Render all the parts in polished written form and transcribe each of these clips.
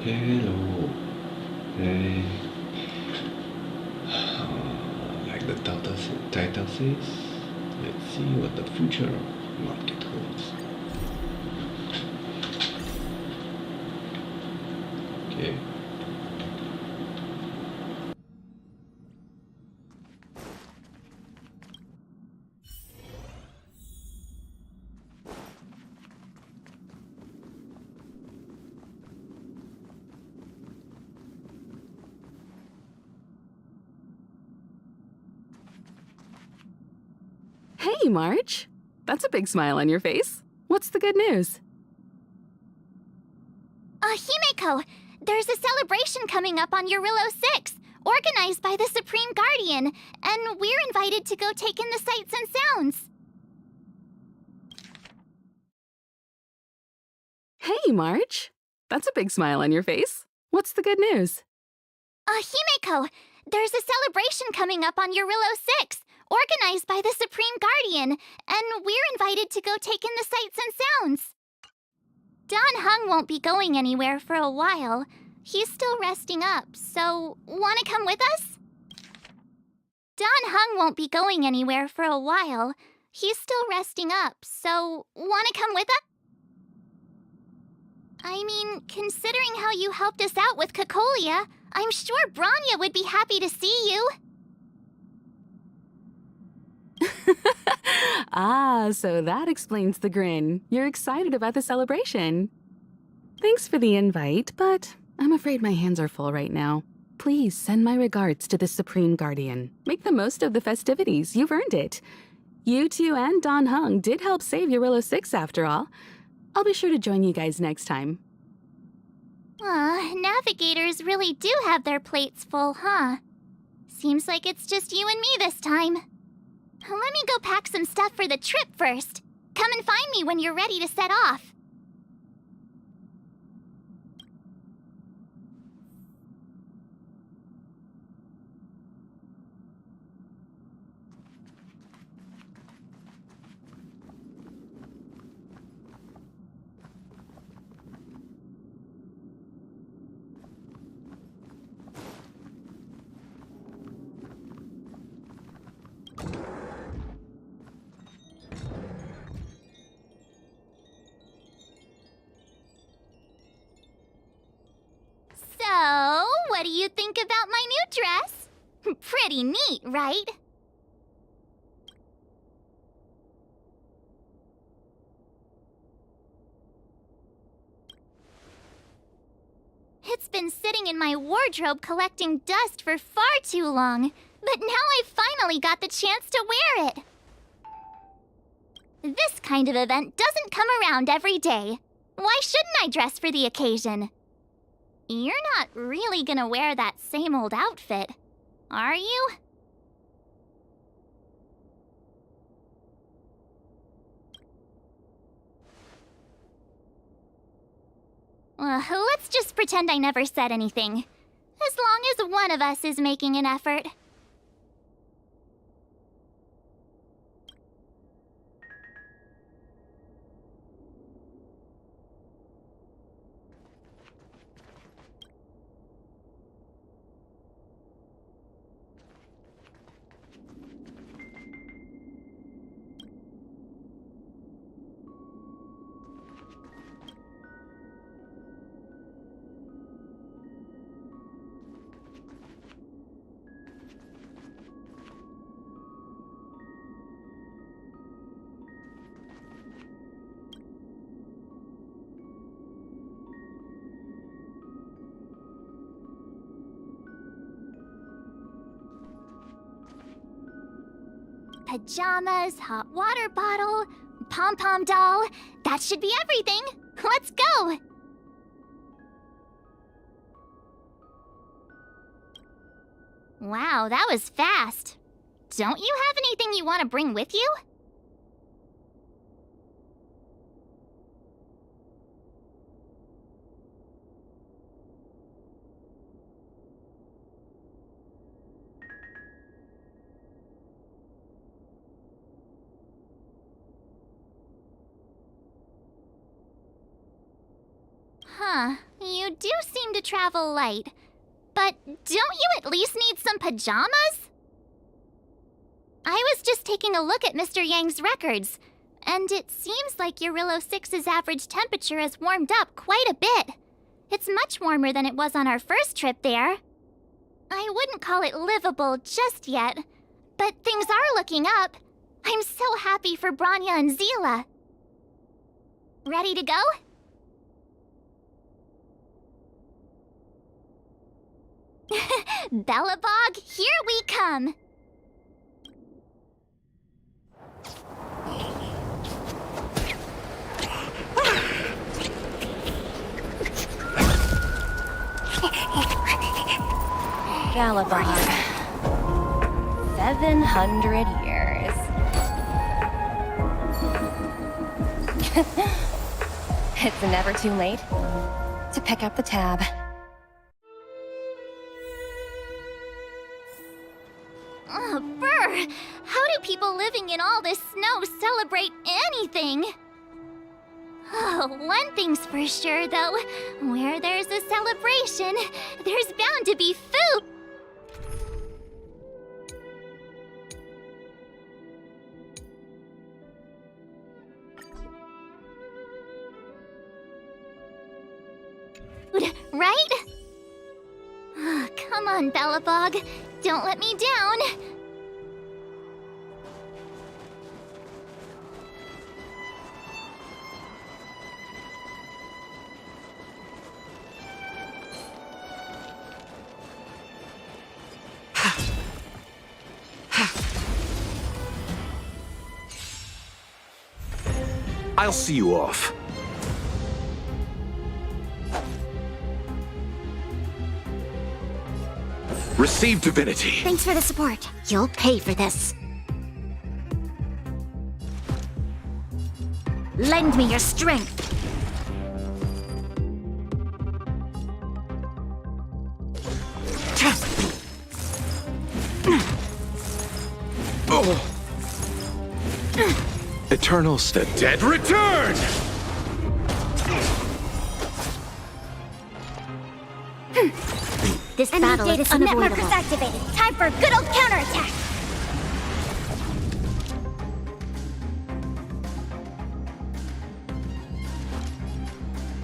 Hello. Hey. Like the title says, let's see what the future market holds. Okay. Hey, March. That's a big smile on your face. What's the good news? Himeko, there's a celebration coming up on Eurillo 6, organized by the Supreme Guardian, and we're invited to go take in the sights and sounds. Hey, March. That's a big smile on your face. What's the good news? Himeko, there's a celebration coming up on Eurillo 6, organized by the Supreme Guardian, and we're invited to go take in the sights and sounds. Don Hung won't be going anywhere for a while. He's still resting up, so wanna come with us? Don Hung won't be going anywhere for a while. He's still resting up, so wanna come with us? I mean, considering how you helped us out with Cocolia, I'm sure Branya would be happy to see you. So that explains the grin. You're excited about the celebration. Thanks for the invite, but I'm afraid my hands are full right now. Please send my regards to the Supreme Guardian. Make the most of the festivities. You've earned it. You two and Don Hung did help save Eurillo 6 after all. I'll be sure to join you guys next time. Navigators really do have their plates full, huh? Seems like it's just you and me this time. Let me go pack some stuff for the trip first. Come and find me when you're ready to set off. So, what do you think about my new dress? Pretty neat, right? It's been sitting in my wardrobe collecting dust for far too long, but now I finally got the chance to wear it. This kind of event doesn't come around every day. Why shouldn't I dress for the occasion? You're not really gonna wear that same old outfit, are you? Let's just pretend I never said anything. As long as one of us is making an effort. Pajamas, hot water bottle, pom-pom doll. That should be everything. Let's go! Wow, that was fast. Don't you have anything you want to bring with you? Huh, You do seem to travel light. But don't you at least need some pajamas? I was just taking a look at Mr. Yang's records, and it seems like Eurillo 6's average temperature has warmed up quite a bit. It's much warmer than it was on our first trip there. I wouldn't call it livable just yet, but things are looking up. I'm so happy for Branya and Zila. Ready to go? Belobog, here we come! Belobog. 700 years. It's never too late to pick up the tab. Oh, brr! How do people living in all this snow celebrate anything? Oh, one thing's for sure, though. Where there's a celebration, there's bound to be food! Right? Oh, come on, Belobog. Don't let me down. I'll see you off. Receive divinity. Thanks for the support. You'll pay for this. Lend me your strength. Oh. Eternal the dead return! This battle is unavoidable. Netmarkers activated. Time for a good old counterattack.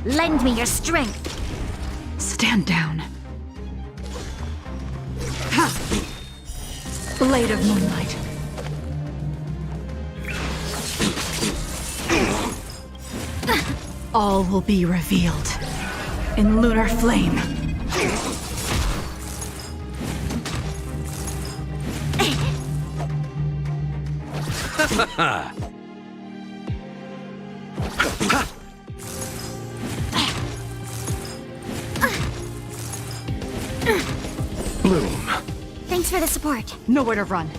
Lend me your strength. Stand down. Ha! Blade of Moonlight. All will be revealed in lunar flame. Bloom. Thanks for the support. Nowhere to run.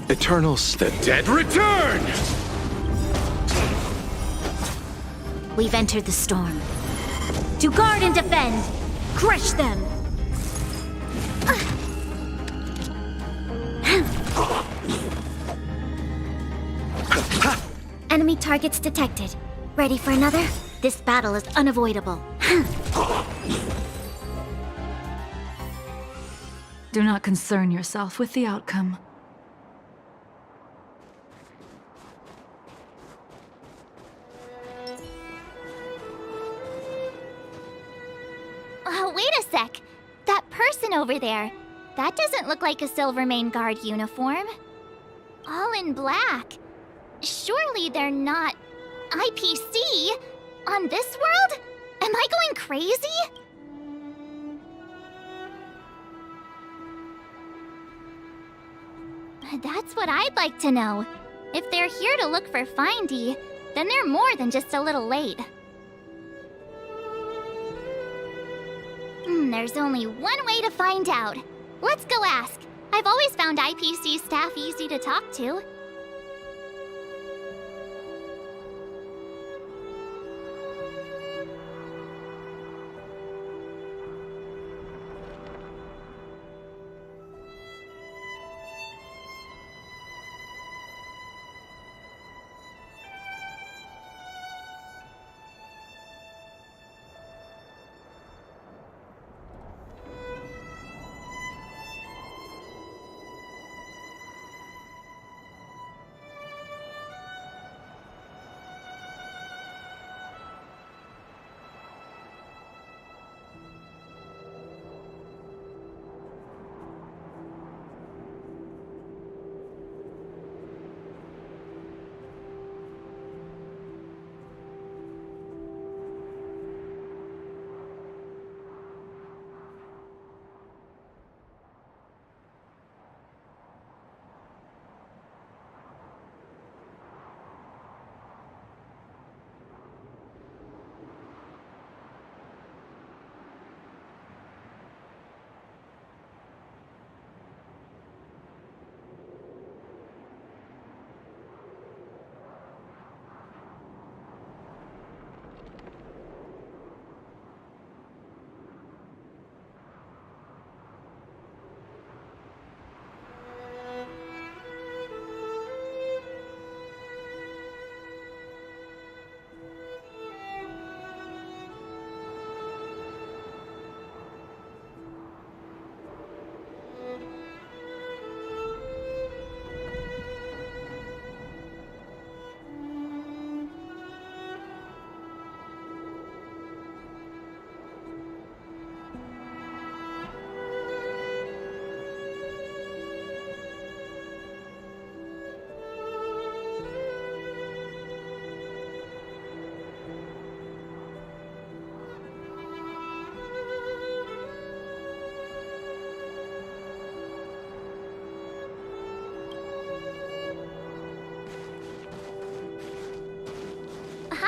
Eternal the dead return! We've entered the storm. To guard and defend! Crush them! Enemy targets detected. Ready for another? This battle is unavoidable. Do not concern yourself with the outcome. Oh, wait a sec. That person over there. That doesn't look like a Silvermane Guard uniform. All in black. Surely they're not IPC on this world? Am I going crazy? That's what I'd like to know. If they're here to look for Findy, then they're more than just a little late. There's only one way to find out. Let's go ask. I've always found IPC staff easy to talk to.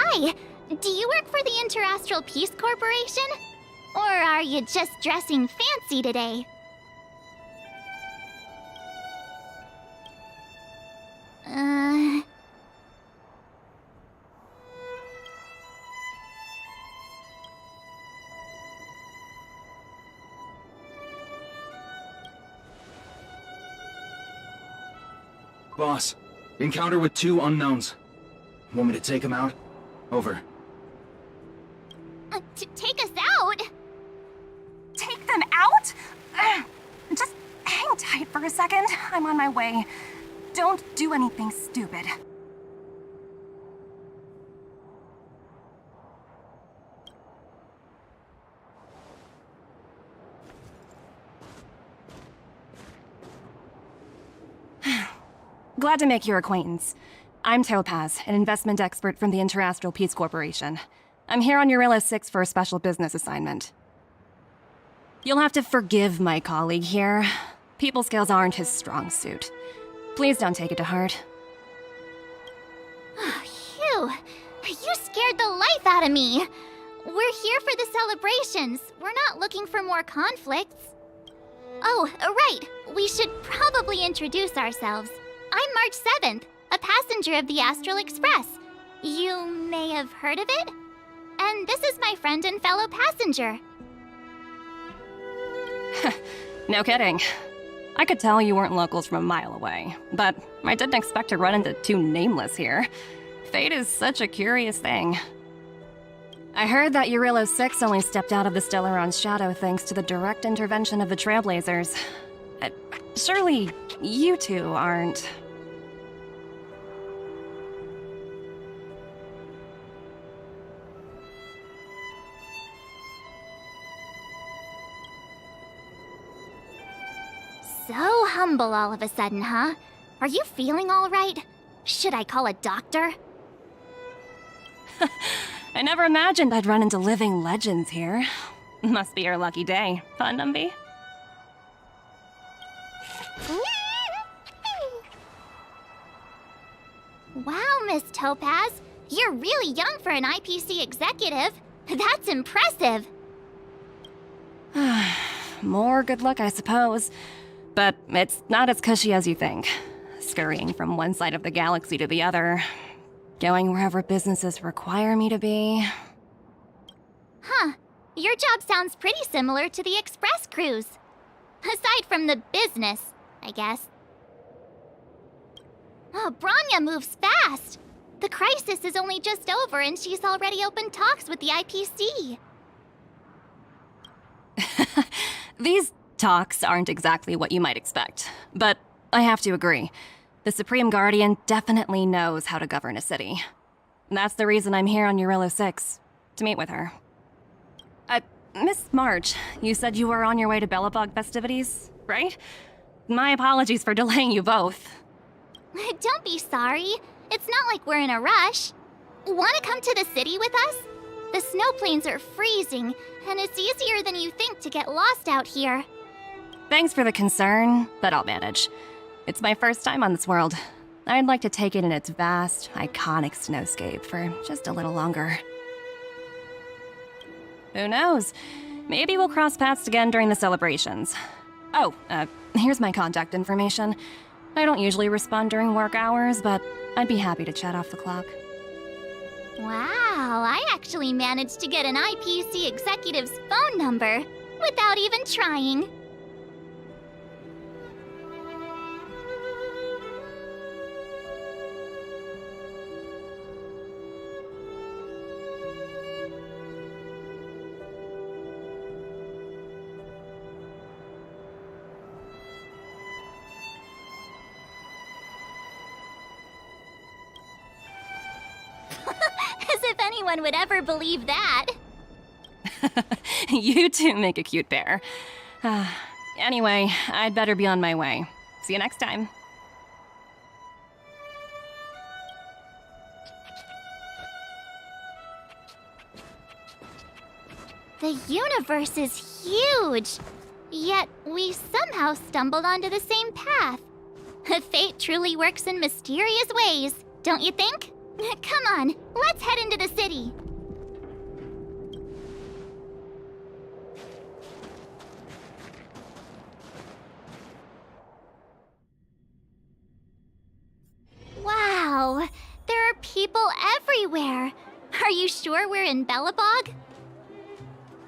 Hi! Do you work for the Interastral Peace Corporation? Or are you just dressing fancy today? Boss, encounter with 2 unknowns. Want me to take them out? Over. Take us out? Take them out? Just hang tight for a second. I'm on my way. Don't do anything stupid. Glad to make your acquaintance. I'm Topaz, an investment expert from the Interastral Peace Corporation. I'm here on Eurilla 6 for a special business assignment. You'll have to forgive my colleague here. People skills aren't his strong suit. Please don't take it to heart. Phew! You scared the life out of me! We're here for the celebrations. We're not looking for more conflicts. Oh, right. We should probably introduce ourselves. I'm March 7th, a passenger of the Astral Express. You may have heard of it? And this is my friend and fellow passenger. No kidding. I could tell you weren't locals from a mile away, but I didn't expect to run into 2 nameless here. Fate is such a curious thing. I heard that Eurilla 6 only stepped out of the Stellaron's shadow thanks to the direct intervention of the Trailblazers. Surely you 2 aren't... So humble all of a sudden, huh? Are you feeling all right? Should I call a doctor? I never imagined I'd run into living legends here. Must be your lucky day, huh, Numby? Wow, Miss Topaz. You're really young for an IPC executive. That's impressive. More good luck, I suppose. But it's not as cushy as you think. Scurrying from one side of the galaxy to the other. Going wherever businesses require me to be. Huh. Your job sounds pretty similar to the Express cruise. Aside from the business, I guess. Oh, Bronya moves fast. The crisis is only just over and she's already opened talks with the IPC. These talks aren't exactly what you might expect, but I have to agree. The Supreme Guardian definitely knows how to govern a city. That's the reason I'm here on Eurilla 6, to meet with her. Miss March, you said you were on your way to Belobog festivities, right? My apologies for delaying you both. Don't be sorry. It's not like we're in a rush. Want to come to the city with us? The snow plains are freezing, and it's easier than you think to get lost out here. Thanks for the concern, but I'll manage. It's my first time on this world. I'd like to take it in its vast, iconic snowscape for just a little longer. Who knows? Maybe we'll cross paths again during the celebrations. Oh, here's my contact information. I don't usually respond during work hours, but I'd be happy to chat off the clock. Wow, I actually managed to get an IPC executive's phone number without even trying. As if anyone would ever believe that. You two make a cute pair. Anyway, I'd better be on my way. See you next time. The universe is huge, yet we somehow stumbled onto the same path. Fate truly works in mysterious ways, don't you think? Come on, let's head into the city. Wow, there are people everywhere. Are you sure we're in Belobog?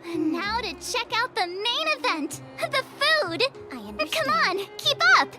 And now to check out the main event, the food. Come on, keep up.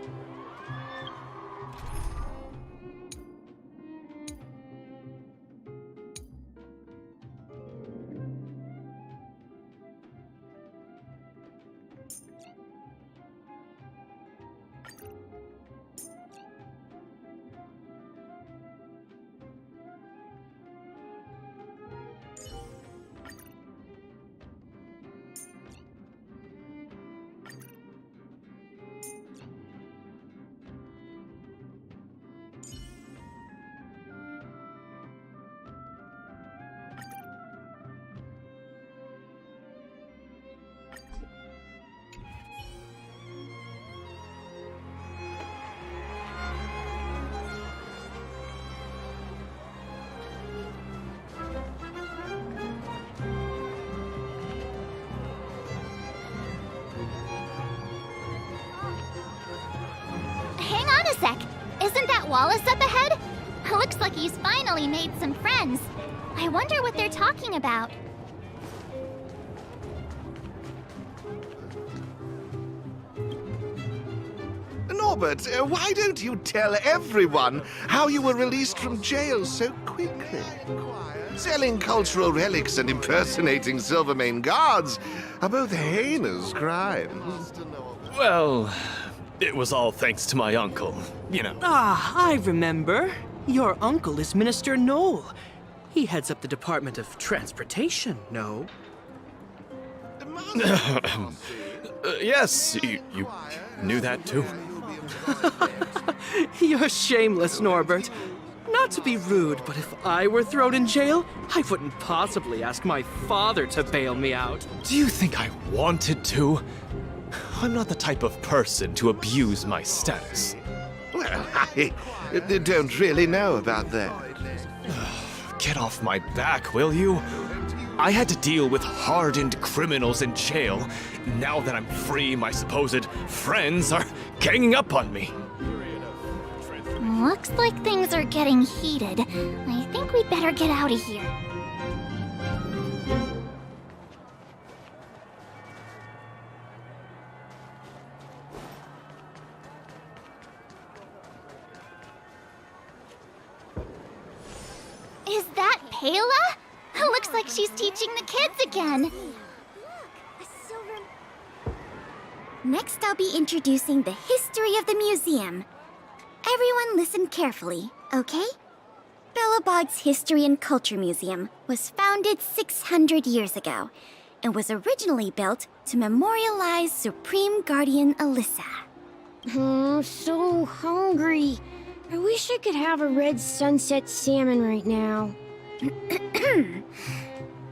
Hang on a sec. Isn't that Wallace up ahead? Looks like he's finally made some friends. I wonder what they're talking about. Norbert, why don't you tell everyone how you were released from jail so quickly? Selling cultural relics and impersonating Silvermane guards are both heinous crimes. Well, it was all thanks to my uncle, you know. Ah, I remember. Your uncle is Minister Knoll. He heads up the Department of Transportation, no? Yes, you knew that too. You're shameless, Norbert. Not to be rude, but if I were thrown in jail, I wouldn't possibly ask my father to bail me out. Do you think I wanted to? I'm not the type of person to abuse my status. Well, I don't really know about that. Get off my back, will you? I had to deal with hardened criminals in jail. Now that I'm free, my supposed friends are ganging up on me. Looks like things are getting heated. I think we'd better get out of here. Is that Payla? Looks like she's teaching the kids again. Next, I'll be introducing the history of the museum. Everyone listen carefully, okay? Belobog's History and Culture Museum was founded 600 years ago and was originally built to memorialize Supreme Guardian Alyssa. Oh, so hungry. I wish I could have a red sunset salmon right now.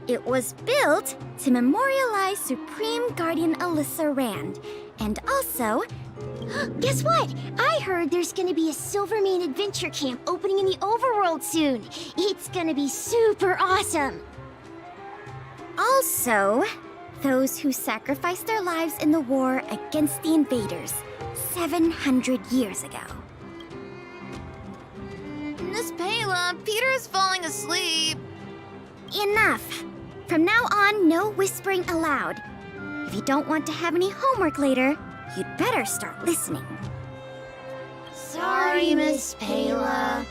It was built to memorialize Supreme Guardian Alyssa Rand, and also... Guess what? I heard there's gonna be a Silvermane adventure camp opening in the overworld soon. It's gonna be super awesome. Also, those who sacrificed their lives in the war against the invaders 700 years ago. Miss Payla, Peter is falling asleep. Enough! From now on, no whispering aloud. If you don't want to have any homework later, you'd better start listening. Sorry, Miss Payla.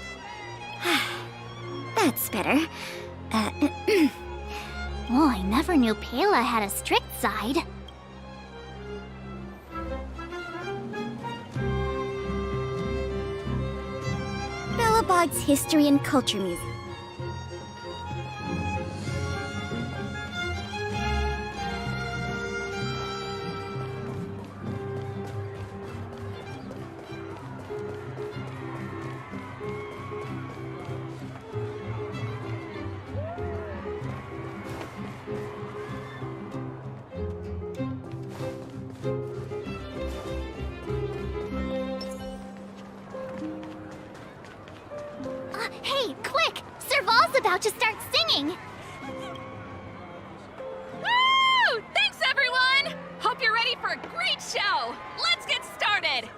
That's better. Oh, I never knew Payla had a strict side. Belobog's History and Culture Museum. Hey, quick! about to start singing. Woo! Thanks, everyone! Hope you're ready for a great show! Let's get started!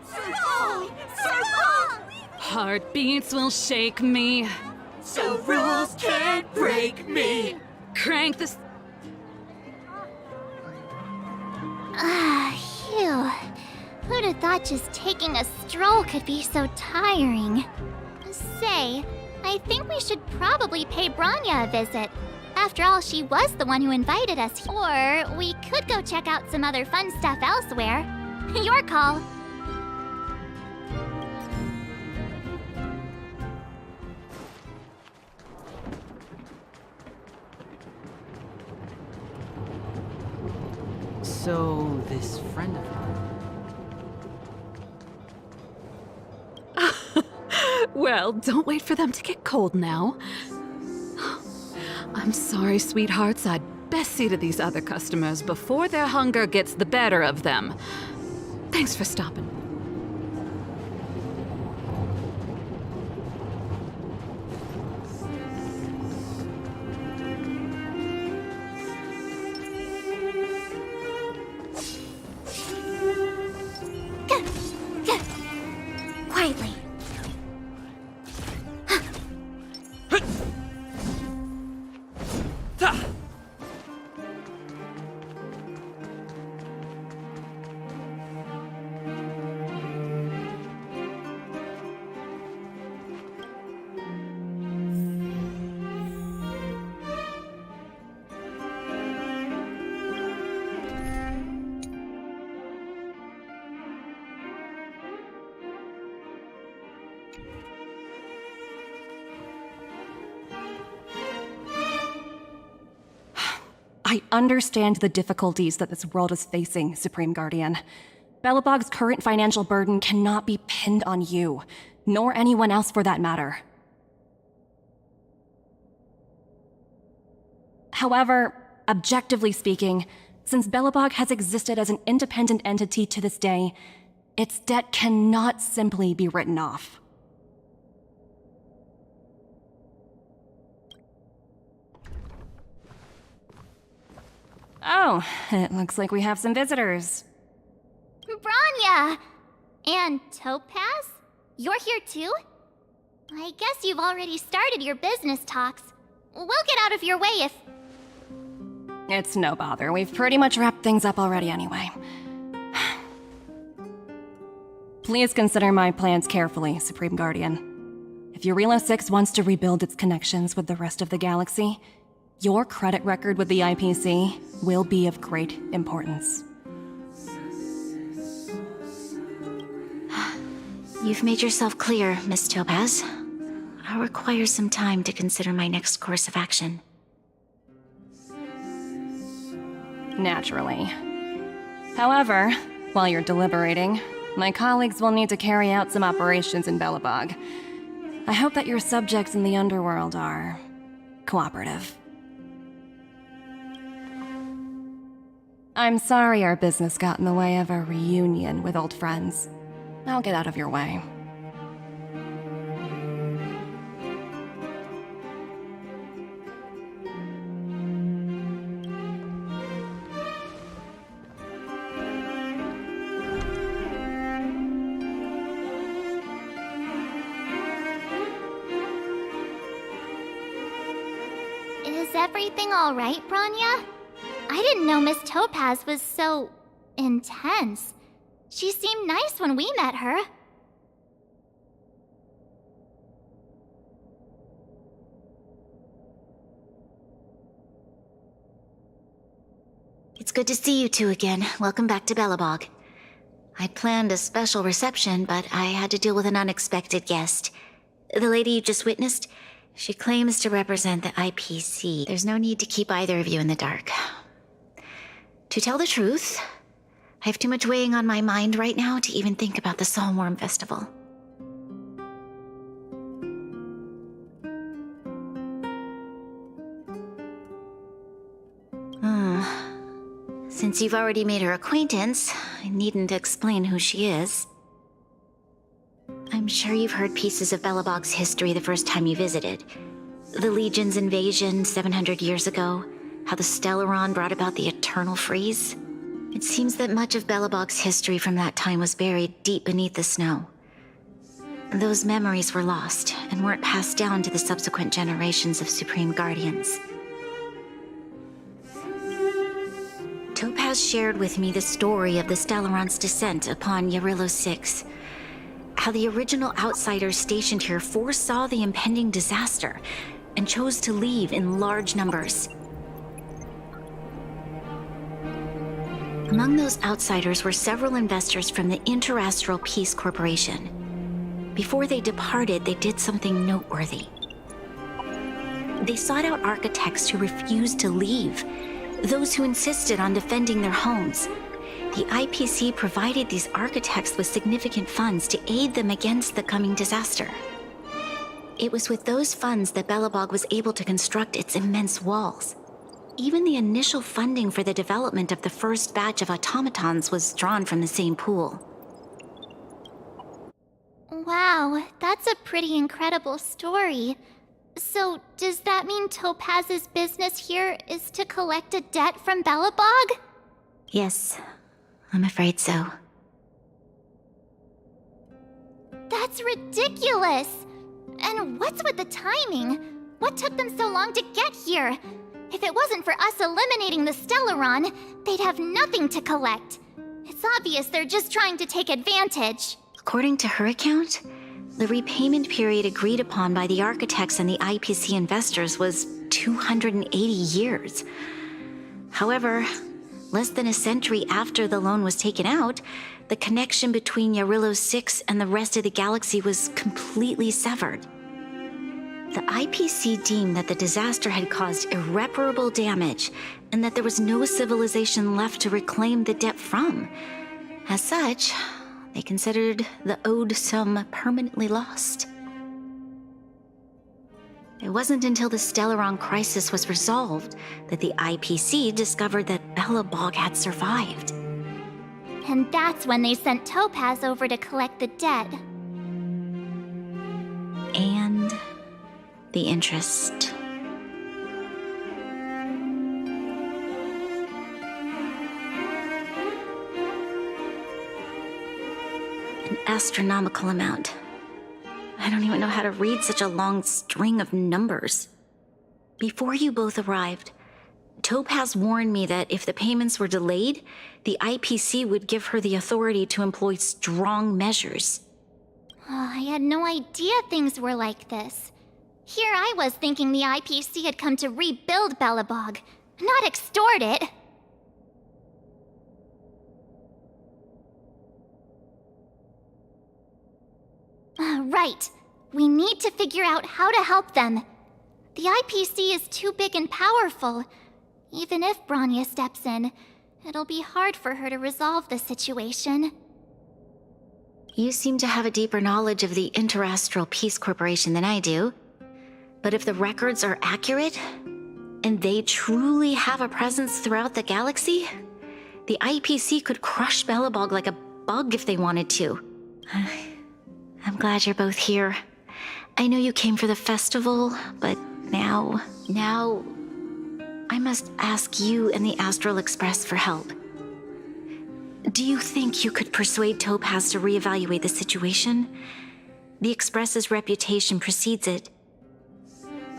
Circle! Circle! Heartbeats will shake me. So rules can't break me. Crank this. Ah, phew. Who'd have thought just taking a stroll could be so tiring? Say, I think we should probably pay Bronya a visit. After all, she was the one who invited us. Or we could go check out some other fun stuff elsewhere. Your call. So, this friend of mine. Well, don't wait for them to get cold now. I'm sorry, sweethearts. I'd best see to these other customers before their hunger gets the better of them. Thanks for stopping. Quietly. I understand the difficulties that this world is facing, Supreme Guardian. Belobog's current financial burden cannot be pinned on you, nor anyone else for that matter. However, objectively speaking, since Belobog has existed as an independent entity to this day, its debt cannot simply be written off. Oh, it looks like we have some visitors. Bronya! And Topaz? You're here too? I guess you've already started your business talks. We'll get out of your way if... It's no bother. We've pretty much wrapped things up already anyway. Please consider my plans carefully, Supreme Guardian. If Eurilo 6 wants to rebuild its connections with the rest of the galaxy, your credit record with the IPC will be of great importance. You've made yourself clear, Miss Topaz. I'll require some time to consider my next course of action. Naturally. However, while you're deliberating, my colleagues will need to carry out some operations in Belobog. I hope that your subjects in the underworld are cooperative. I'm sorry our business got in the way of a reunion with old friends. I'll get out of your way. Is everything all right, Bronya? I didn't know Miss Topaz was so... intense. She seemed nice when we met her. It's good to see you two again. Welcome back to Belobog. I'd planned a special reception, but I had to deal with an unexpected guest. The lady you just witnessed, she claims to represent the IPC. There's no need to keep either of you in the dark. To tell the truth, I have too much weighing on my mind right now to even think about the Psalmworm Festival. Since you've already made her acquaintance, I needn't explain who she is. I'm sure you've heard pieces of Belobog's history the first time you visited. The Legion's invasion 700 years ago, how the Stellaron brought about the Eternal Freeze. It seems that much of Belobog's history from that time was buried deep beneath the snow. Those memories were lost and weren't passed down to the subsequent generations of Supreme Guardians. Topaz shared with me the story of the Stellaron's descent upon Yarillo 6. How the original outsiders stationed here foresaw the impending disaster and chose to leave in large numbers. Among those outsiders were several investors from the Interastral Peace Corporation. Before they departed, they did something noteworthy. They sought out architects who refused to leave, those who insisted on defending their homes. The IPC provided these architects with significant funds to aid them against the coming disaster. It was with those funds that Belobog was able to construct its immense walls. Even the initial funding for the development of the first batch of automatons was drawn from the same pool. Wow, that's a pretty incredible story. So, does that mean Topaz's business here is to collect a debt from Belobog? Yes, I'm afraid so. That's ridiculous! And what's with the timing? What took them so long to get here? If it wasn't for us eliminating the Stellaron, they'd have nothing to collect. It's obvious they're just trying to take advantage. According to her account, the repayment period agreed upon by the architects and the IPC investors was 280 years. However, less than a century after the loan was taken out, the connection between Yarillo 6 and the rest of the galaxy was completely severed. The IPC deemed that the disaster had caused irreparable damage and that there was no civilization left to reclaim the debt from. As such, they considered the owed sum permanently lost. It wasn't until the Stellaron crisis was resolved that the IPC discovered that Belobog had survived. And that's when they sent Topaz over to collect the debt. And the interest. An astronomical amount. I don't even know how to read such a long string of numbers. Before you both arrived, Topaz warned me that if the payments were delayed, the IPC would give her the authority to employ strong measures. Oh, I had no idea things were like this. Here I was thinking the IPC had come to rebuild Belobog, not extort it. Right. We need to figure out how to help them. The IPC is too big and powerful. Even if Bronya steps in, it'll be hard for her to resolve the situation. You seem to have a deeper knowledge of the Interastral Peace Corporation than I do. But if the records are accurate, and they truly have a presence throughout the galaxy, the IPC could crush Belobog like a bug if they wanted to. I'm glad you're both here. I know you came for the festival, but now I must ask you and the Astral Express for help. Do you think you could persuade Topaz to reevaluate the situation? The Express's reputation precedes it.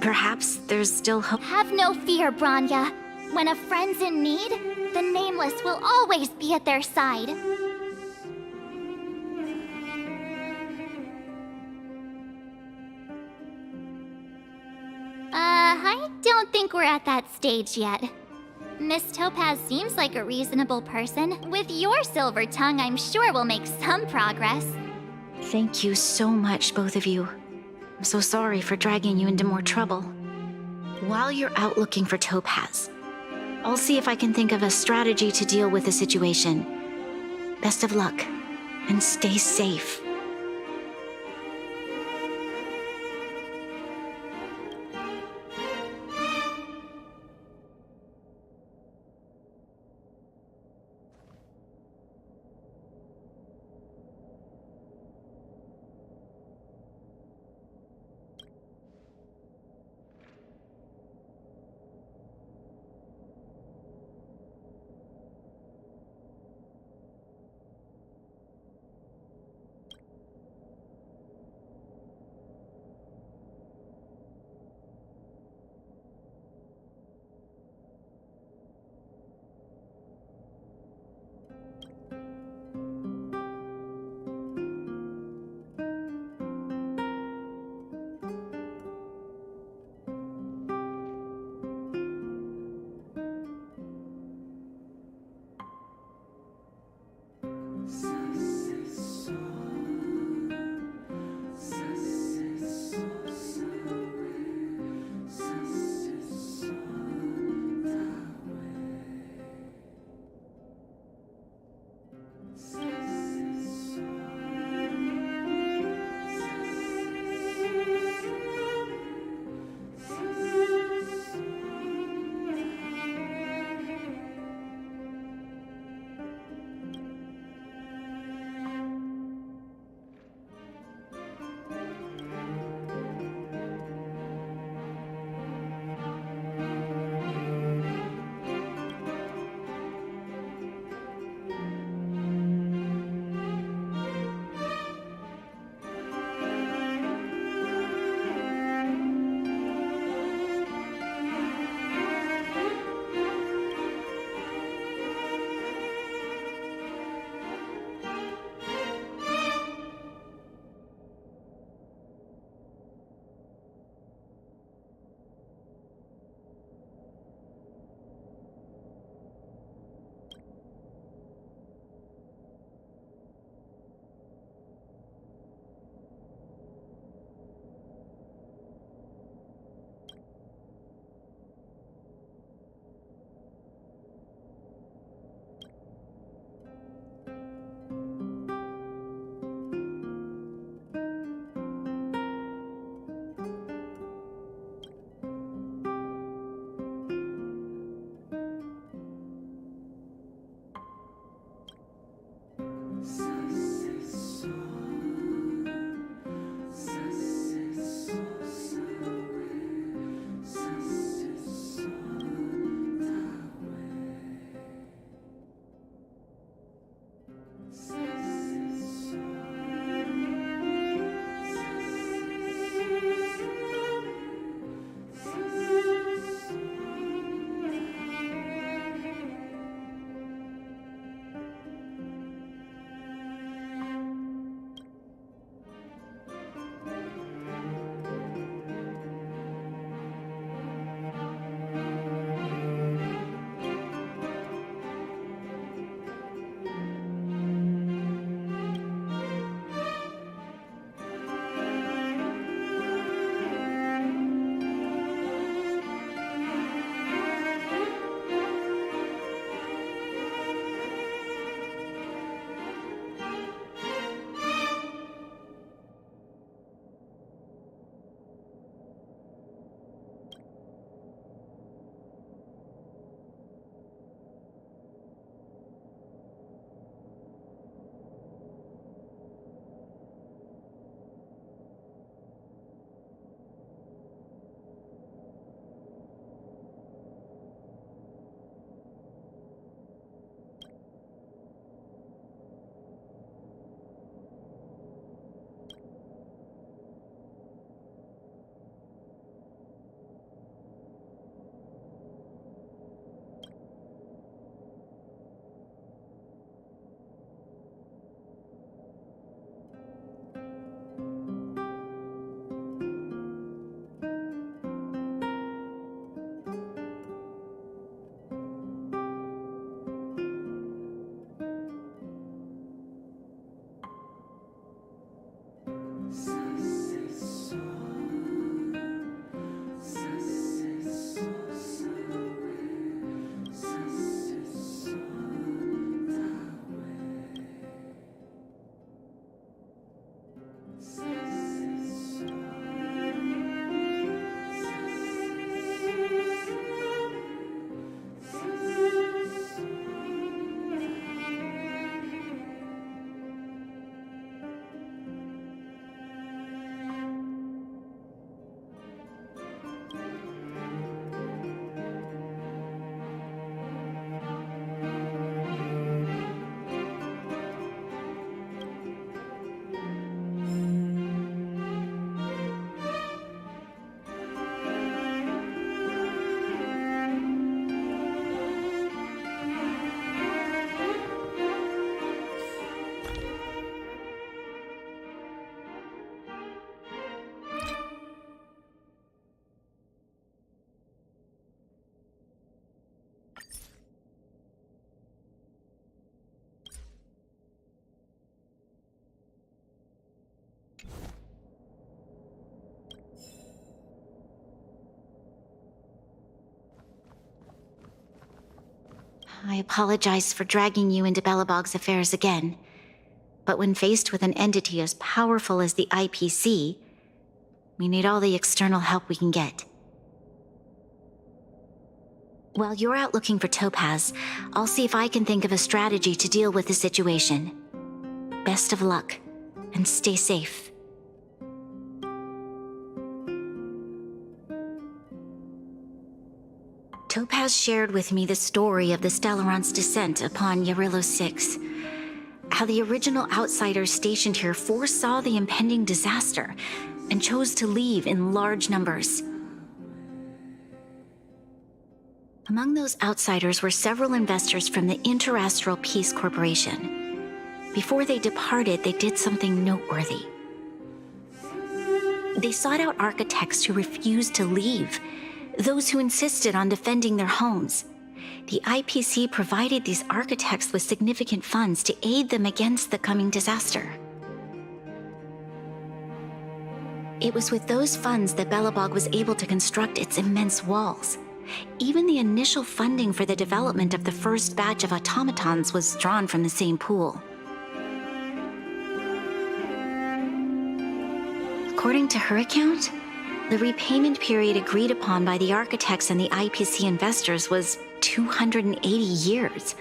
Perhaps there's still hope. Have no fear, Bronya. When a friend's in need, the Nameless will always be at their side. I don't think we're at that stage yet. Miss Topaz seems like a reasonable person. With your silver tongue, I'm sure we'll make some progress. Thank you so much, both of you. I'm so sorry for dragging you into more trouble. While you're out looking for Topaz, I'll see if I can think of a strategy to deal with the situation. Best of luck, and stay safe. I apologize for dragging you into Belobog's affairs again. But when faced with an entity as powerful as the IPC, we need all the external help we can get. While you're out looking for Topaz, I'll see if I can think of a strategy to deal with the situation. Best of luck, and stay safe. Topaz shared with me the story of the Stellaron's descent upon Yarillo 6. How the original outsiders stationed here foresaw the impending disaster and chose to leave in large numbers. Among those outsiders were several investors from the Interastral Peace Corporation. Before they departed, they did something noteworthy. They sought out architects who refused to leave, those who insisted on defending their homes. The IPC provided these architects with significant funds to aid them against the coming disaster. It was with those funds that Belobog was able to construct its immense walls. Even the initial funding for the development of the first batch of automatons was drawn from the same pool. According to her account, the repayment period agreed upon by the architects and the IPC investors was 280 years.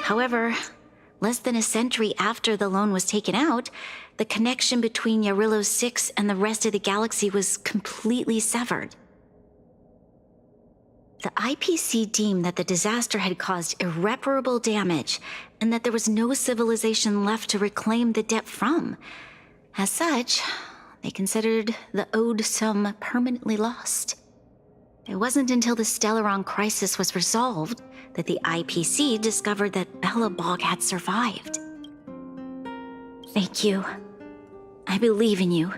However, less than a century after the loan was taken out, the connection between Yarillo 6 and the rest of the galaxy was completely severed. The IPC deemed that the disaster had caused irreparable damage and that there was no civilization left to reclaim the debt from. As such, they considered the owed sum permanently lost. It wasn't until the Stellaron crisis was resolved that the IPC discovered that Belobog had survived. Thank you. I believe in you.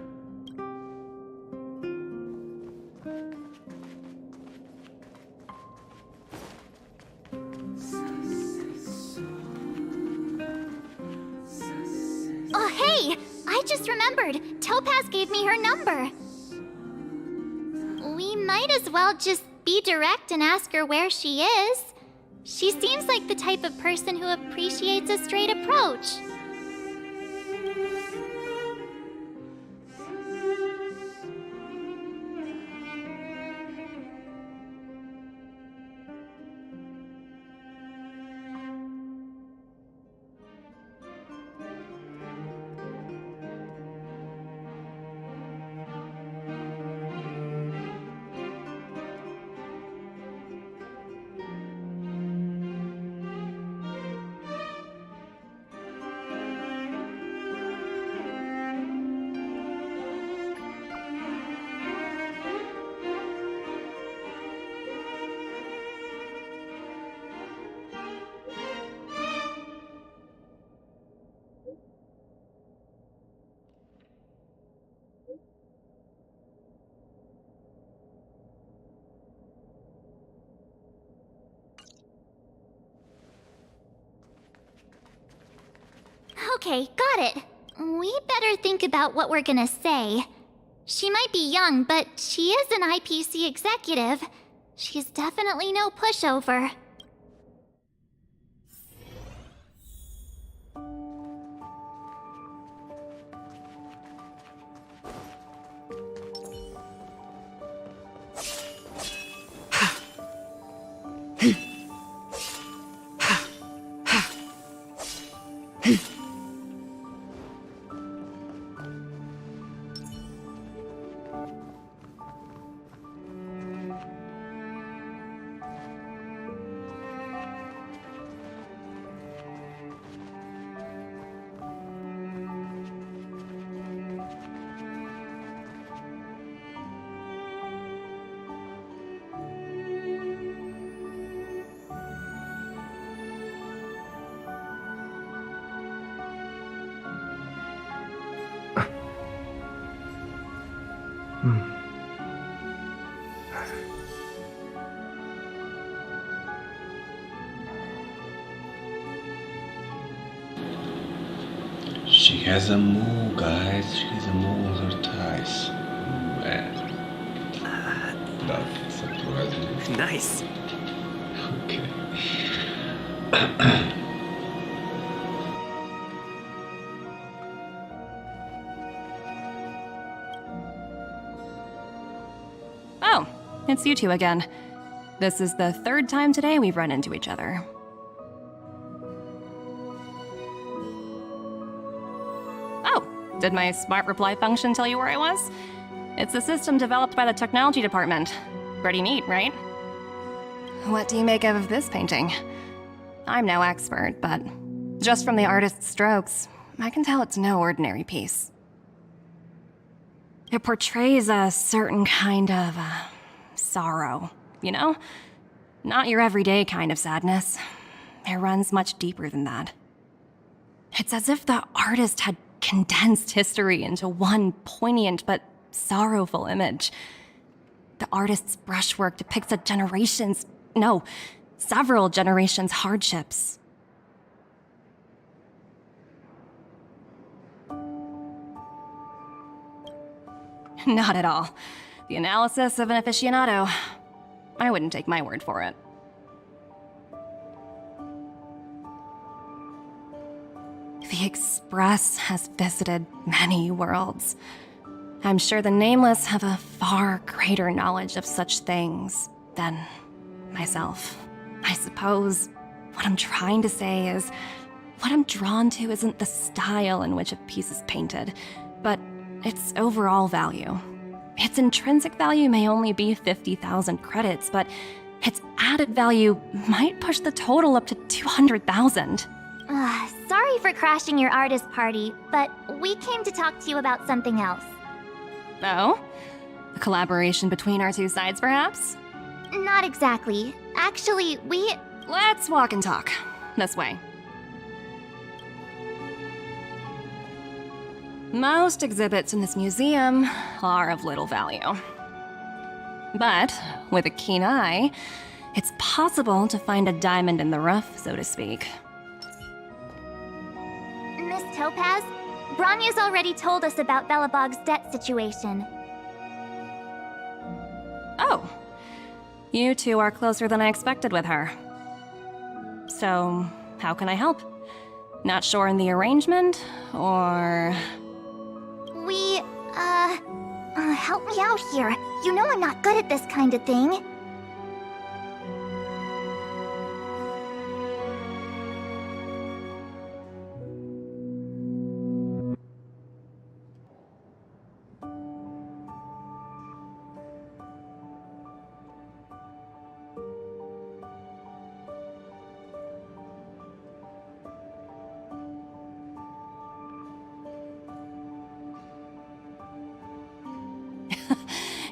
Oh, hey! I just remembered. Topaz gave me her number. We might as well just be direct and ask her where she is. She seems like the type of person who appreciates a straight approach. Okay, got it. We better think about what we're gonna say. She might be young, but she is an IPC executive. She's definitely no pushover. She has a mole, guys. She has a mole on her thighs. Man. That's surprising. Nice. Okay. Oh, it's you two again. This is the third time today we've run into each other. Oh, did my smart reply function tell you where I was? It's a system developed by the technology department. Pretty neat, right? What do you make of this painting? I'm no expert, but just from the artist's strokes, I can tell it's no ordinary piece. It portrays a certain kind of sorrow, you know? Not your everyday kind of sadness. It runs much deeper than that. It's as if the artist had condensed history into one poignant but sorrowful image. The artist's brushwork depicts several generations' hardships. Not at all. The analysis of an aficionado. I wouldn't take my word for it. The Express has visited many worlds. I'm sure the Nameless have a far greater knowledge of such things than myself. I suppose what I'm trying to say is, what I'm drawn to isn't the style in which a piece is painted, but its overall value. Its intrinsic value may only be 50,000 credits, but its added value might push the total up to 200,000. Sorry for crashing your artist party, but we came to talk to you about something else. Oh? A collaboration between our two sides, perhaps? Not exactly. Actually, Let's walk and talk. This way. Most exhibits in this museum are of little value. But with a keen eye, it's possible to find a diamond in the rough, so to speak. Miss Topaz, Bronya's already told us about Belobog's debt situation. Oh. You two are closer than I expected with her. So, how can I help? Not sure in the arrangement, or... help me out here. You know I'm not good at this kind of thing.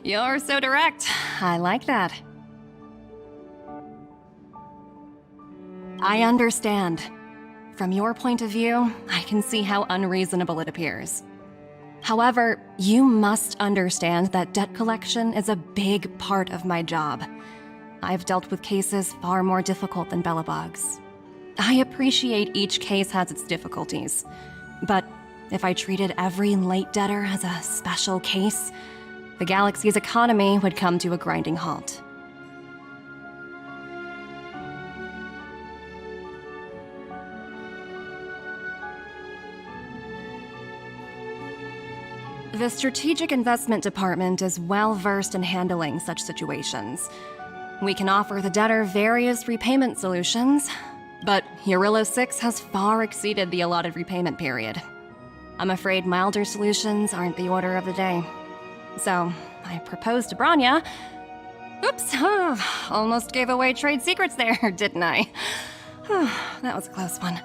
You're so direct. I like that. I understand. From your point of view, I can see how unreasonable it appears. However, you must understand that debt collection is a big part of my job. I've dealt with cases far more difficult than Belobog's. I appreciate each case has its difficulties, but if I treated every late debtor as a special case, the galaxy's economy would come to a grinding halt. The Strategic Investment Department is well versed in handling such situations. We can offer the debtor various repayment solutions, but Eurillo 6 has far exceeded the allotted repayment period. I'm afraid milder solutions aren't the order of the day. So, I proposed to Bronya. Oops, almost gave away trade secrets there, didn't I? That was a close one.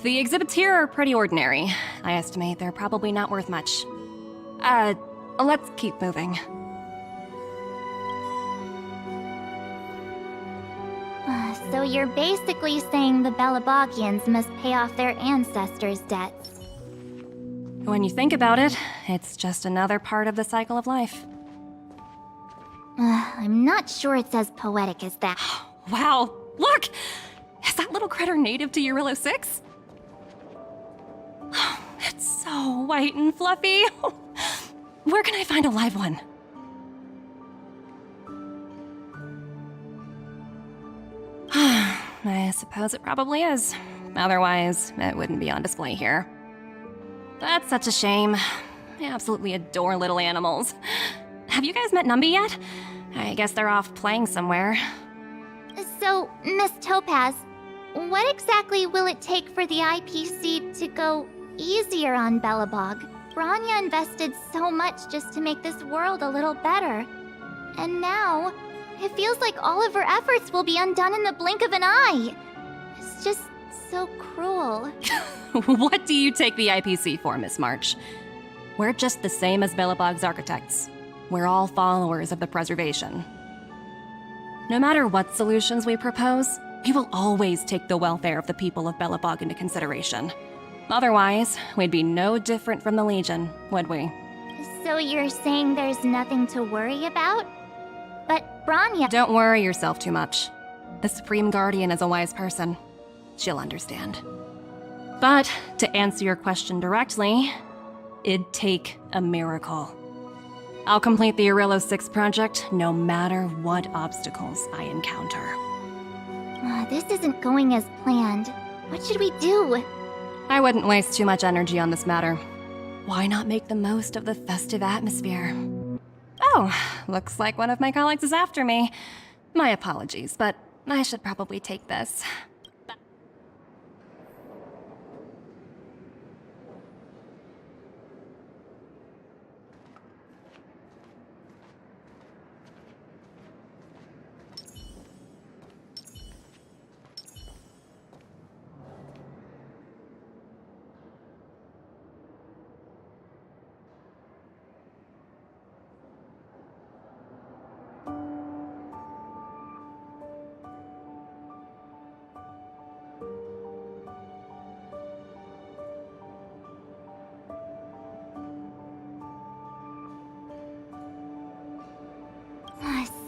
The exhibits here are pretty ordinary. I estimate they're probably not worth much. Let's keep moving. So you're basically saying the Belobogians must pay off their ancestors' debts. When you think about it, it's just another part of the cycle of life. I'm not sure it's as poetic as that. Wow, look! Is that little critter native to Eurillo 6? It's so white and fluffy. Where can I find a live one? I suppose it probably is. Otherwise, it wouldn't be on display here. That's such a shame. I absolutely adore little animals. Have you guys met Numby yet? I guess they're off playing somewhere. So, Miss Topaz, what exactly will it take for the IPC to go easier on Belobog? Bronya invested so much just to make this world a little better. And now, it feels like all of her efforts will be undone in the blink of an eye. It's just so cruel. What do you take the IPC for, Miss March? We're just the same as Belobog's architects. We're all followers of the preservation. No matter what solutions we propose, we will always take the welfare of the people of Belobog into consideration. Otherwise, we'd be no different from the Legion, would we? So you're saying there's nothing to worry about? But Bronya— Don't worry yourself too much. The Supreme Guardian is a wise person. She'll understand. But to answer your question directly, it'd take a miracle. I'll complete the Arillo 6 project no matter what obstacles I encounter. This isn't going as planned. What should we do? I wouldn't waste too much energy on this matter. Why not make the most of the festive atmosphere? Oh, looks like one of my colleagues is after me. My apologies, but I should probably take this.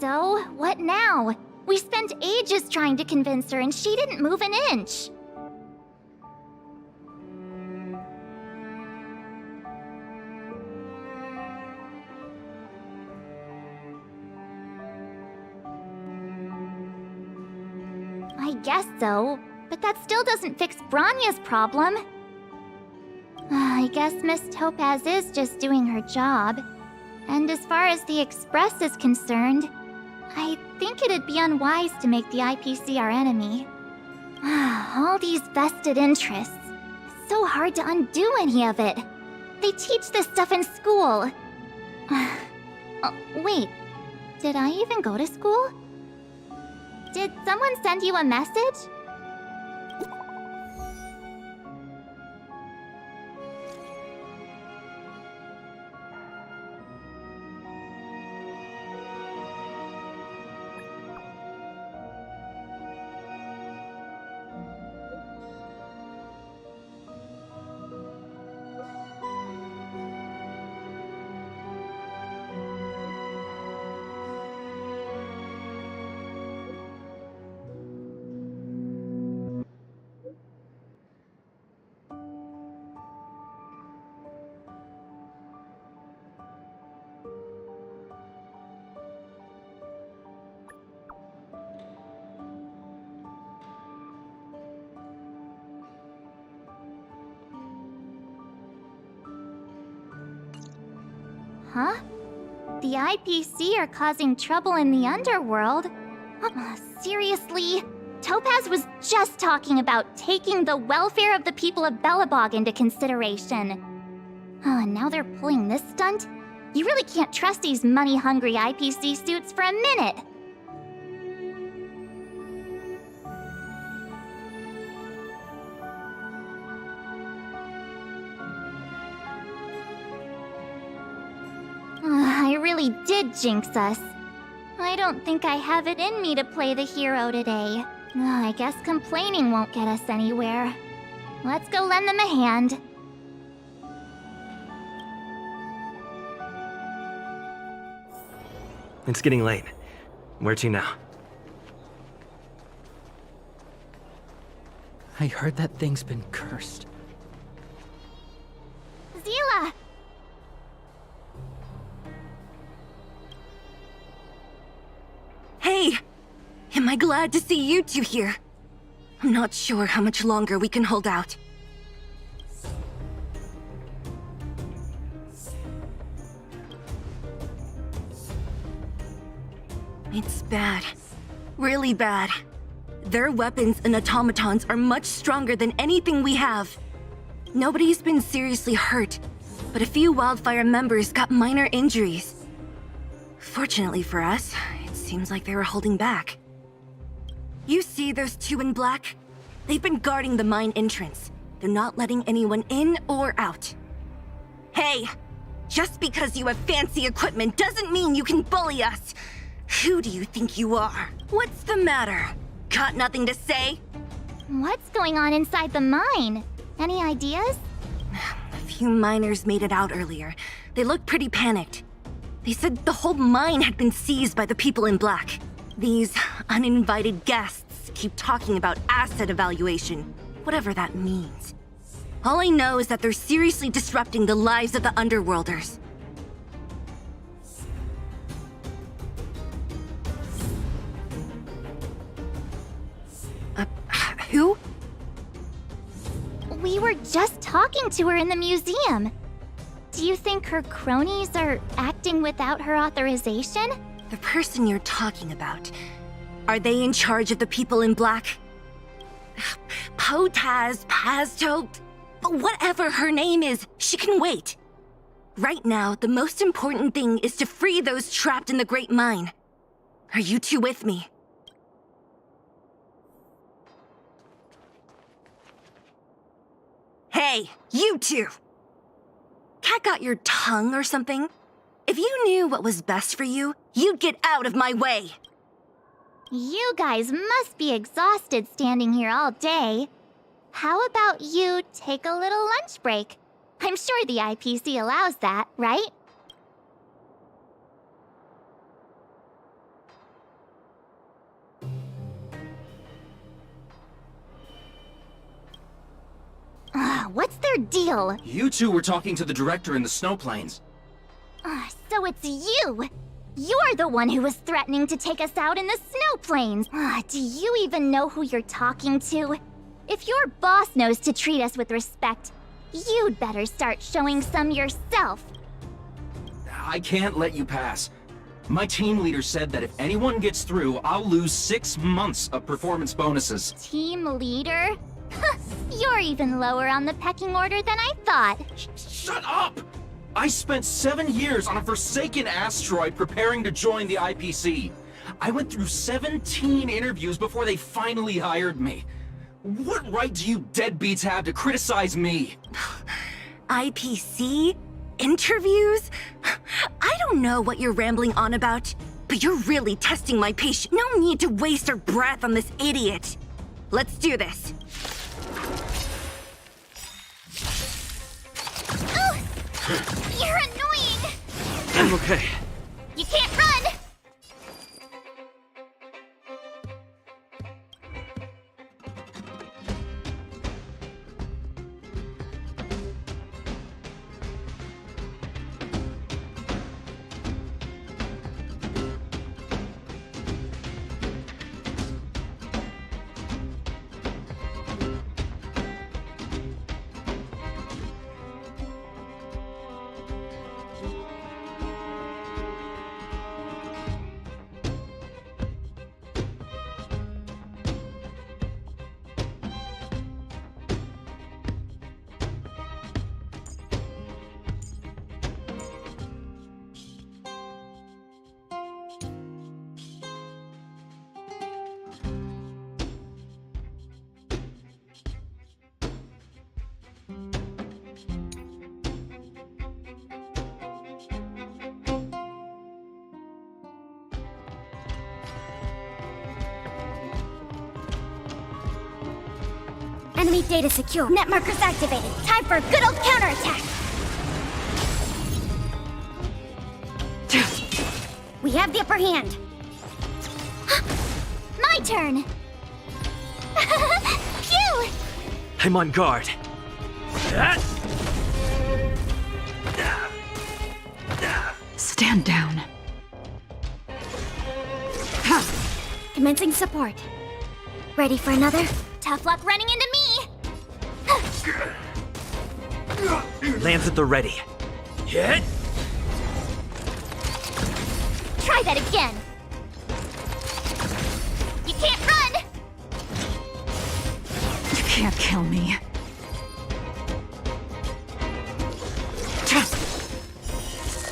So, what now? We spent ages trying to convince her and she didn't move an inch. I guess so, but that still doesn't fix Bronya's problem. I guess Miss Topaz is just doing her job. And as far as the Express is concerned, I think it'd be unwise to make the IPC our enemy. All these vested interests. It's so hard to undo any of it. They teach this stuff in school. Wait, did I even go to school? Did someone send you a message? Huh? The IPC are causing trouble in the underworld? Seriously? Topaz was just talking about taking the welfare of the people of Belobog into consideration. And now they're pulling this stunt? You really can't trust these money-hungry IPC suits for a minute. I really did jinx us. I don't think I have it in me to play the hero today. I guess complaining won't get us anywhere. Let's go lend them a hand. It's getting late. Where to now? I heard that thing's been cursed. Zila! Hey! Am I glad to see you two here? I'm not sure how much longer we can hold out. It's bad. Really bad. Their weapons and automatons are much stronger than anything we have. Nobody's been seriously hurt, but a few Wildfire members got minor injuries. Fortunately for us, it seems like they were holding back. You see those two in black? They've been guarding the mine entrance. They're not letting anyone in or out. Hey! Just because you have fancy equipment doesn't mean you can bully us! Who do you think you are? What's the matter? Got nothing to say? What's going on inside the mine? Any ideas? A few miners made it out earlier. They looked pretty panicked. They said the whole mine had been seized by the people in black. These uninvited guests keep talking about asset evaluation, whatever that means. All I know is that they're seriously disrupting the lives of the Underworlders. Who? We were just talking to her in the museum. Do you think her cronies are acting without her authorization? The person you're talking about. Are they in charge of the people in black? Potaz, Pazto, whatever her name is, she can wait. Right now, the most important thing is to free those trapped in the Great Mine. Are you two with me? Hey, you two! Cat got your tongue or something? If you knew what was best for you, you'd get out of my way! You guys must be exhausted standing here all day. How about you take a little lunch break? I'm sure the IPC allows that, right? What's their deal? You two were talking to the director in the snow plains. So it's you! You're the one who was threatening to take us out in the snow plains! Do you even know who you're talking to? If your boss knows to treat us with respect, you'd better start showing some yourself. I can't let you pass. My team leader said that if anyone gets through, I'll lose 6 months of performance bonuses. Team leader? You're even lower on the pecking order than I thought. Shut up! I spent 7 years on a forsaken asteroid preparing to join the IPC. I went through 17 interviews before they finally hired me. What right do you deadbeats have to criticize me? IPC? Interviews? I don't know what you're rambling on about, but you're really testing my patience. No need to waste our breath on this idiot. Let's do this. You're annoying! I'm okay. You can't run! Enemy data secure. Net markers activated. Time for a good old counterattack. We have the upper hand. My turn! Phew! I'm on guard. Stand down. Commencing support. Ready for another? Tough luck running into me! Lance at the ready. Hit! Try that again! You can't run! You can't kill me.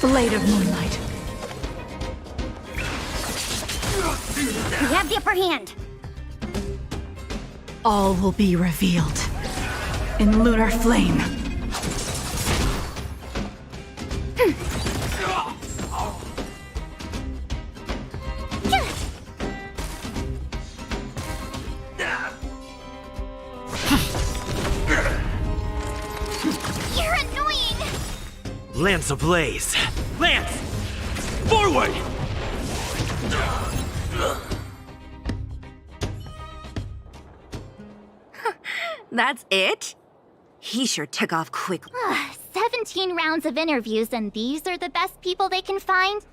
Blade of Moonlight. We have the upper hand. All will be revealed in lunar flame. You're annoying! Lance ablaze. Lance! Forward! That's it? He sure took off quickly. 17 rounds of interviews and these are the best people they can find?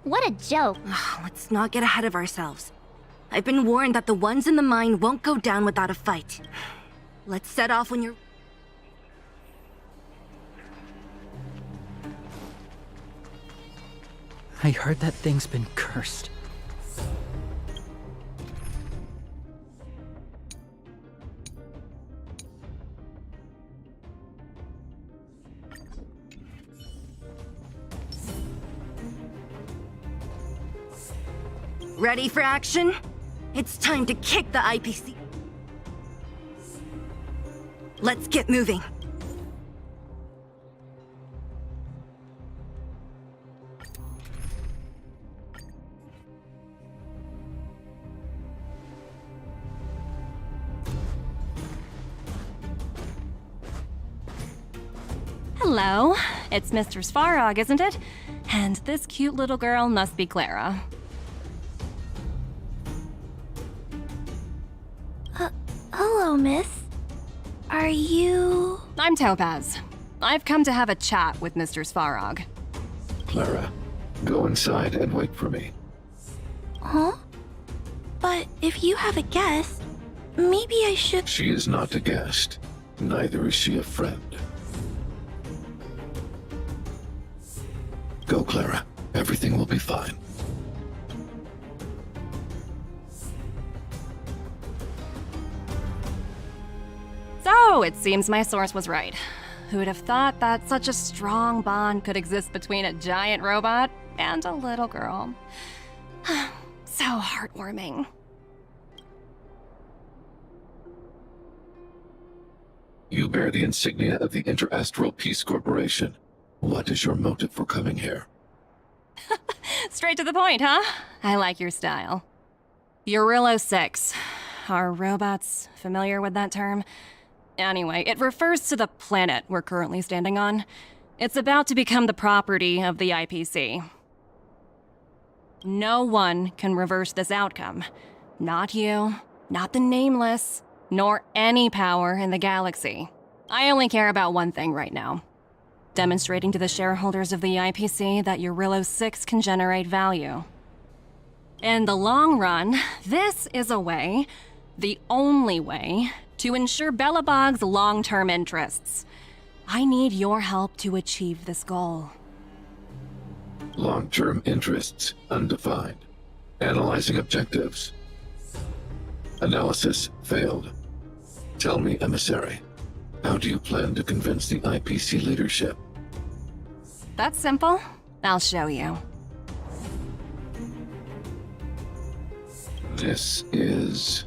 What a joke. Let's not get ahead of ourselves. I've been warned that the ones in the mine won't go down without a fight. Let's set off when you're... I heard that thing's been cursed. Ready for action? It's time to kick the IPC. Let's get moving. Hello, it's Mr. Svarog, isn't it? And this cute little girl must be Clara. Hello, miss. Are you... I'm Topaz. I've come to have a chat with Mr. Svarog. Clara, go inside and wait for me. Huh? But if you have a guest, maybe I should... She is not a guest. Neither is she a friend. Go, Clara. Everything will be fine. So, it seems my source was right. Who would have thought that such a strong bond could exist between a giant robot and a little girl? So heartwarming. You bear the insignia of the Interastral Peace Corporation. What is your motive for coming here? Straight to the point, huh? I like your style. Eurillo 6. Are robots familiar with that term? Anyway, it refers to the planet we're currently standing on. It's about to become the property of the IPC. No one can reverse this outcome. Not you, not the Nameless, nor any power in the galaxy. I only care about one thing right now. Demonstrating to the shareholders of the IPC that Eurillo 6 can generate value. In the long run, this is a way, the only way, to ensure Belobog's long-term interests. I need your help to achieve this goal. Long-term interests undefined. Analyzing objectives. Analysis failed. Tell me, Emissary, how do you plan to convince the IPC leadership? That's simple. I'll show you. This is...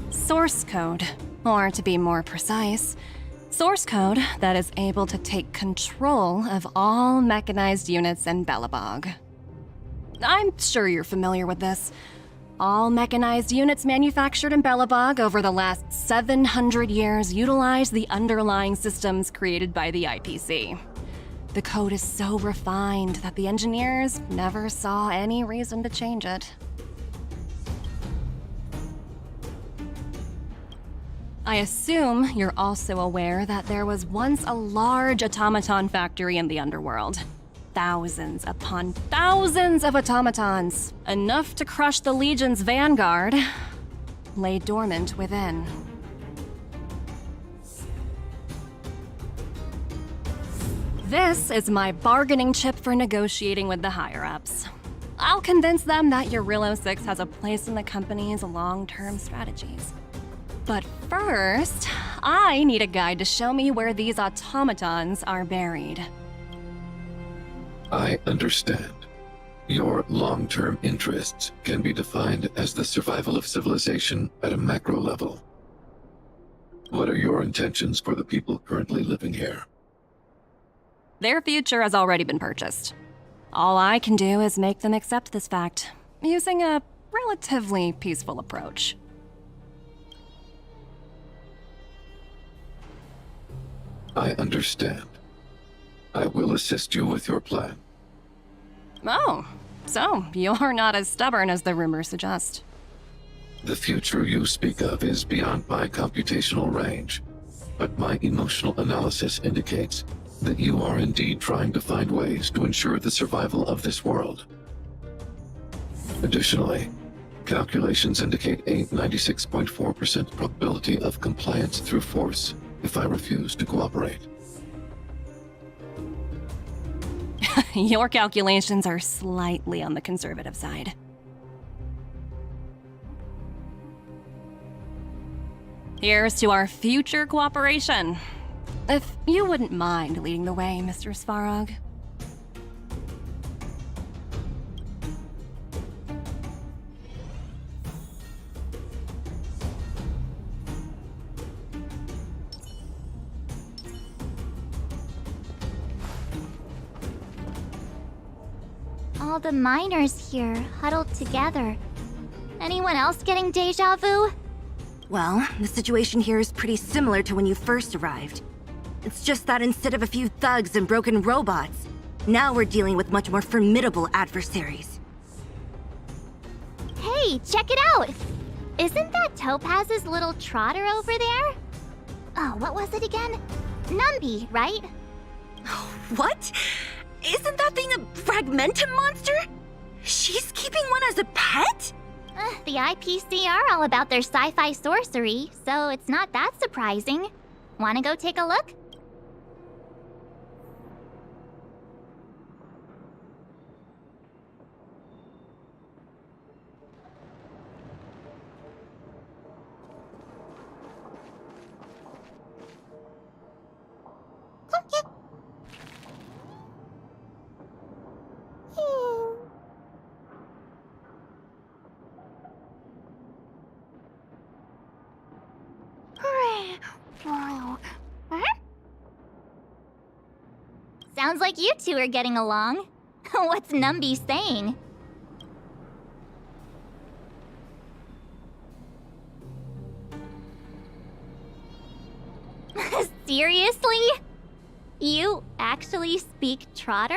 Source code, or to be more precise, source code that is able to take control of all mechanized units in Belobog. I'm sure you're familiar with this. All mechanized units manufactured in Belobog over the last 700 years utilize the underlying systems created by the IPC. The code is so refined that the engineers never saw any reason to change it. I assume you're also aware that there was once a large automaton factory in the underworld. Thousands upon thousands of automatons, enough to crush the Legion's vanguard. lay dormant within. This is my bargaining chip for negotiating with the higher-ups. I'll convince them that Eurillo 6 has a place in the company's long-term strategies. But first, I need a guide to show me where these automatons are buried. I understand. Your long-term interests can be defined as the survival of civilization at a macro level. What are your intentions for the people currently living here? Their future has already been purchased. All I can do is make them accept this fact, using a relatively peaceful approach. I understand. I will assist you with your plan. Oh, so you're not as stubborn as the rumors suggest. The future you speak of is beyond my computational range, but my emotional analysis indicates that you are indeed trying to find ways to ensure the survival of this world. Additionally, calculations indicate a 96.4% probability of compliance through force if I refuse to cooperate. Your calculations are slightly on the conservative side. Here's to our future cooperation. If you wouldn't mind leading the way, Mr. Svarog. All the miners here, huddled together. Anyone else getting deja vu? Well, the situation here is pretty similar to when you first arrived. It's just that instead of a few thugs and broken robots, now we're dealing with much more formidable adversaries. Hey, check it out! Isn't that Topaz's little trotter over there? Oh, what was it again? Numby, right? What? Isn't that thing a Fragmentum monster? She's keeping one as a pet? The IPC are all about their sci-fi sorcery, so it's not that surprising. Wanna go take a look? Sounds like you two are getting along. What's Numby saying? Seriously? You actually speak Trotter?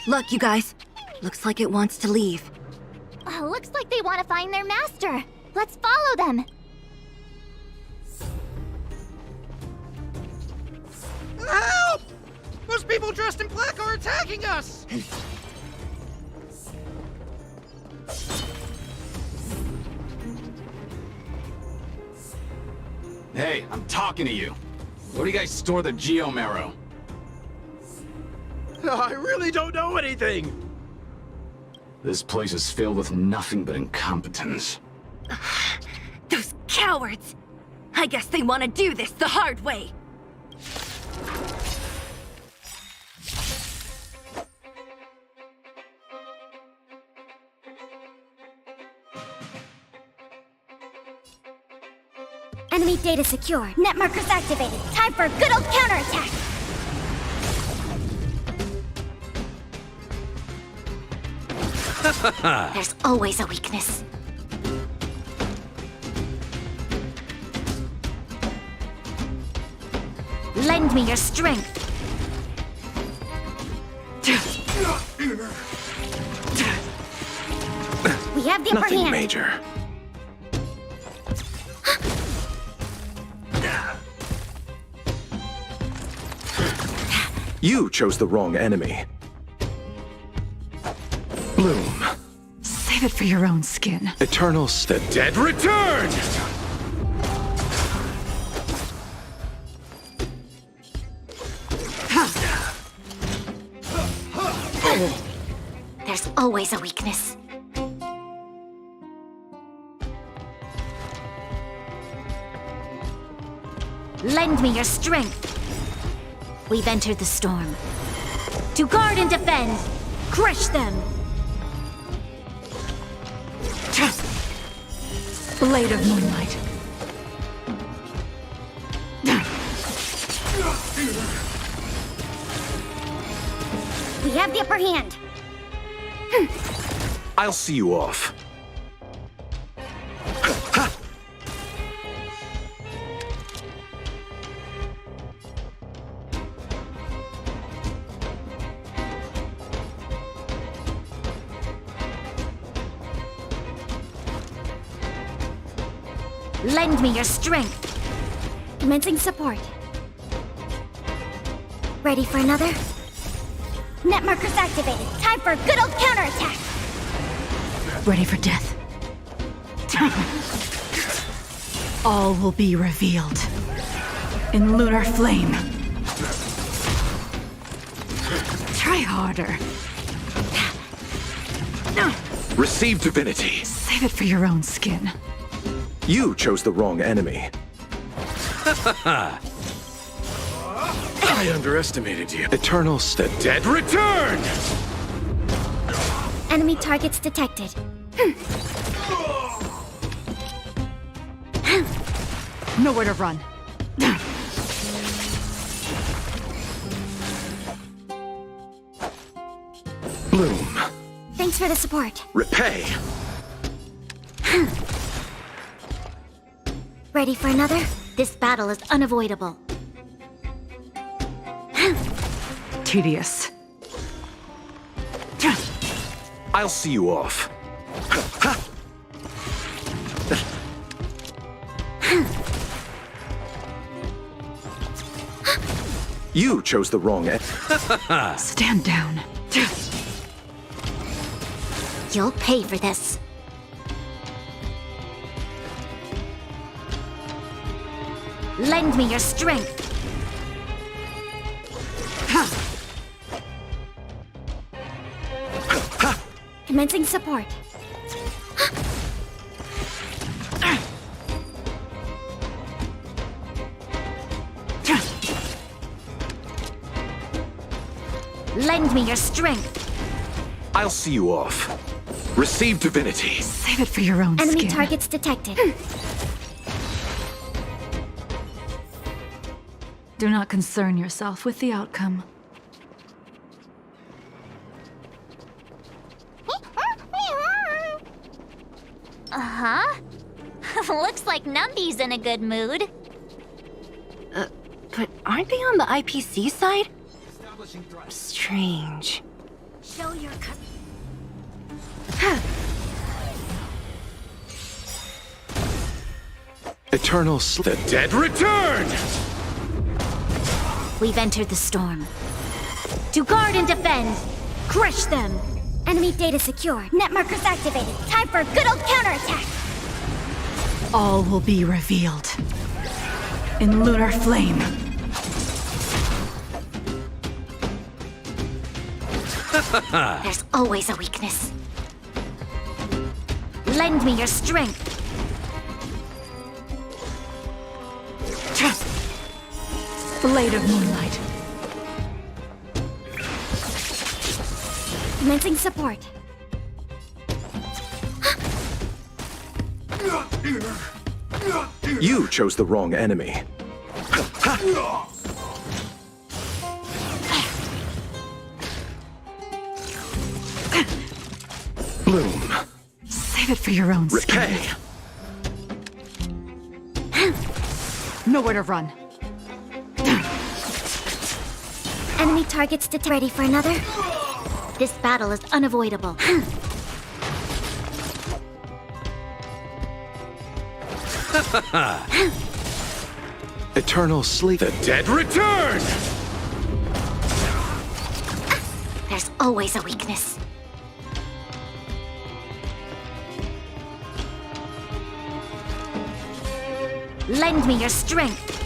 Look, you guys. Looks like it wants to leave. Looks like they want to find their master. Let's follow them. Help! Those people dressed in black are attacking us! Hey, I'm talking to you. Where do you guys store the Geomarrow? I really don't know anything! This place is filled with nothing but incompetence. Those cowards! I guess they want to do this the hard way. Enemy data secure. Net markers activated. Time for a good old counterattack. There's always a weakness. Lend me your strength. We have the upper Nothing hand. major. You chose the wrong enemy. Bloom. Say Save it for your own skin. Eternals. The dead return! There's always a weakness. Lend me your strength. We've entered the storm. To guard and defend! Crush them! Blade of Moonlight. We have the upper hand. I'll see you off. Lend me your strength. Commencing support. Ready for another? Net markers activated. Time for a good old counterattack. Ready for death. All will be revealed. In lunar flame. Try harder. Receive divinity. Save it for your own skin. You chose the wrong enemy. I underestimated you. Eternals. The dead return! Enemy targets detected. Nowhere to run. Bloom. Thanks for the support. Repay. Ready for another? This battle is unavoidable. Tedious. I'll see you off. You chose the wrong end. Stand down. You'll pay for this. Lend me your strength. Commencing support. Lend me your strength. I'll see you off. Receive divinity. Save it for your own Enemy skin. targets detected. Do not concern yourself with the outcome. Uh-huh. Looks like Numby's in a good mood. But aren't they on the IPC side? Strange. Show your Eternals. The dead return! We've entered the storm. To guard and defend! Crush them! Enemy data secure. Net markers activated. Time for a good old counterattack. All will be revealed. In lunar flame. There's always a weakness. Lend me your strength. Blade of Moonlight. Commencing support. You chose the wrong enemy. Bloom. Save it for your own Repay. skin. Nowhere to run. Enemy targets ready for another? This battle is unavoidable. Eternal sleep. The dead return! There's always a weakness. Lend me your strength.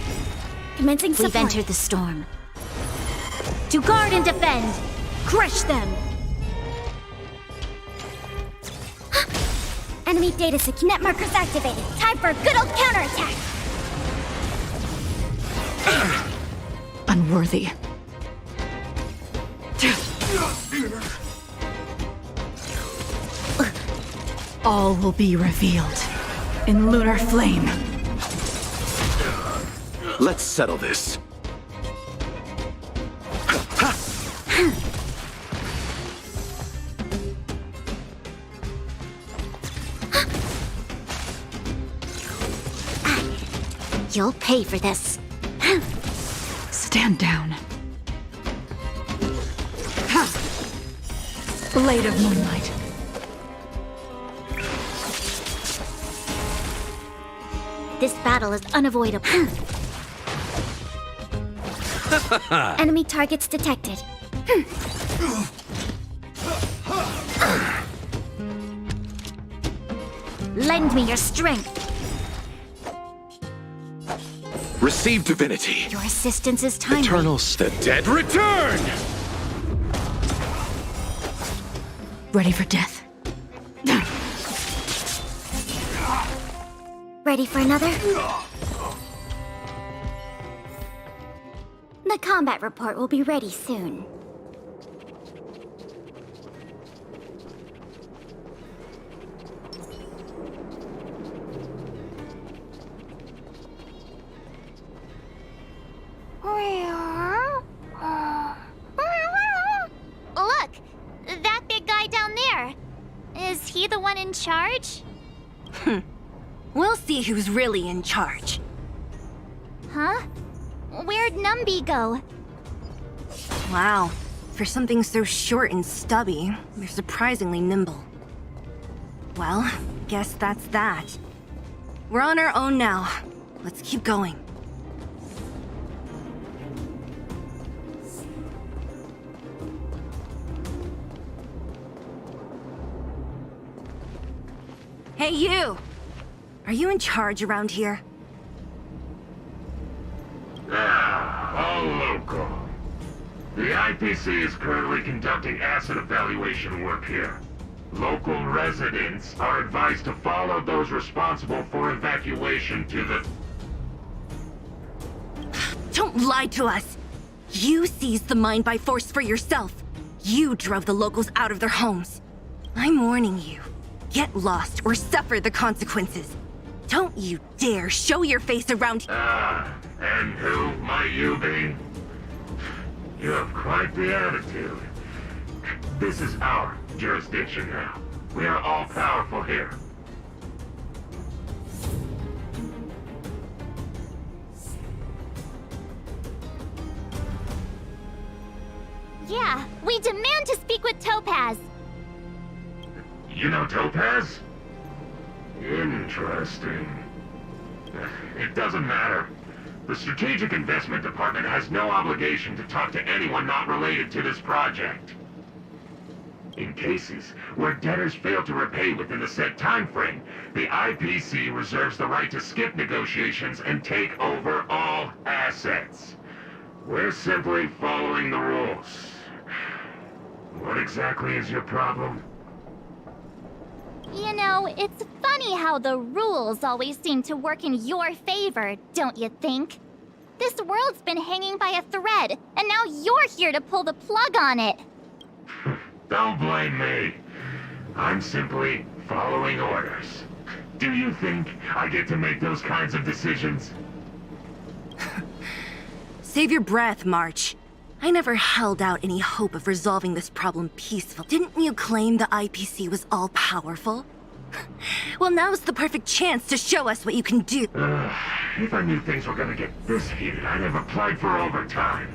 Commencing support. We've entered the storm. To guard and defend! Crush them! Enemy data secure. Net markers activated. Time for a good old counterattack. Unworthy. All will be revealed in lunar flame. Let's settle this. You'll pay for this. Stand down. Blade of moonlight. This battle is unavoidable. Enemy targets detected. Lend me your strength. Receive divinity. Your assistance is timely. Eternals, the dead return! Ready for death. Ready for another? The combat report will be ready soon. Look! That big guy down there. Is he the one in charge? We'll see who's really in charge. Huh? Where'd Numby go? Wow. For something so short and stubby, you're surprisingly nimble. Well, guess that's that. We're on our own now. Let's keep going. Hey, you! Are you in charge around here? All local. The IPC is currently conducting asset evaluation work here. Local residents are advised to follow those responsible for evacuation to the... Don't lie to us! You seized the mine by force for yourself. You drove the locals out of their homes. I'm warning you. Get lost or suffer the consequences. Don't you dare show your face around here. And who might you be? You have quite the attitude. This is our jurisdiction now. We are all powerful here. Yeah, we demand to speak with Topaz. You know Topaz? Interesting. It doesn't matter. The Strategic Investment Department has no obligation to talk to anyone not related to this project. In cases where debtors fail to repay within the set time frame, the IPC reserves the right to skip negotiations and take over all assets. We're simply following the rules. What exactly is your problem? You know, it's funny how the rules always seem to work in your favor, don't you think? This world's been hanging by a thread, and now you're here to pull the plug on it. Don't blame me. I'm simply following orders. Do you think I get to make those kinds of decisions? Save your breath, March. I never held out any hope of resolving this problem peacefully. Didn't you claim the IPC was all-powerful? Well, now's the perfect chance to show us what you can do. If I knew things were gonna get this heated, I'd have applied for overtime.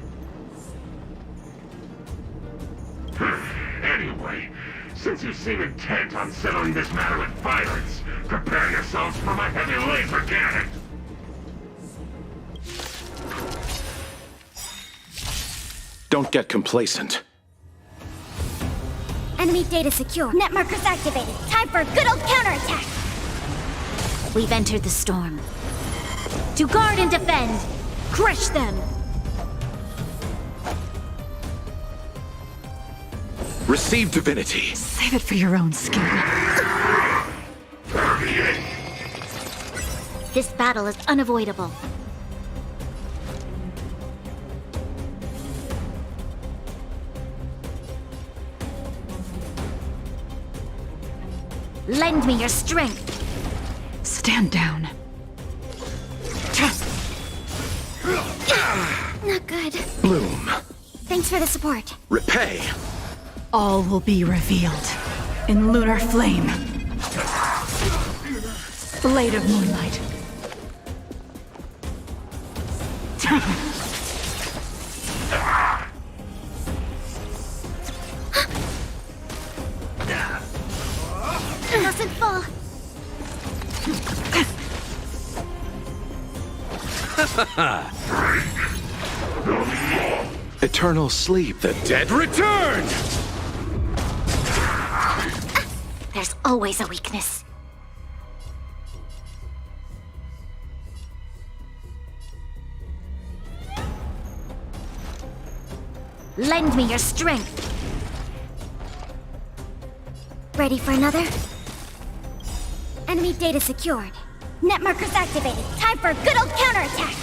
Anyway, since you seem intent on settling this matter with violence, prepare yourselves for my heavy laser cannon! Don't get complacent. Enemy data secure. Net markers activated. Time for a good old counterattack. We've entered the storm. To guard and defend! Crush them! Receive divinity. Save it for your own skin. This battle is unavoidable. Lend me your strength! Stand down. Not good. Bloom. Thanks for the support. Repay. All will be revealed in lunar flame. Blade of moonlight. It mustn't fall. Eternal sleep. The dead return! There's always a weakness. Lend me your strength! Ready for another? Enemy data secured. Net markers activated. Time for a good old counterattack.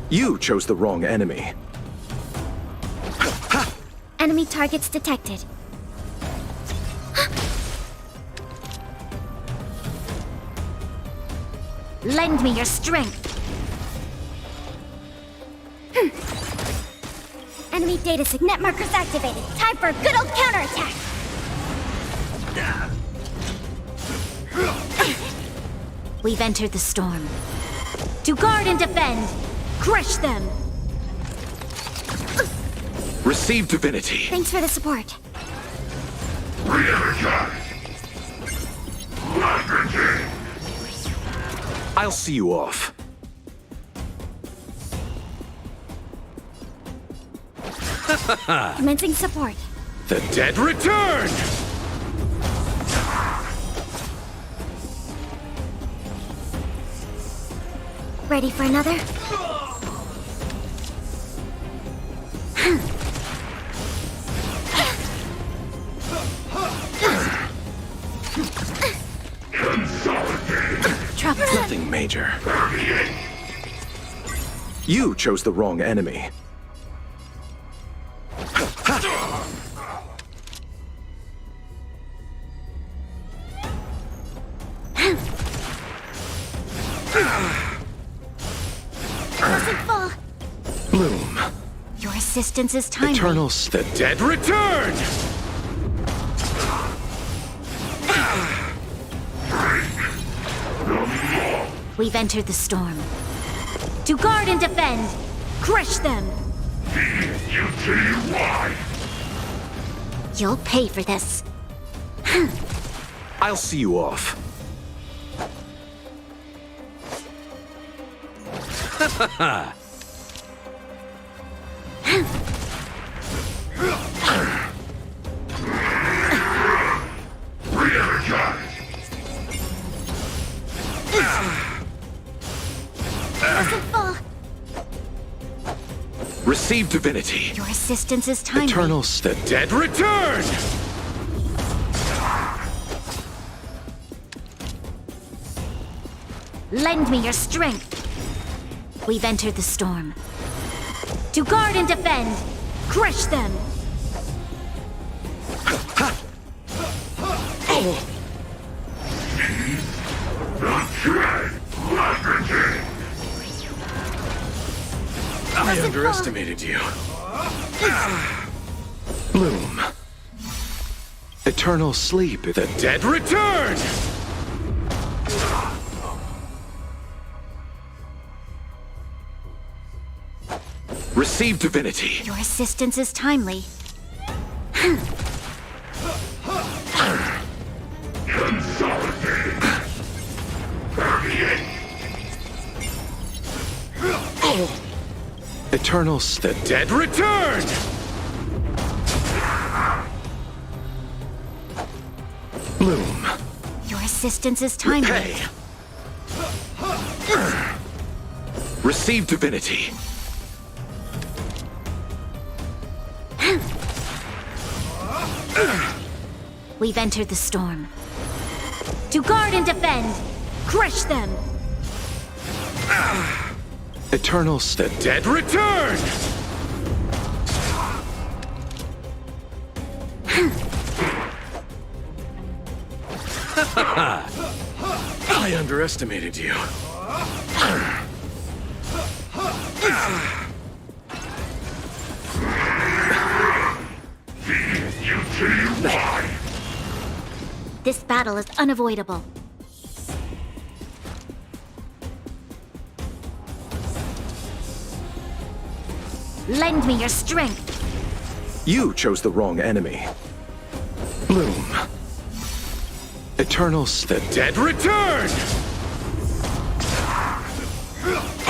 You chose the wrong enemy. Enemy targets detected. Lend me your strength! Enemy data net markers activated. Time for a good old counterattack. We've entered the storm. To guard and defend! Crush them! Receive divinity. Thanks for the support. I'll see you off. Commencing support. The dead return! Ready for another? Nothing major. You chose the wrong enemy. Mustn't fall. Bloom. Your assistance is timely. Eternals. The dead return! We've entered the storm. To guard and defend! Crush them! You'll pay for this. I'll see you off. Mustn't fall. Receive divinity. Your assistance is timely. Eternals. The dead return! Lend me your strength. We've entered the storm. To guard and defend! Crush them! I underestimated you. Bloom. Eternal sleep. The dead return! Receive divinity. Your assistance is timely. Eternals. The dead return! Bloom. Your assistance is timely. Repay. Receive divinity. We've entered the storm. To guard and defend! Crush them! Eternals, the dead return! I underestimated you. This battle is unavoidable. Lend me your strength. You chose the wrong enemy. Bloom. Eternals, the dead return!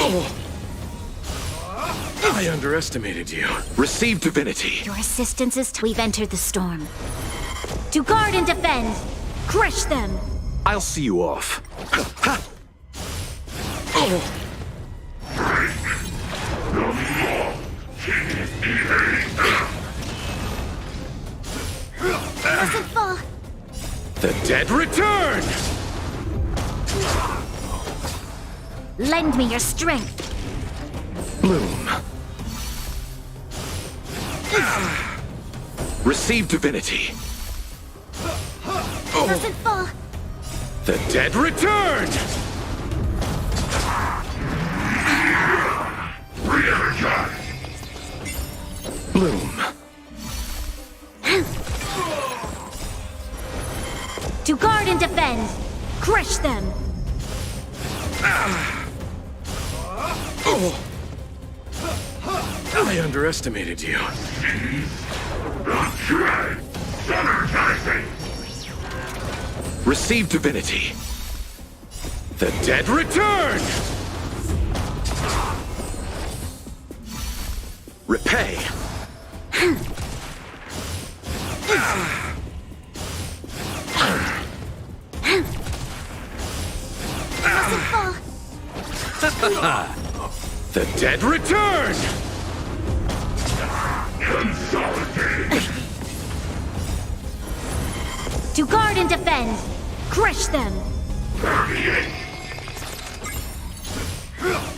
Oh! I underestimated you. Receive divinity. Your assistance is we've entered the storm. To guard and defend! Crush them! I'll see you off. Oh! Doesn't fall! The dead return! Lend me your strength. Bloom. Receive divinity. Doesn't fall! The dead return! Re-energize! Bloom. To guard and defend! Crush them! Oh! I underestimated you. Receive divinity. The dead return! Repay. Doesn't fall! The dead return! To guard and defend! Crush them!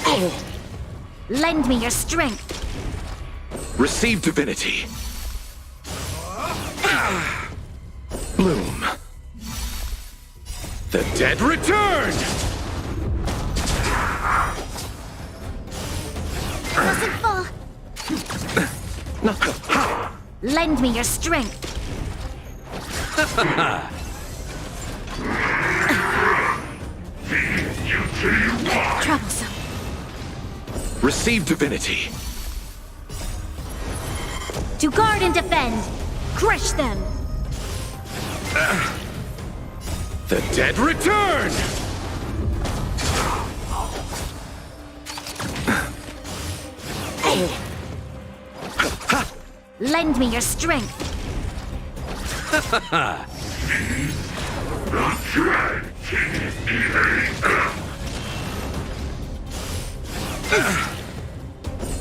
Oh! Lend me your strength! Receive divinity. Bloom. The dead return! Doesn't fall! Lend me your strength! Troublesome. Receive divinity. To guard and defend! Crush them! The dead return! Lend me your strength!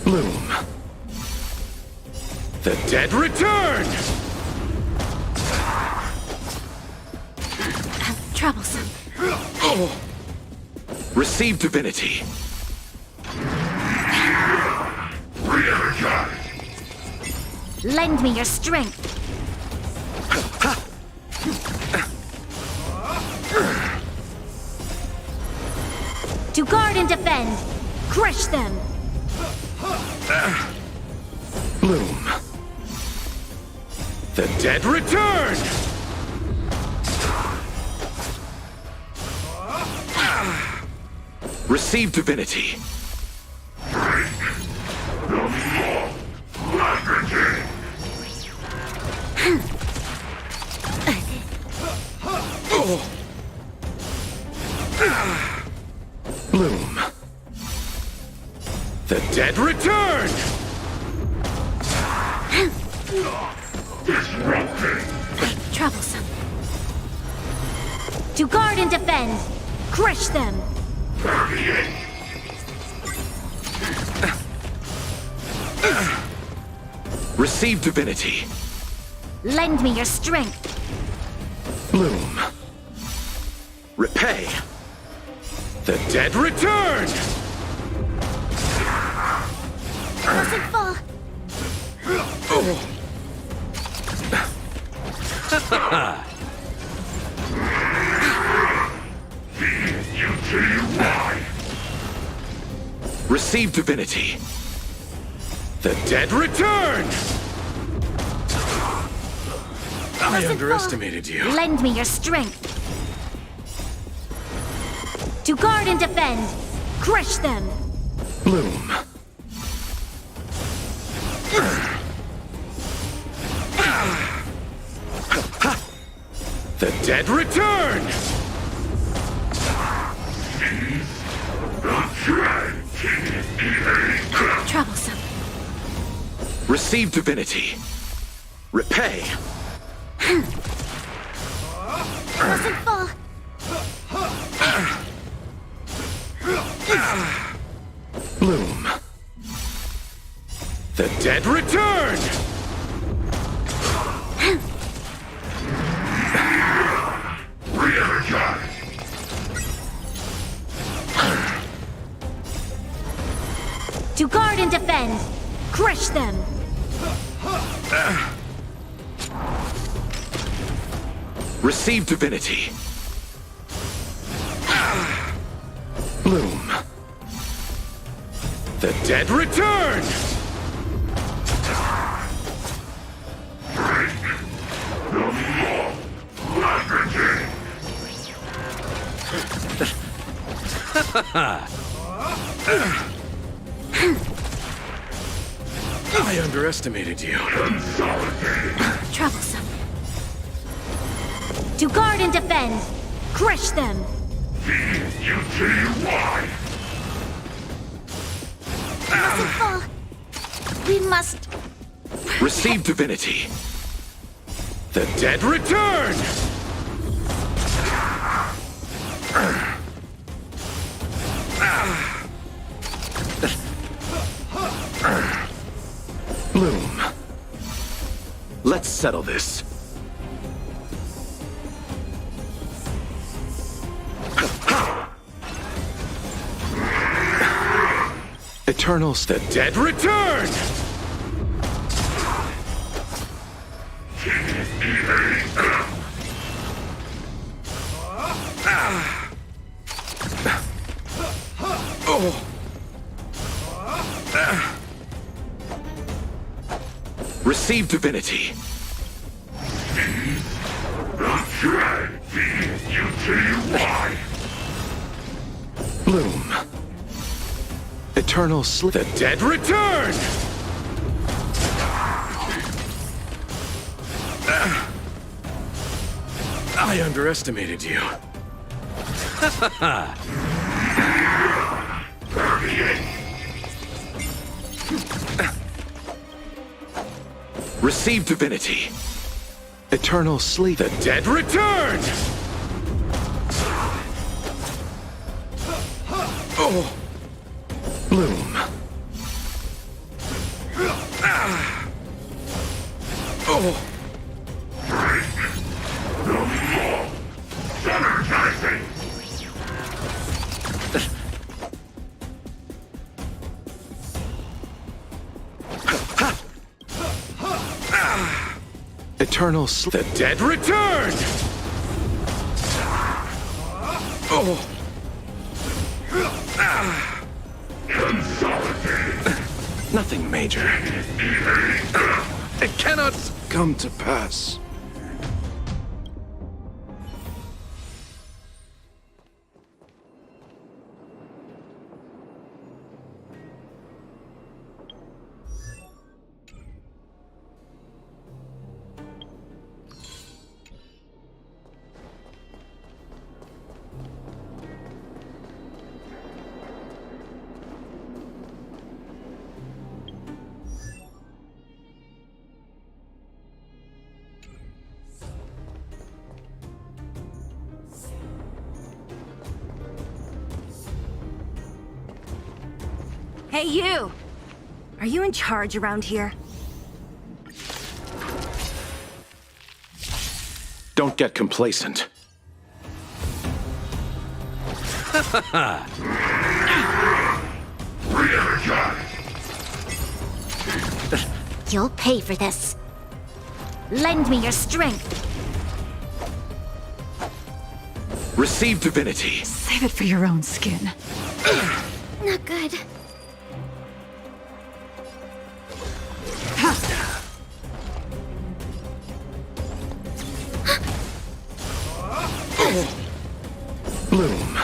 Bloom. The dead return! Troublesome. Receive divinity. Re-energize! Lend me your strength! To guard and defend! Crush them! Bloom. The dead return! Receive divinity. Bloom. The dead return! Troublesome. To guard and defend! Crush them! Receive divinity. Lend me your strength. Bloom. Repay. The dead return! Doesn't fall. Oh. Receive divinity. The dead return! I underestimated you. Lend me your strength. To guard and defend. Crush them. Bloom. The dead return! Troublesome. Receive divinity. Repay. Doesn't fall. Bloom. The dead return! To guard and defend. Crush them. Receive divinity. Bloom. The dead return! I underestimated you. Troublesome. To guard and defend. Crush them. Doesn't fall. We must. Receive divinity. The dead return! Bloom. Let's settle this. Eternals, the dead return! Receive divinity. Bloom. Eternal sleep. The dead return! I underestimated you. Receive divinity. Eternal sleep. The dead return! Oh. Bloom. Oh. Eternal sleep. The dead return! Oh. Nothing major. It cannot come to pass. Hey, you! Are you in charge around here? Don't get complacent. You'll pay for this. Lend me your strength. Receive divinity. Save it for your own skin. Not good. Bloom.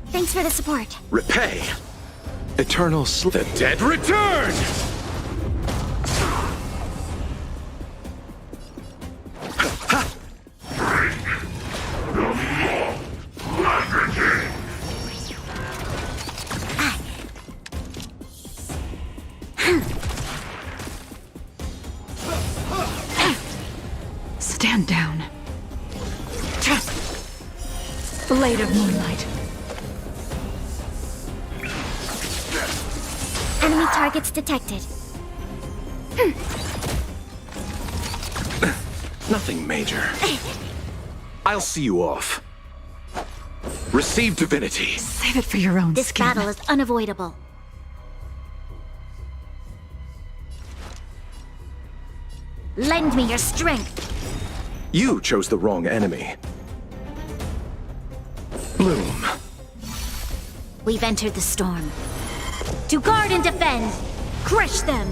Thanks for the support. Repay. Eternal The dead return! Stand down. Blade of Moonlight. Enemy targets detected. Nothing major. I'll see you off. Receive divinity. Save it for your own This skin. battle is unavoidable. Lend me your strength. You chose the wrong enemy. Bloom. We've entered the storm. To guard and defend! Crush them!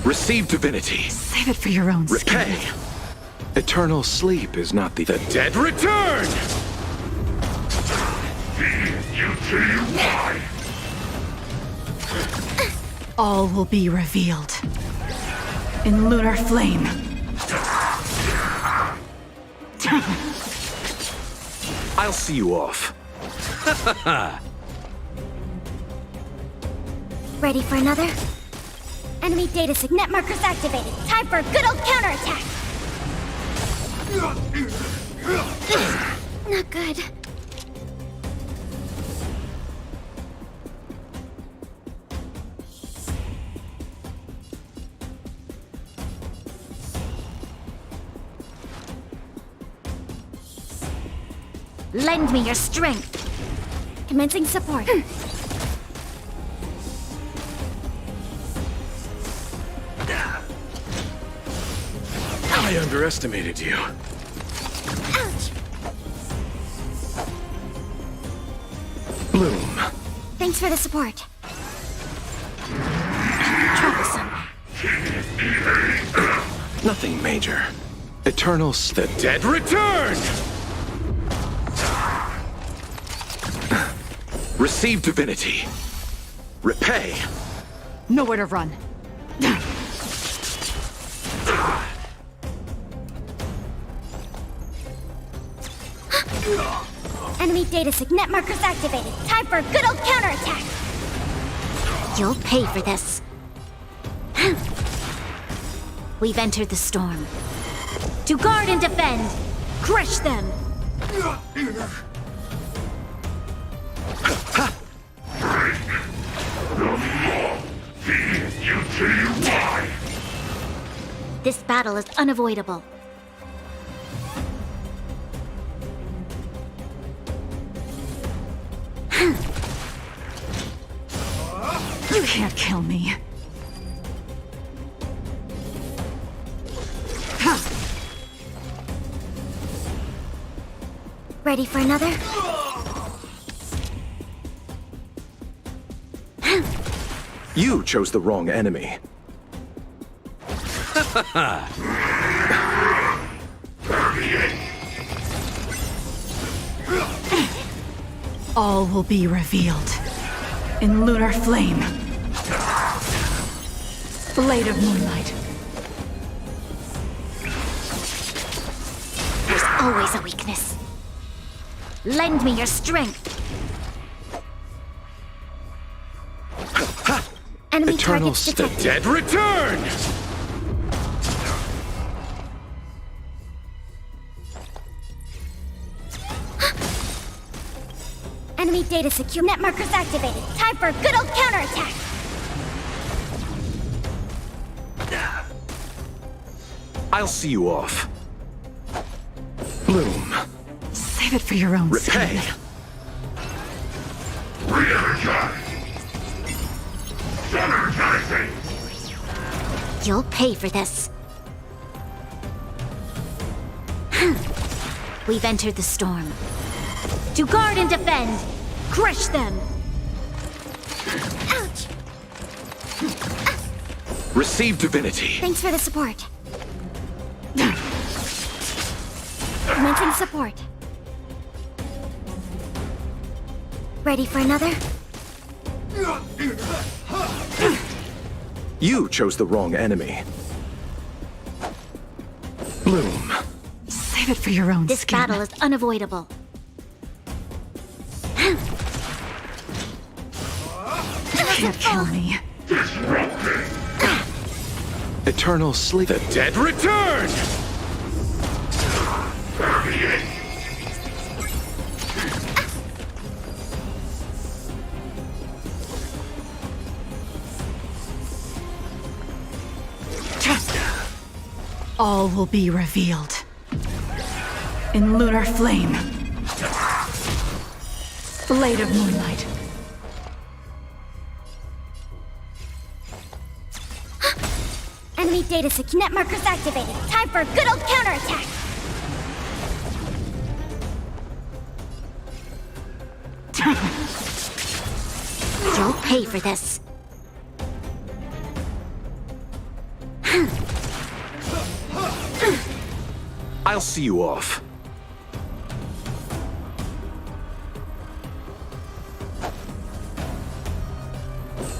Receive divinity. Save it for your own skin. Repay. Eternal sleep is not the dead return! All will be revealed. In lunar flame. I'll see you off. Ready for another? Enemy data signet markers activated. Time for a good old counterattack! Not good. Lend me your strength. Commencing support. I underestimated you. Ouch! Bloom. Thanks for the support. Troublesome. Nothing major. Eternal The dead return! Receive divinity. Repay. Nowhere to run. Enemy data signet markers activated. Time for a good old counterattack. You'll pay for this. We've entered the storm. To guard and defend. Crush them. This battle is unavoidable. You can't kill me. Ready for another? You chose the wrong enemy. All will be revealed. In lunar flame. Blade of Moonlight. There's always a weakness. Lend me your strength. Enemy Eternal targets detected. The dead return! Enemy data secure. Net markers activated. Time for a good old counterattack. I'll see you off. Bloom. Save it for your own Repay. skin. Re-energize! Energizing! You'll pay for this. We've entered the storm. To guard and defend! Crush them! Ouch! Receive divinity. Thanks for the support. Commencing support. Ready for another? You chose the wrong enemy. Bloom. Save it for your own This skin. battle is unavoidable. Can't kill me. Eternal sleep. The dead return! All will be revealed. In lunar flame. Blade of moonlight. Enemy data secure. Net markers activated. Time for a good old counterattack. You'll pay for this. I'll see you off.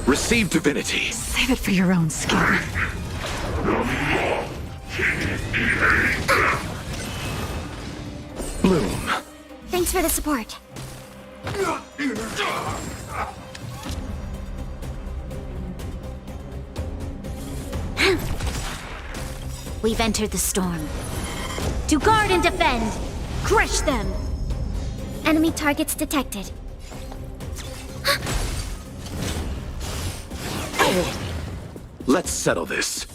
Receive divinity. Save it for your own skin. Bloom. Thanks for the support. We've entered the storm. To guard and defend! Crush them! Enemy targets detected. Let's settle this.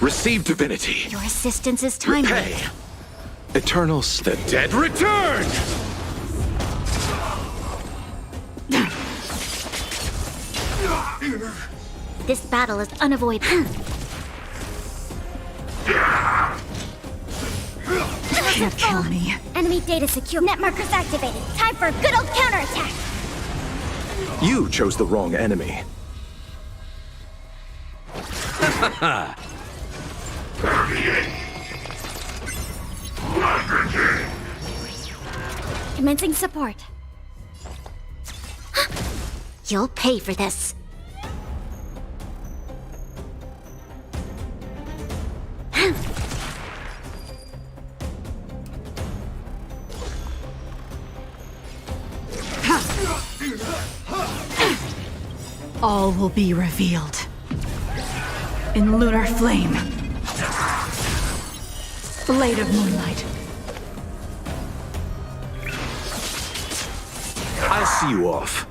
Receive divinity. Your assistance is timely. Repay. Eternal the dead return! This battle is unavoidable. Can't kill me. Enemy data secure. Net markers activated. Time for a good old counterattack. You chose the wrong enemy. Commencing support. You'll pay for this. All will be revealed. In lunar flame. Blade of moonlight. I'll see you off.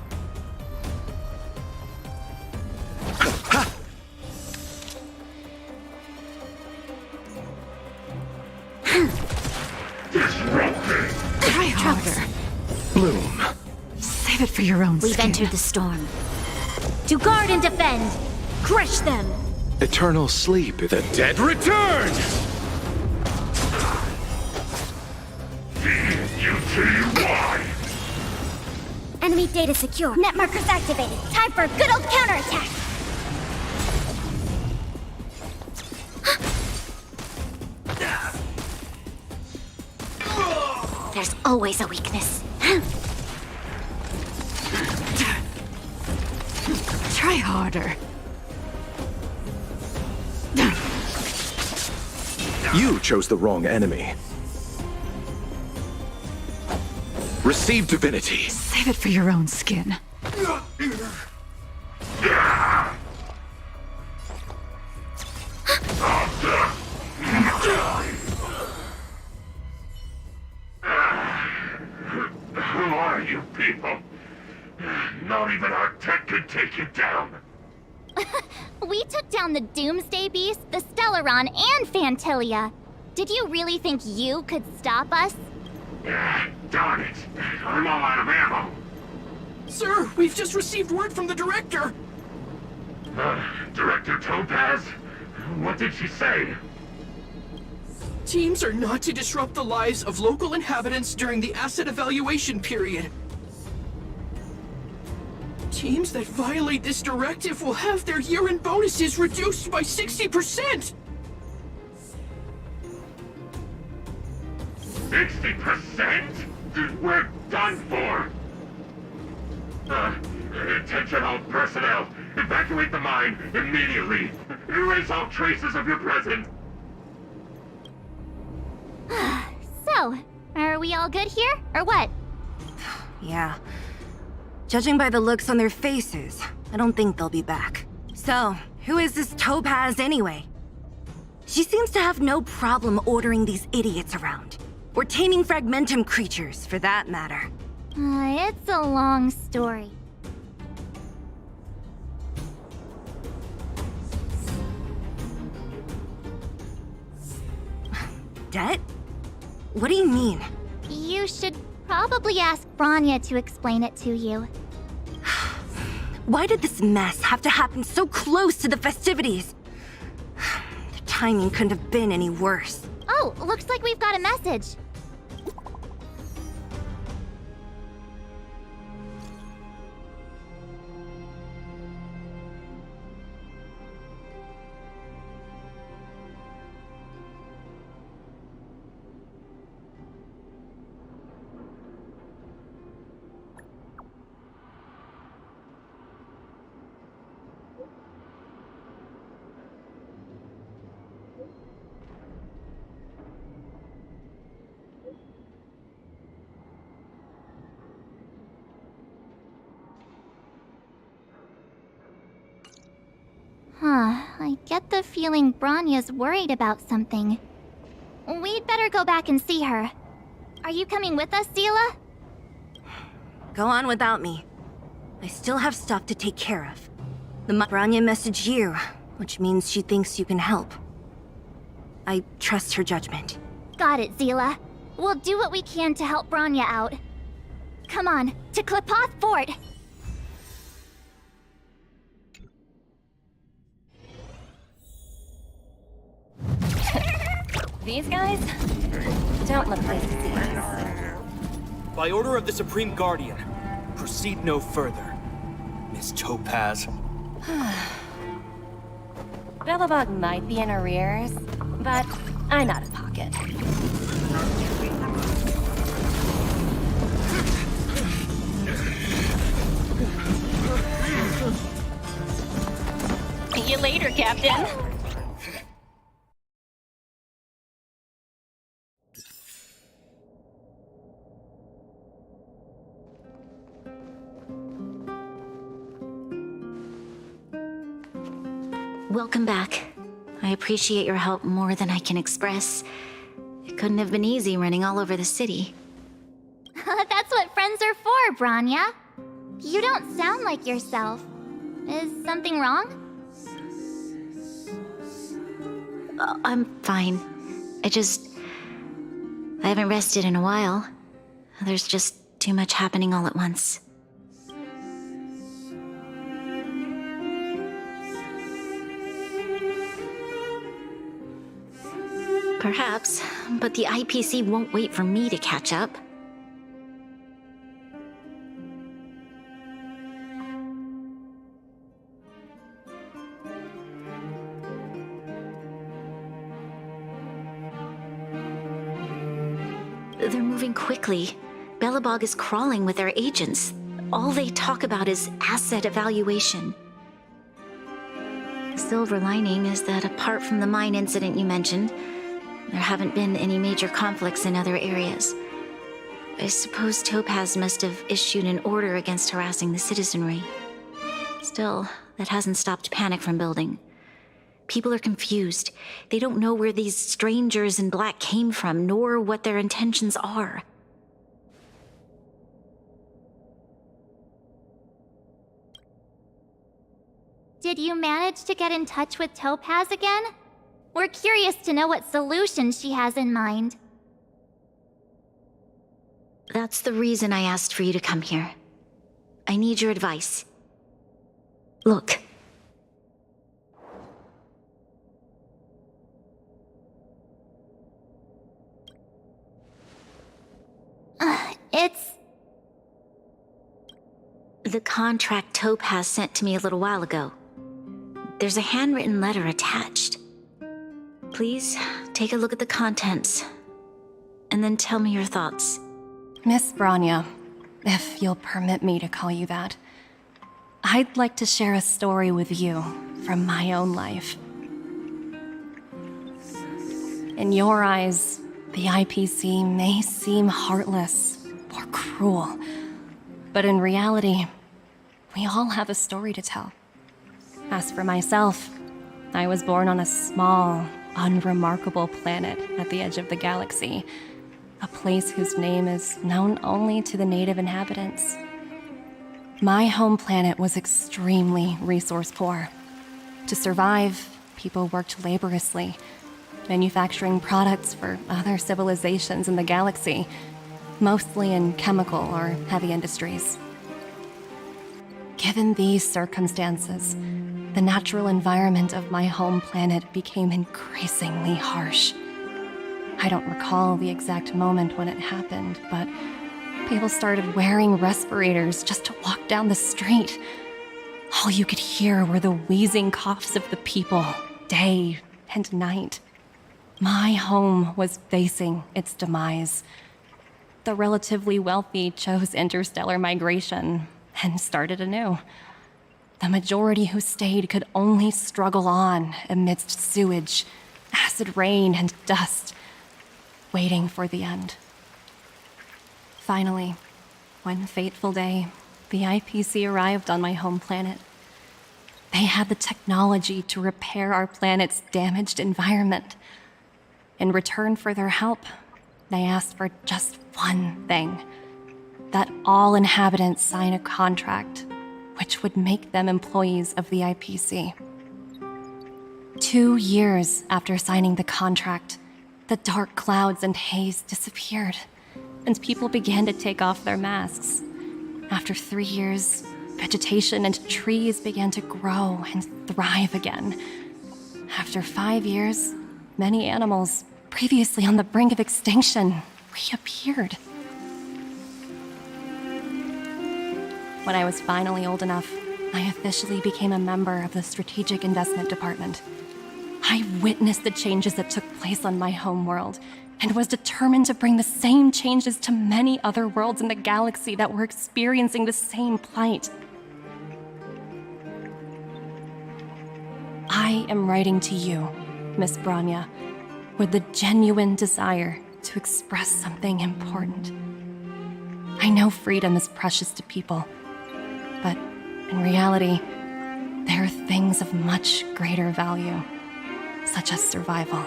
Try harder. Bloom. Save it for your own We've skin. entered the storm. To guard and defend! Crush them! Eternal sleep. The dead return! You see why? Enemy data secure. Net markers activated. Time for a good old counterattack! There's always a weakness. Try harder. You chose the wrong enemy. Receive divinity. Save it for your own skin. Who are you? taken down. We took down the Doomsday Beast, the Stellaron, and Phantilia. Did you really think you could stop us? Darn it. I'm all out of ammo. Sir, we've just received word from the director. Director Topaz? What did she say? Teams are not to disrupt the lives of local inhabitants during the asset evaluation period. Teams that violate this directive will have their year-end bonuses reduced by 60%! 60%? We're done for! Attention all personnel! Evacuate the mine immediately! Erase all traces of your presence! So, are we all good here, or what? Yeah. Judging by the looks on their faces, I don't think they'll be back. So, who is this Topaz anyway? She seems to have no problem ordering these idiots around. Or taming fragmentum creatures, for that matter. It's a long story. Det? What do you mean? You should probably ask Bronya to explain it to you. Why did this mess have to happen so close to the festivities? The timing couldn't have been any worse. Oh, looks like we've got a message. I get the feeling Bronya's worried about something. We'd better go back and see her. Are you coming with us, Seele? Go on without me. I still have stuff to take care of. Bronya messaged you, which means she thinks you can help. I trust her judgment. Got it, Seele. We'll do what we can to help Bronya out. Come on, to Qlipoth Fort! These guys don't look like disease. By order of the Supreme Guardian, proceed no further, Miss Topaz. Belobog might be in arrears, but I'm out of pocket. See you later, Captain. Welcome back. I appreciate your help more than I can express. It couldn't have been easy running all over the city. That's what friends are for, Bronya. You don't sound like yourself. Is something wrong? I'm fine. I haven't rested in a while. There's just too much happening all at once. Perhaps, but the IPC won't wait for me to catch up. They're moving quickly. Belobog is crawling with their agents. All they talk about is asset evaluation. The silver lining is that apart from the mine incident you mentioned, there haven't been any major conflicts in other areas. I suppose Topaz must have issued an order against harassing the citizenry. Still, that hasn't stopped panic from building. People are confused. They don't know where these strangers in black came from, nor what their intentions are. Did you manage to get in touch with Topaz again? We're curious to know what solution she has in mind. That's the reason I asked for you to come here. I need your advice. Look. It's... The contract Topaz sent to me a little while ago. There's a handwritten letter attached. Please, take a look at the contents, and then tell me your thoughts. Miss Bronya, if you'll permit me to call you that, I'd like to share a story with you from my own life. In your eyes, the IPC may seem heartless or cruel, but in reality, we all have a story to tell. As for myself, I was born on a small, unremarkable planet at the edge of the galaxy, a place whose name is known only to the native inhabitants. My home planet was extremely resource poor. To survive, people worked laboriously, manufacturing products for other civilizations in the galaxy, mostly in chemical or heavy industries. Given these circumstances, the natural environment of my home planet became increasingly harsh. I don't recall the exact moment when it happened, but people started wearing respirators just to walk down the street. All you could hear were the wheezing coughs of the people, day and night. My home was facing its demise. The relatively wealthy chose interstellar migration and started anew. The majority who stayed could only struggle on amidst sewage, acid rain, and dust, waiting for the end. Finally, one fateful day, the IPC arrived on my home planet. They had the technology to repair our planet's damaged environment. In return for their help, they asked for just one thing: that all inhabitants sign a contract which would make them employees of the IPC. 2 years after signing the contract, the dark clouds and haze disappeared, and people began to take off their masks. After 3 years, vegetation and trees began to grow and thrive again. After 5 years, many animals, previously on the brink of extinction, reappeared. When I was finally old enough, I officially became a member of the Strategic Investment Department. I witnessed the changes that took place on my home world, and was determined to bring the same changes to many other worlds in the galaxy that were experiencing the same plight. I am writing to you, Miss Bronya, with the genuine desire to express something important. I know freedom is precious to people, but in reality, there are things of much greater value, such as survival.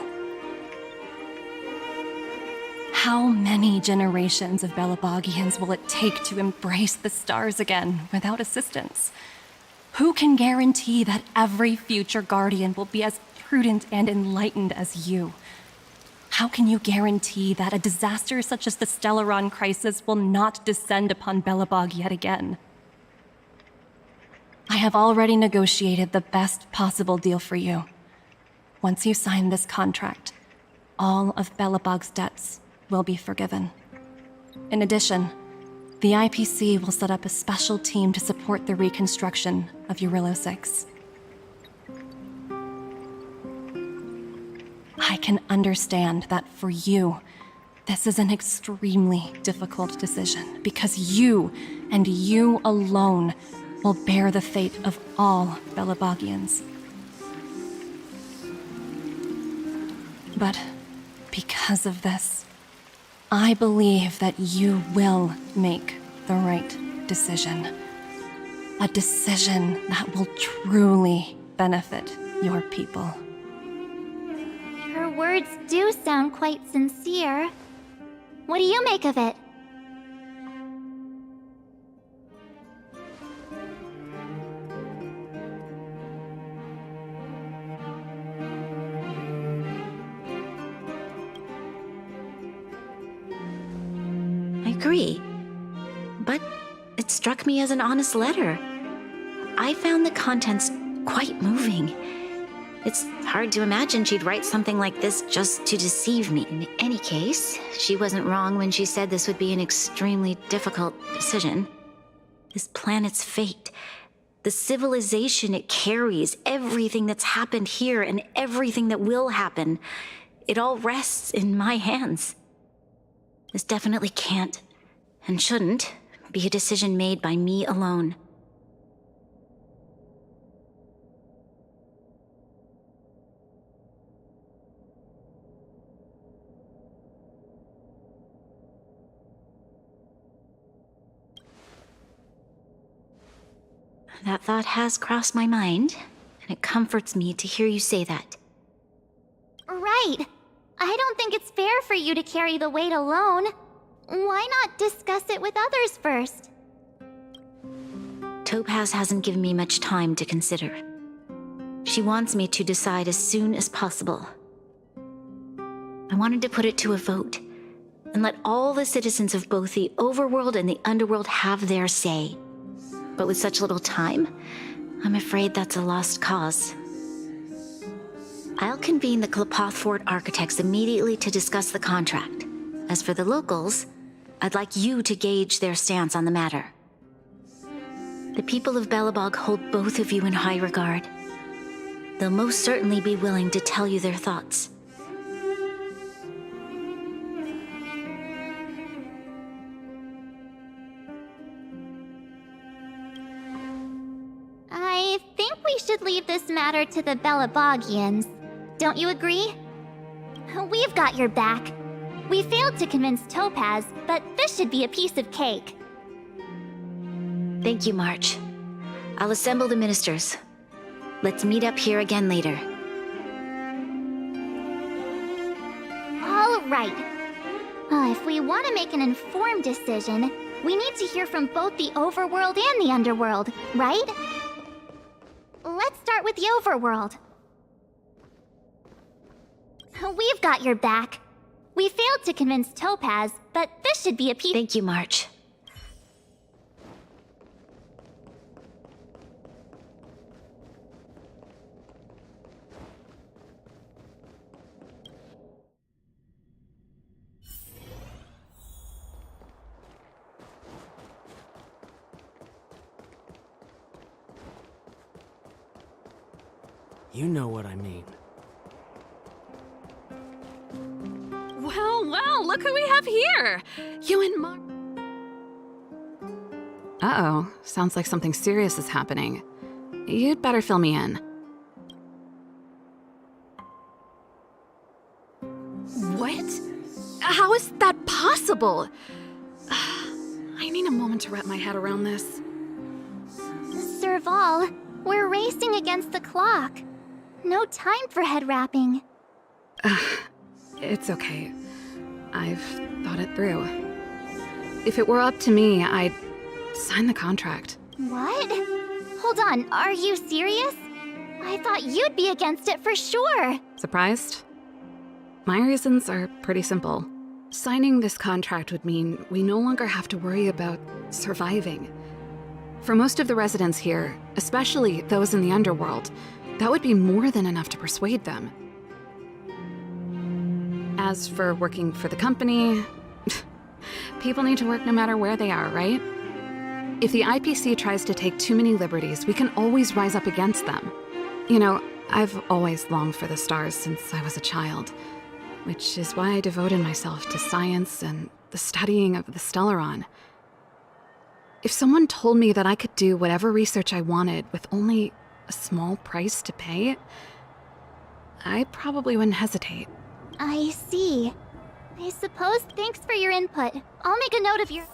How many generations of Belabogians will it take to embrace the stars again without assistance? Who can guarantee that every future Guardian will be as prudent and enlightened as you? How can you guarantee that a disaster such as the Stellaron crisis will not descend upon Belobog yet again? I have already negotiated the best possible deal for you. Once you sign this contract, all of Belobog's debts will be forgiven. In addition, the IPC will set up a special team to support the reconstruction of Eurillo 6. I can understand that for you, this is an extremely difficult decision, because you, and you alone, will bear the fate of all Belobogians. But because of this, I believe that you will make the right decision. A decision that will truly benefit your people. Her words do sound quite sincere. What do you make of it? agree. But it struck me as an honest letter. I found the contents quite moving. It's hard to imagine she'd write something like this just to deceive me. In any case, she wasn't wrong when she said this would be an extremely difficult decision. This planet's fate, the civilization it carries, everything that's happened here and everything that will happen, it all rests in my hands. This definitely can't, and shouldn't, be a decision made by me alone. That thought has crossed my mind, and it comforts me to hear you say that. Right. I don't think it's fair for you to carry the weight alone. Why not discuss it with others first? Topaz hasn't given me much time to consider. She wants me to decide as soon as possible. I wanted to put it to a vote, and let all the citizens of both the Overworld and the Underworld have their say. But with such little time, I'm afraid that's a lost cause. I'll convene the Klapoth Fort architects immediately to discuss the contract. As for the locals, I'd like you to gauge their stance on the matter. The people of Belobog hold both of you in high regard. They'll most certainly be willing to tell you their thoughts. I think we should leave this matter to the Belobogians. Don't you agree? We've got your back. We failed to convince Topaz, but this should be a piece of cake. Thank you, March. I'll assemble the ministers. Let's meet up here again later. All right. If we want to make an informed decision, we need to hear from both the Overworld and the Underworld, right? Let's start with the Overworld. We've got your back. We failed to convince Topaz, but this should be a piece— Thank you, March. You know what I mean. Well, look who we have here! You and Mark. Uh-oh, sounds like something serious is happening. You'd better fill me in. What? How is that possible? I need a moment to wrap my head around this. Serval, we're racing against the clock. No time for head wrapping. It's okay. I've thought it through. If it were up to me, I'd sign the contract. What? Hold on, are you serious? I thought you'd be against it for sure. Surprised? My reasons are pretty simple. Signing this contract would mean we no longer have to worry about surviving. For most of the residents here, especially those in the Underworld, that would be more than enough to persuade them. As for working for the company, people need to work no matter where they are, right? If the IPC tries to take too many liberties, we can always rise up against them. You know, I've always longed for the stars since I was a child, which is why I devoted myself to science and the studying of the Stellaron. If someone told me that I could do whatever research I wanted with only a small price to pay, I probably wouldn't hesitate. I see. I suppose thanks for your input. I'll make a note of your—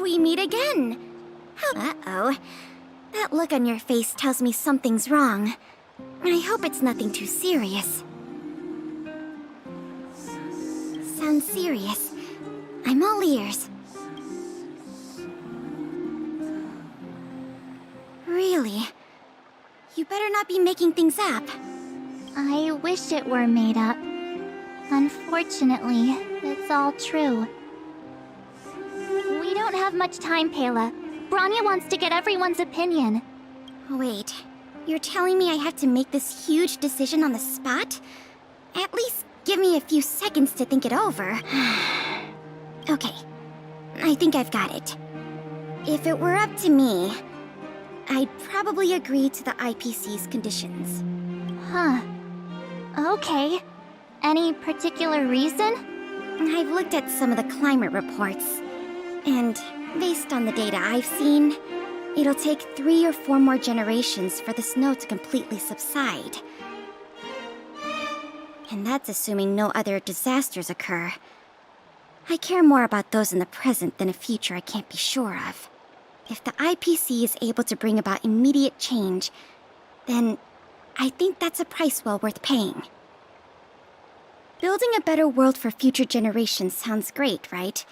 We meet again. Uh-oh. That look on your face tells me something's wrong. I hope it's nothing too serious. sounds serious. I'm all ears. Really? You better not be making things up. I wish it were made up. Unfortunately, it's all true. We don't have much time, Pela. Bronya wants to get everyone's opinion. Wait, you're telling me I have to make this huge decision on the spot? At least give me a few seconds to think it over. Okay, I think I've got it. If it were up to me, I'd probably agree to the IPC's conditions. Huh. Okay. Any particular reason? I've looked at some of the climate reports, and based on the data I've seen, it'll take 3 or 4 more generations for the snow to completely subside. And that's assuming no other disasters occur. I care more about those in the present than a future I can't be sure of. If the IPC is able to bring about immediate change, then I think that's a price well worth paying. Building a better world for future generations sounds great, right?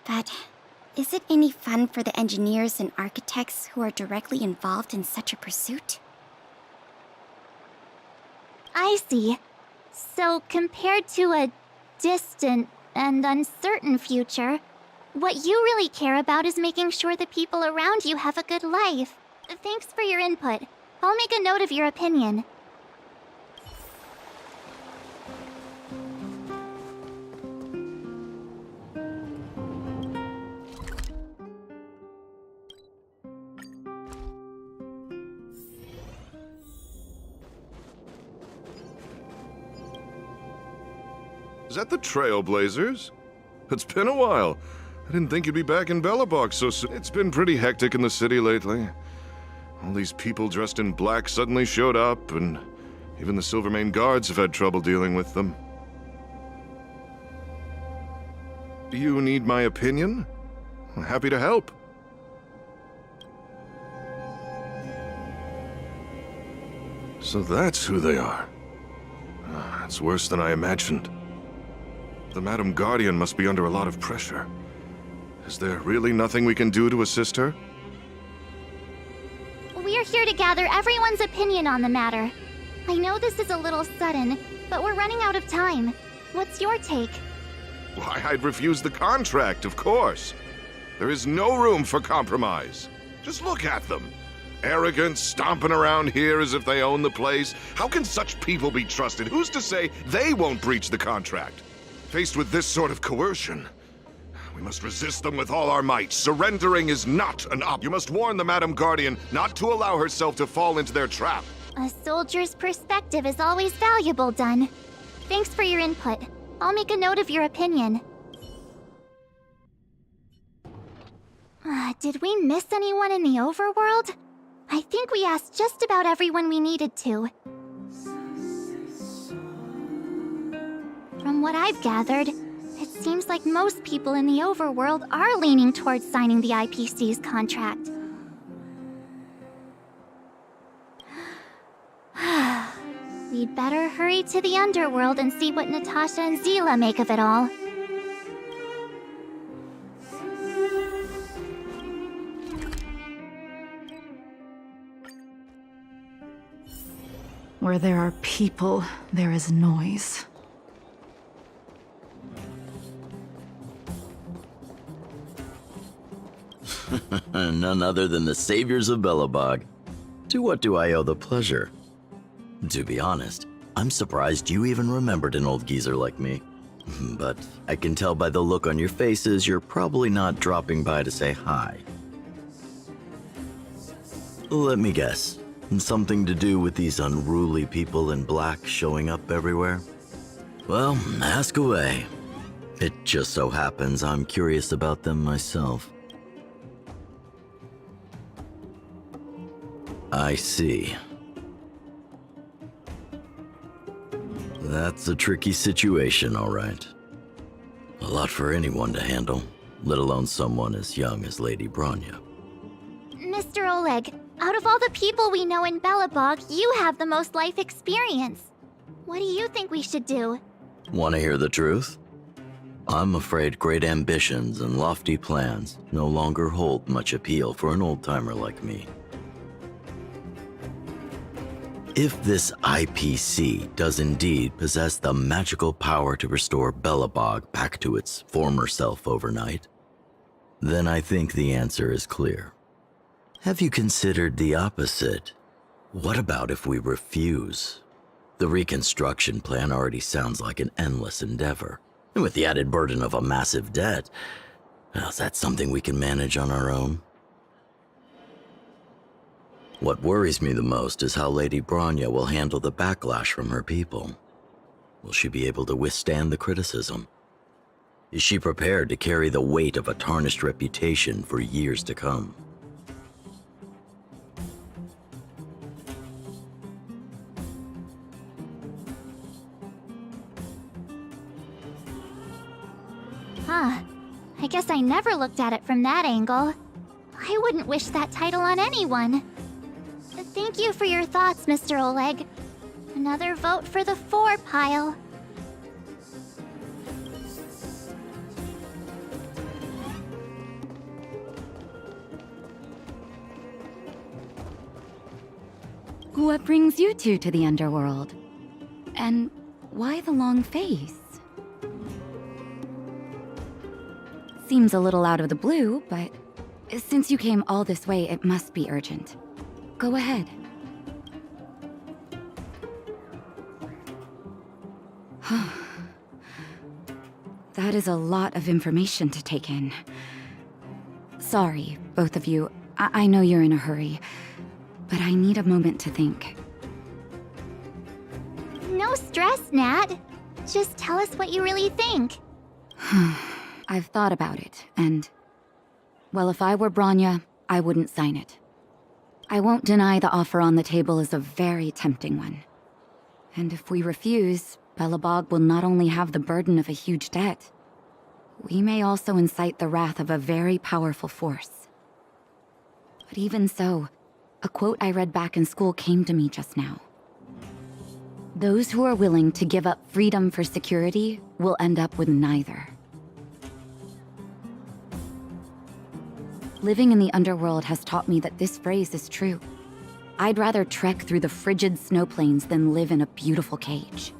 But is it any fun for the engineers and architects who are directly involved in such a pursuit? I see. So, compared to a distant and uncertain future, what you really care about is making sure the people around you have a good life. Thanks for your input. I'll make a note of your opinion. Is that the Trailblazers? It's been a while. I didn't think you'd be back in Belobog so soon. It's been pretty hectic in the city lately. All these people dressed in black suddenly showed up, and even the Silvermane guards have had trouble dealing with them. Do you need my opinion? I'm happy to help. So that's who they are. It's worse than I imagined. The Madam Guardian must be under a lot of pressure. Is there really nothing we can do to assist her? We're here to gather everyone's opinion on the matter. I know this is a little sudden, but we're running out of time. What's your take? Why, I'd refuse the contract, of course. There is no room for compromise. Just look at them. Arrogant, stomping around here as if they own the place. How can such people be trusted? Who's to say they won't breach the contract? Faced with this sort of coercion, we must resist them with all our might. Surrendering is not an option. You must warn the Madam Guardian not to allow herself to fall into their trap. A soldier's perspective is always valuable, Dunn. Thanks for your input. I'll make a note of your opinion. Did we miss anyone in the overworld? I think we asked just about everyone we needed to. From what I've gathered, it seems like most people in the overworld are leaning towards signing the IPC's contract. We'd better hurry to the underworld and see what Natasha and Zila make of it all. Where there are people, there is noise. None other than the saviors of Belobog. To what do I owe the pleasure? To be honest, I'm surprised you even remembered an old geezer like me. But I can tell by the look on your faces you're probably not dropping by to say hi. Let me guess. Something to do with these unruly people in black showing up everywhere? Well, ask away. It just so happens I'm curious about them myself. I see. That's a tricky situation, all right. A lot for anyone to handle, let alone someone as young as Lady Bronya. Mr. Oleg, out of all the people we know in Belobog, you have the most life experience. What do you think we should do? Want to hear the truth? I'm afraid great ambitions and lofty plans no longer hold much appeal for an old-timer like me. If this IPC does indeed possess the magical power to restore Belobog back to its former self overnight, then I think the answer is clear. Have you considered the opposite? What about if we refuse? The reconstruction plan already sounds like an endless endeavor. And with the added burden of a massive debt, well, is that something we can manage on our own? What worries me the most is how Lady Bronya will handle the backlash from her people. Will she be able to withstand the criticism? Is she prepared to carry the weight of a tarnished reputation for years to come? Huh. I guess I never looked at it from that angle. I wouldn't wish that title on anyone. Thank you for your thoughts, Mr. Oleg. Another vote for the 4 pile. What brings you two to the underworld? And why the long face? Seems a little out of the blue, but since you came all this way, it must be urgent. Go ahead. That is a lot of information to take in. Sorry, both of you. I know you're in a hurry, but I need a moment to think. No stress, Nat. Just tell us what you really think. I've thought about it, and... well, if I were Bronya, I wouldn't sign it. I won't deny the offer on the table is a very tempting one. And if we refuse, Belobog will not only have the burden of a huge debt, we may also incite the wrath of a very powerful force. But even so, a quote I read back in school came to me just now. Those who are willing to give up freedom for security will end up with neither. Living in the underworld has taught me that this phrase is true. I'd rather trek through the frigid snow plains than live in a beautiful cage.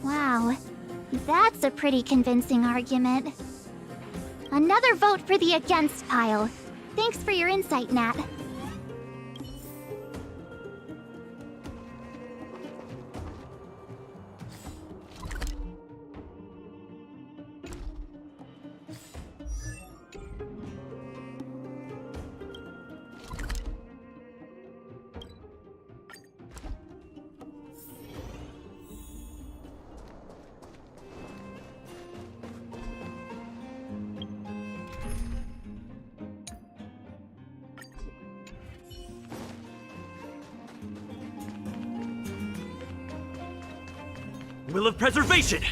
Wow, that's a pretty convincing argument. Another vote for the against pile. Thanks for your insight, Nat. Will of Preservation!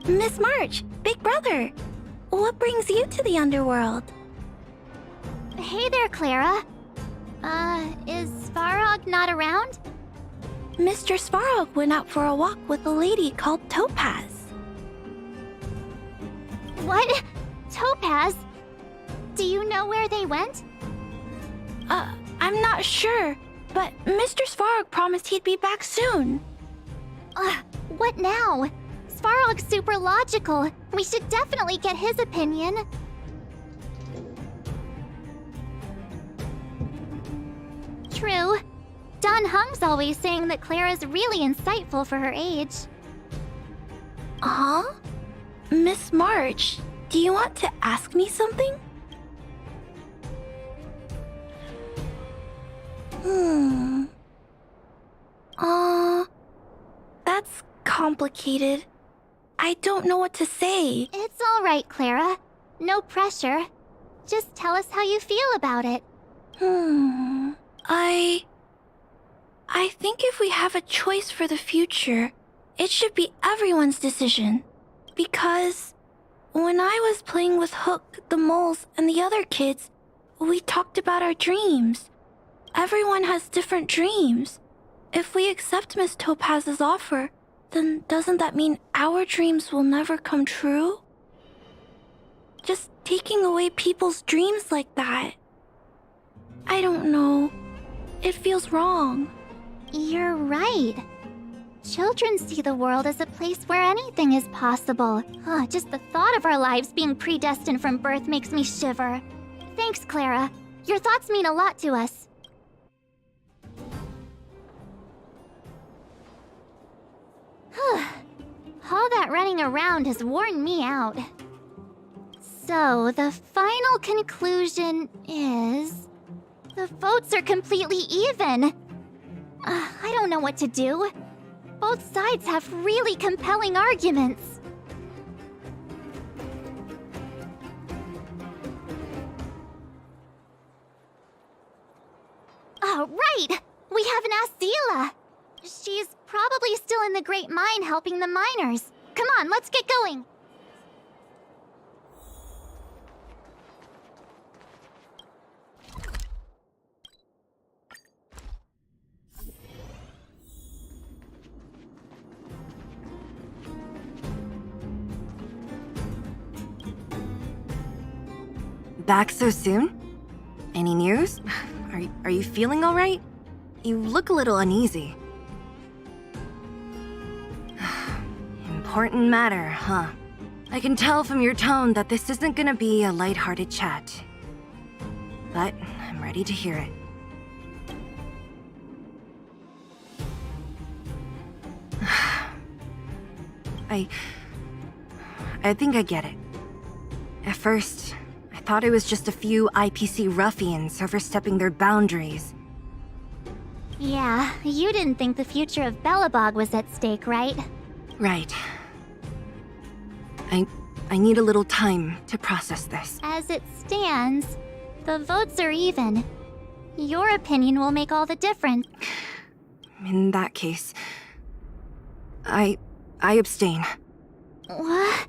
Miss March, Big Brother, what brings you to the underworld? Hey there, Clara. Is Svarog not around? Mr. Svarog went out for a walk with a lady called Topaz. What? Topaz? Do you know where they went? I'm not sure, but Mr. Svarog promised he'd be back soon. What now? Svarog's super logical. We should definitely get his opinion. True. Dan Heng's always saying that Clara's really insightful for her age. Huh? Miss March, do you want to ask me something? That's complicated. I don't know what to say. It's all right, Clara. No pressure. Just tell us how you feel about it. I think if we have a choice for the future, it should be everyone's decision. Because when I was playing with Hook, the moles, and the other kids, we talked about our dreams. everyone has different dreams. If we accept Miss Topaz's offer, then doesn't that mean our dreams will never come true? Just taking away people's dreams like that. I don't know. It feels wrong. You're right. Children see the world as a place where anything is possible. Just the thought of our lives being predestined from birth makes me shiver. Thanks, Clara. Your thoughts mean a lot to us. All that running around has worn me out. So, the final conclusion is... the votes are completely even. I don't know what to do. Both sides have really compelling arguments. Right! We haven't asked Zila. She's probably still in the Great Mine helping the miners. Come on, let's get going. Back so soon? Any news? Are you feeling all right? You look a little uneasy. Important matter, huh? I can tell from your tone that this isn't gonna be a lighthearted chat. But I'm ready to hear it. I think I get it. At first, I thought it was just a few IPC ruffians overstepping their boundaries. Yeah, you didn't think the future of Belobog was at stake, right? Right. I need a little time to process this. As it stands, the votes are even. Your opinion will make all the difference. In that case, I abstain. What?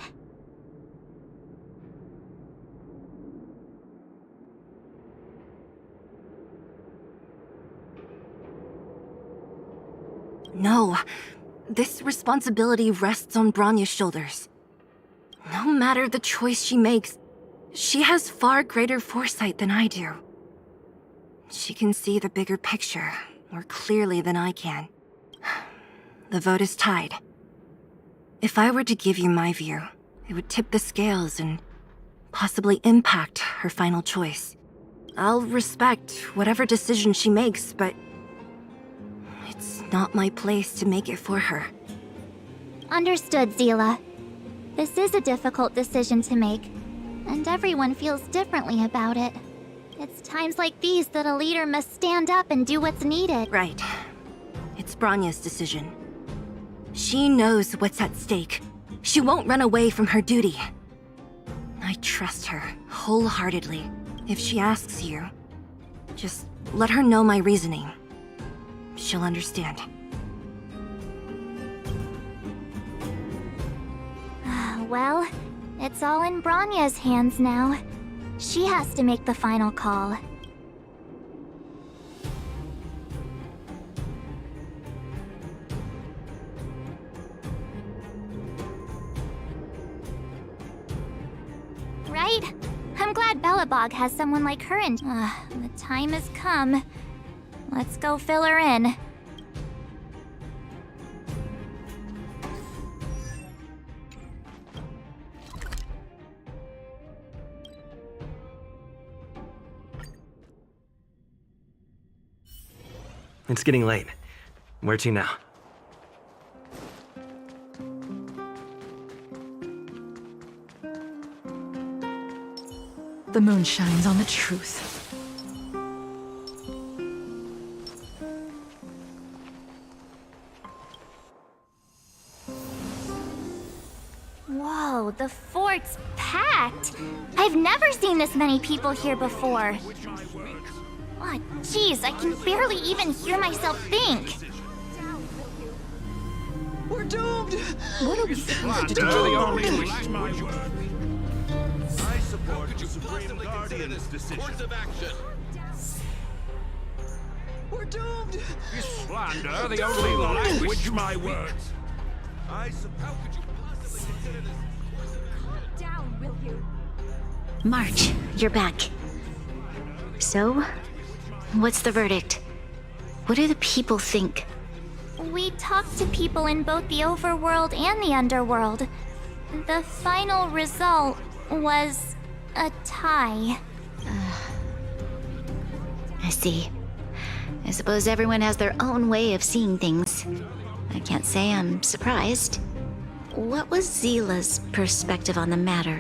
No. This responsibility rests on Bronya's shoulders. No matter the choice she makes, she has far greater foresight than I do. She can see the bigger picture more clearly than I can. The vote is tied. If I were to give you my view, it would tip the scales and possibly impact her final choice. I'll respect whatever decision she makes, but it's not my place to make it for her. Understood, Zila. This is a difficult decision to make, and everyone feels differently about it. It's times like these that a leader must stand up and do what's needed. Right. It's Bronya's decision. She knows what's at stake. She won't run away from her duty. I trust her wholeheartedly. If she asks you, just let her know my reasoning. She'll understand. Well, it's all in Bronya's hands now. She has to make the final call. Right? I'm glad Belobog has someone like her and the time has come. Let's go fill her in. It's getting late. Where to now? The moon shines on the truth. Whoa, the fort's packed! I've never seen this many people here before. Oh, jeez, I can barely even hear myself think. We're doomed! What are we supposed to do? I support the Supreme Guardian's decision. Course of action. We're doomed! You slander the only language my words. How could you possibly consider this? Calm down, will you? March, you're back. So, what's the verdict? What do the people think? We talked to people in both the overworld and the underworld. The final result was a tie. I see. I suppose everyone has their own way of seeing things. I can't say I'm surprised. What was Zila's perspective on the matter?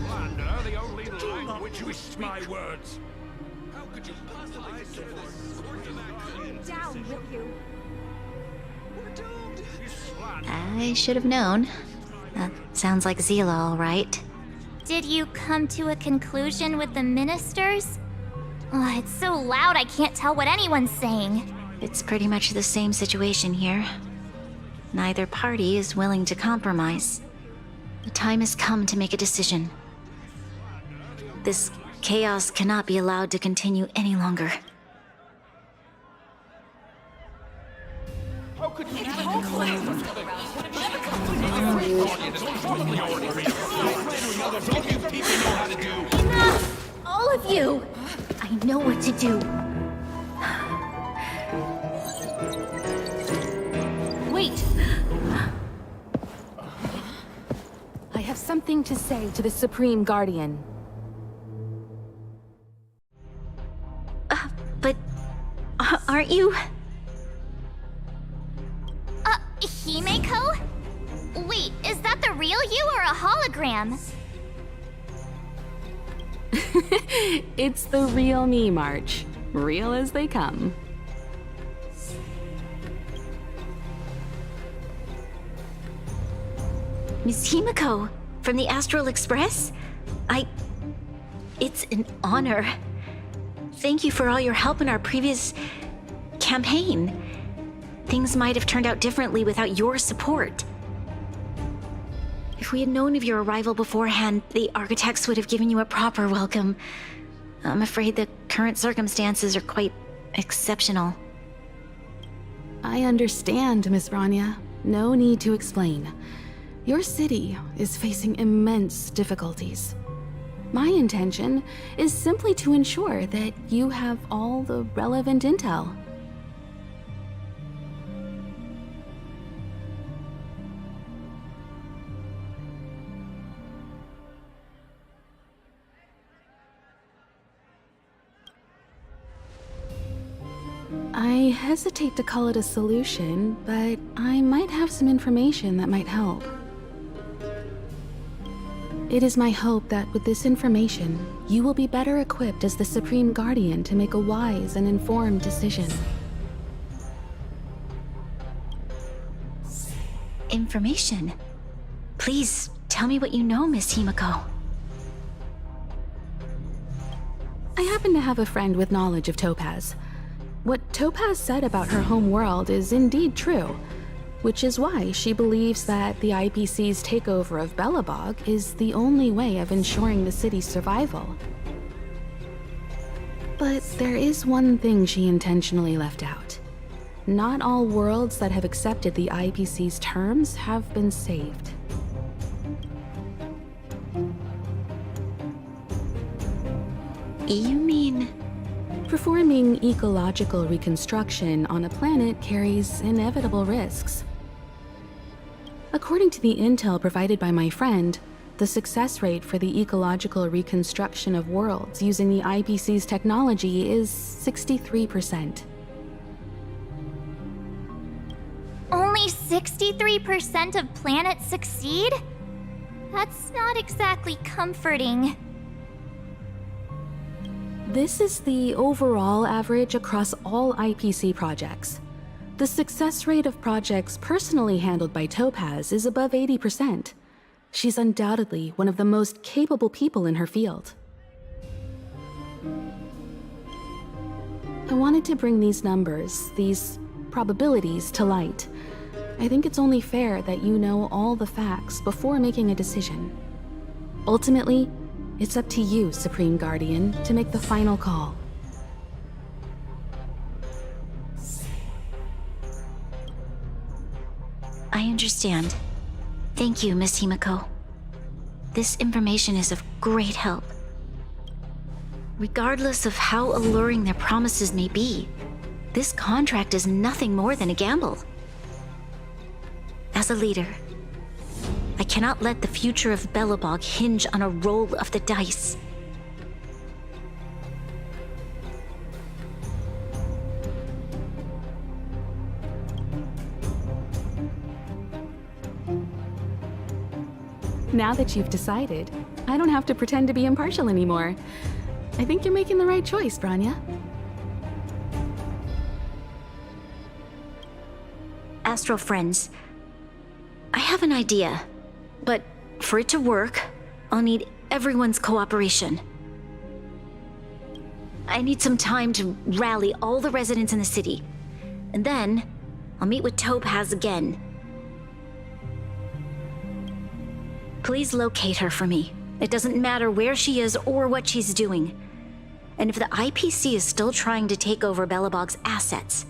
Slander the only language which my words. How could you possibly consider this? Calm down, will you? We're doomed! You slander. I should have known. That sounds like Zila, all right. Did you come to a conclusion with the ministers? Oh, it's so loud I can't tell what anyone's saying. It's pretty much the same situation here. Neither party is willing to compromise. The time has come to make a decision. This chaos cannot be allowed to continue any longer. How could you Enough! All of you! I know what to do. Wait! I have something to say to the Supreme Guardian. But aren't you? Himeko? Wait, is that the real you or a hologram? It's the real me, March. Real as they come. Miss Himeko, from the Astral Express? It's an honor. Thank you for all your help in our previous campaign. Things might have turned out differently without your support. If we had known of your arrival beforehand, the architects would have given you a proper welcome. I'm afraid the current circumstances are quite exceptional. I understand, Miss Bronya. No need to explain. Your city is facing immense difficulties. My intention is simply to ensure that you have all the relevant intel. I hesitate to call it a solution, but I might have some information that might help. It is my hope that with this information, you will be better equipped as the Supreme Guardian to make a wise and informed decision. Information? Please, tell me what you know, Miss Himeko. I happen to have a friend with knowledge of Topaz. What Topaz said about her home world is indeed true, which is why she believes that the IPC's takeover of Belobog is the only way of ensuring the city's survival. But there is one thing she intentionally left out. Not all worlds that have accepted the IPC's terms have been saved. You mean... Performing ecological reconstruction on a planet carries inevitable risks. According to the intel provided by my friend, the success rate for the ecological reconstruction of worlds using the IPC's technology is 63%. Only 63% of planets succeed? That's not exactly comforting. This is the overall average across all IPC projects. The success rate of projects personally handled by Topaz is above 80%. She's undoubtedly one of the most capable people in her field. I wanted to bring these numbers, these probabilities, to light. I think it's only fair that you know all the facts before making a decision. Ultimately, It's up to you, Supreme Guardian, to make the final call. I understand. Thank you, Miss Himiko. This information is of great help. Regardless of how alluring their promises may be, this contract is nothing more than a gamble. As a leader, I cannot let the future of Belobog hinge on a roll of the dice. Now that you've decided, I don't have to pretend to be impartial anymore. I think you're making the right choice, Bronya. Astral friends, I have an idea, but for it to work, I'll need everyone's cooperation. I need some time to rally all the residents in the city, and then I'll meet with Topaz again. Please locate her for me. It doesn't matter where she is or what she's doing. And if the IPC is still trying to take over Belobog's assets,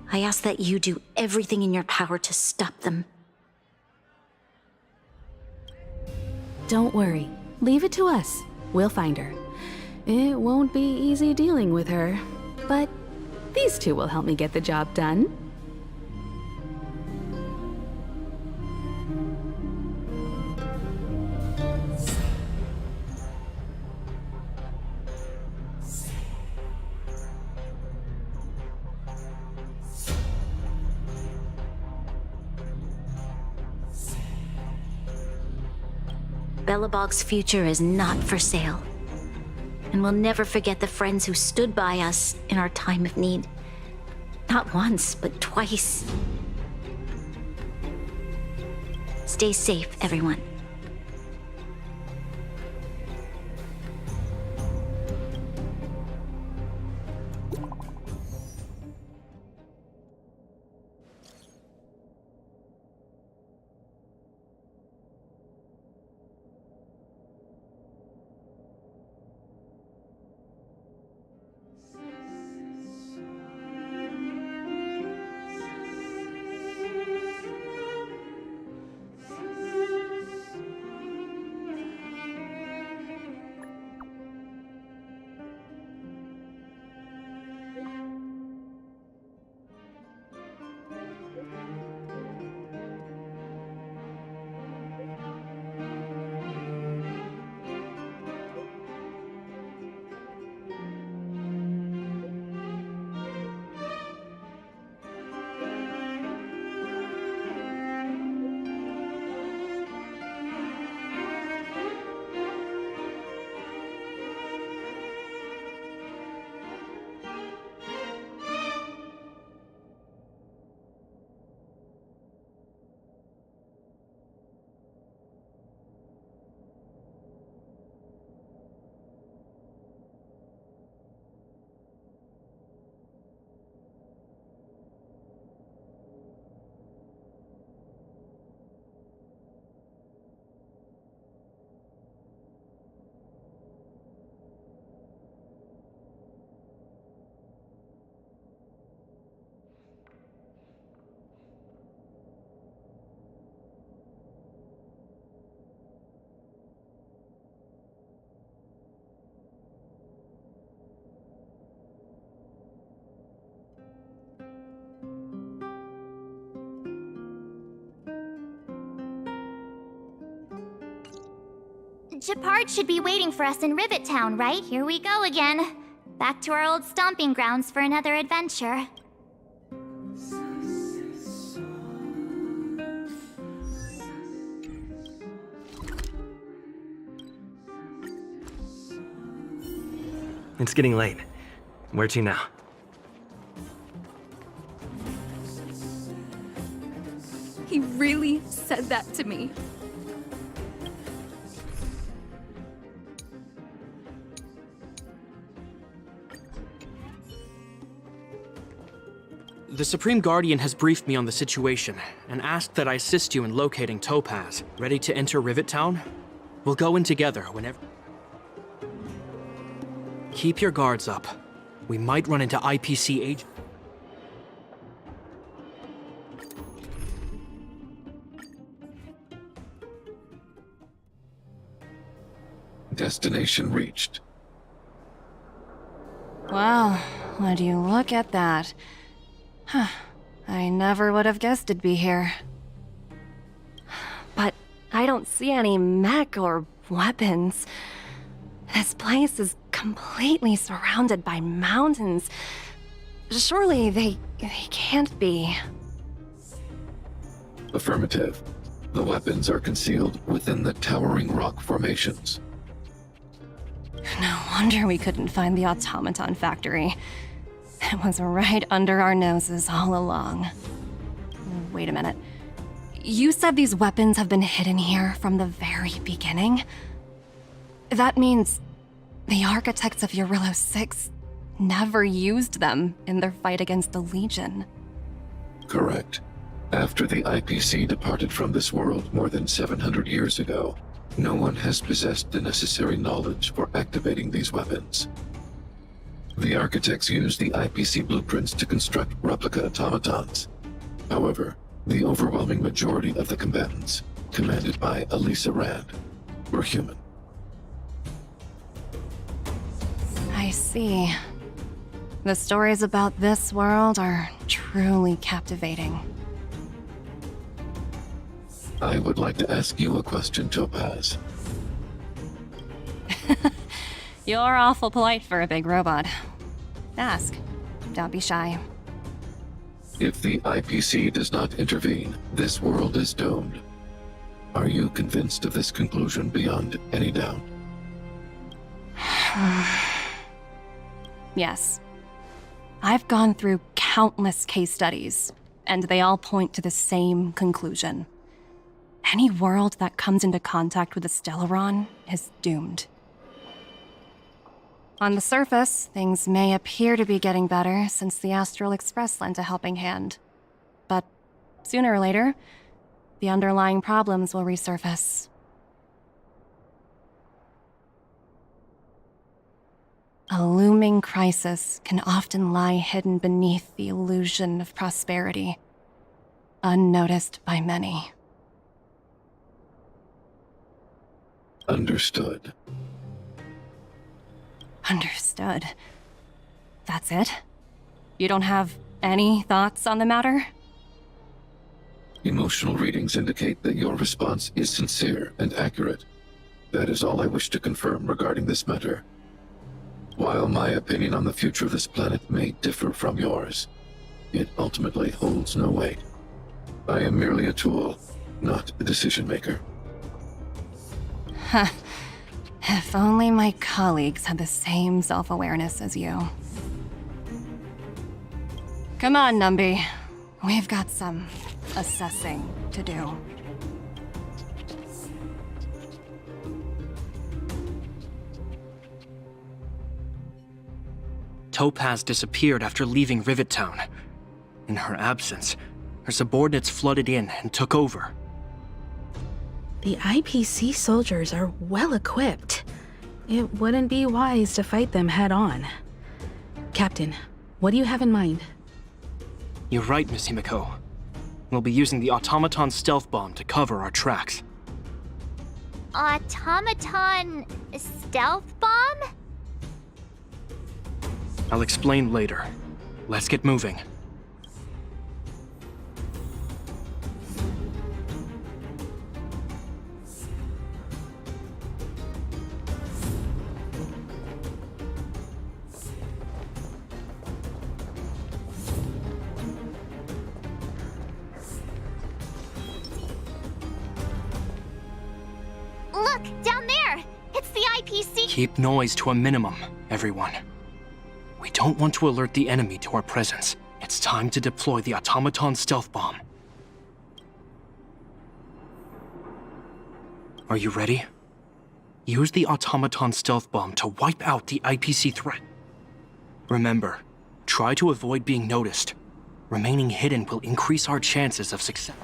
I ask that you do everything in your power to stop them. Don't worry. Leave it to us. We'll find her. It won't be easy dealing with her, but these two will help me get the job done. Belobog's future is not for sale. And we'll never forget the friends who stood by us in our time of need. Not once, but twice. Stay safe, everyone. Gepard should be waiting for us in Rivet Town, right? Here we go again. Back to our old stomping grounds for another adventure. It's getting late. Where to now? He really said that to me. The Supreme Guardian has briefed me on the situation and asked that I assist you in locating Topaz. Ready to enter Rivet Town? We'll go in together whenever... Keep your guards up. We might run into IPC agents. Destination reached. Well, would you look at that? Huh. I never would have guessed it'd be here. But I don't see any mech or weapons. This place is completely surrounded by mountains. Surely they can't be. Affirmative. The weapons are concealed within the towering rock formations. No wonder we couldn't find the automaton factory. It was right under our noses all along. Wait a minute. You said these weapons have been hidden here from the very beginning? That means the architects of Eurillo 6 never used them in their fight against the Legion. Correct. After the IPC departed from this world more than 700 years ago, no one has possessed the necessary knowledge for activating these weapons. The architects used the IPC blueprints to construct replica automatons. However, the overwhelming majority of the combatants, commanded by Elisa Rand, were human. I see. The stories about this world are truly captivating. I would like to ask you a question, Topaz. You're awful polite for a big robot. Ask. Don't be shy. If the IPC does not intervene, this world is doomed. Are you convinced of this conclusion beyond any doubt? Yes. I've gone through countless case studies, and they all point to the same conclusion. Any world that comes into contact with a Stellaron is doomed. On the surface, things may appear to be getting better since the Astral Express lent a helping hand. But sooner or later, the underlying problems will resurface. A looming crisis can often lie hidden beneath the illusion of prosperity, unnoticed by many. Understood. Understood. That's it? You don't have any thoughts on the matter? Emotional readings indicate that your response is sincere and accurate. That is all I wish to confirm regarding this matter. While my opinion on the future of this planet may differ from yours, it ultimately holds no weight. I am merely a tool, not a decision maker. Huh. If only my colleagues had the same self-awareness as you. Come on, Numby. We've got some assessing to do. Topaz disappeared after leaving Rivet Town. In her absence, her subordinates flooded in and took over. The IPC soldiers are well equipped. It wouldn't be wise to fight them head on. Captain, what do you have in mind? You're right, Miss Himiko. We'll be using the automaton stealth bomb to cover our tracks. Automaton stealth bomb? I'll explain later. Let's get moving. Look, down there! It's the IPC! Keep noise to a minimum, everyone. We don't want to alert the enemy to our presence. It's time to deploy the automaton stealth bomb. Are you ready? Use the automaton stealth bomb to wipe out the IPC threat. Remember, try to avoid being noticed. Remaining hidden will increase our chances of success.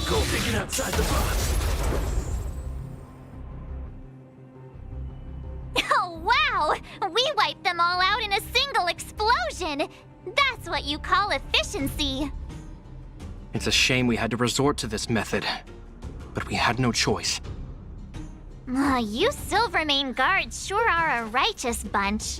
Go thinking outside the box. Oh, wow! We wiped them all out in a single explosion! That's what you call efficiency! It's a shame we had to resort to this method, but we had no choice. You Silvermane guards sure are a righteous bunch.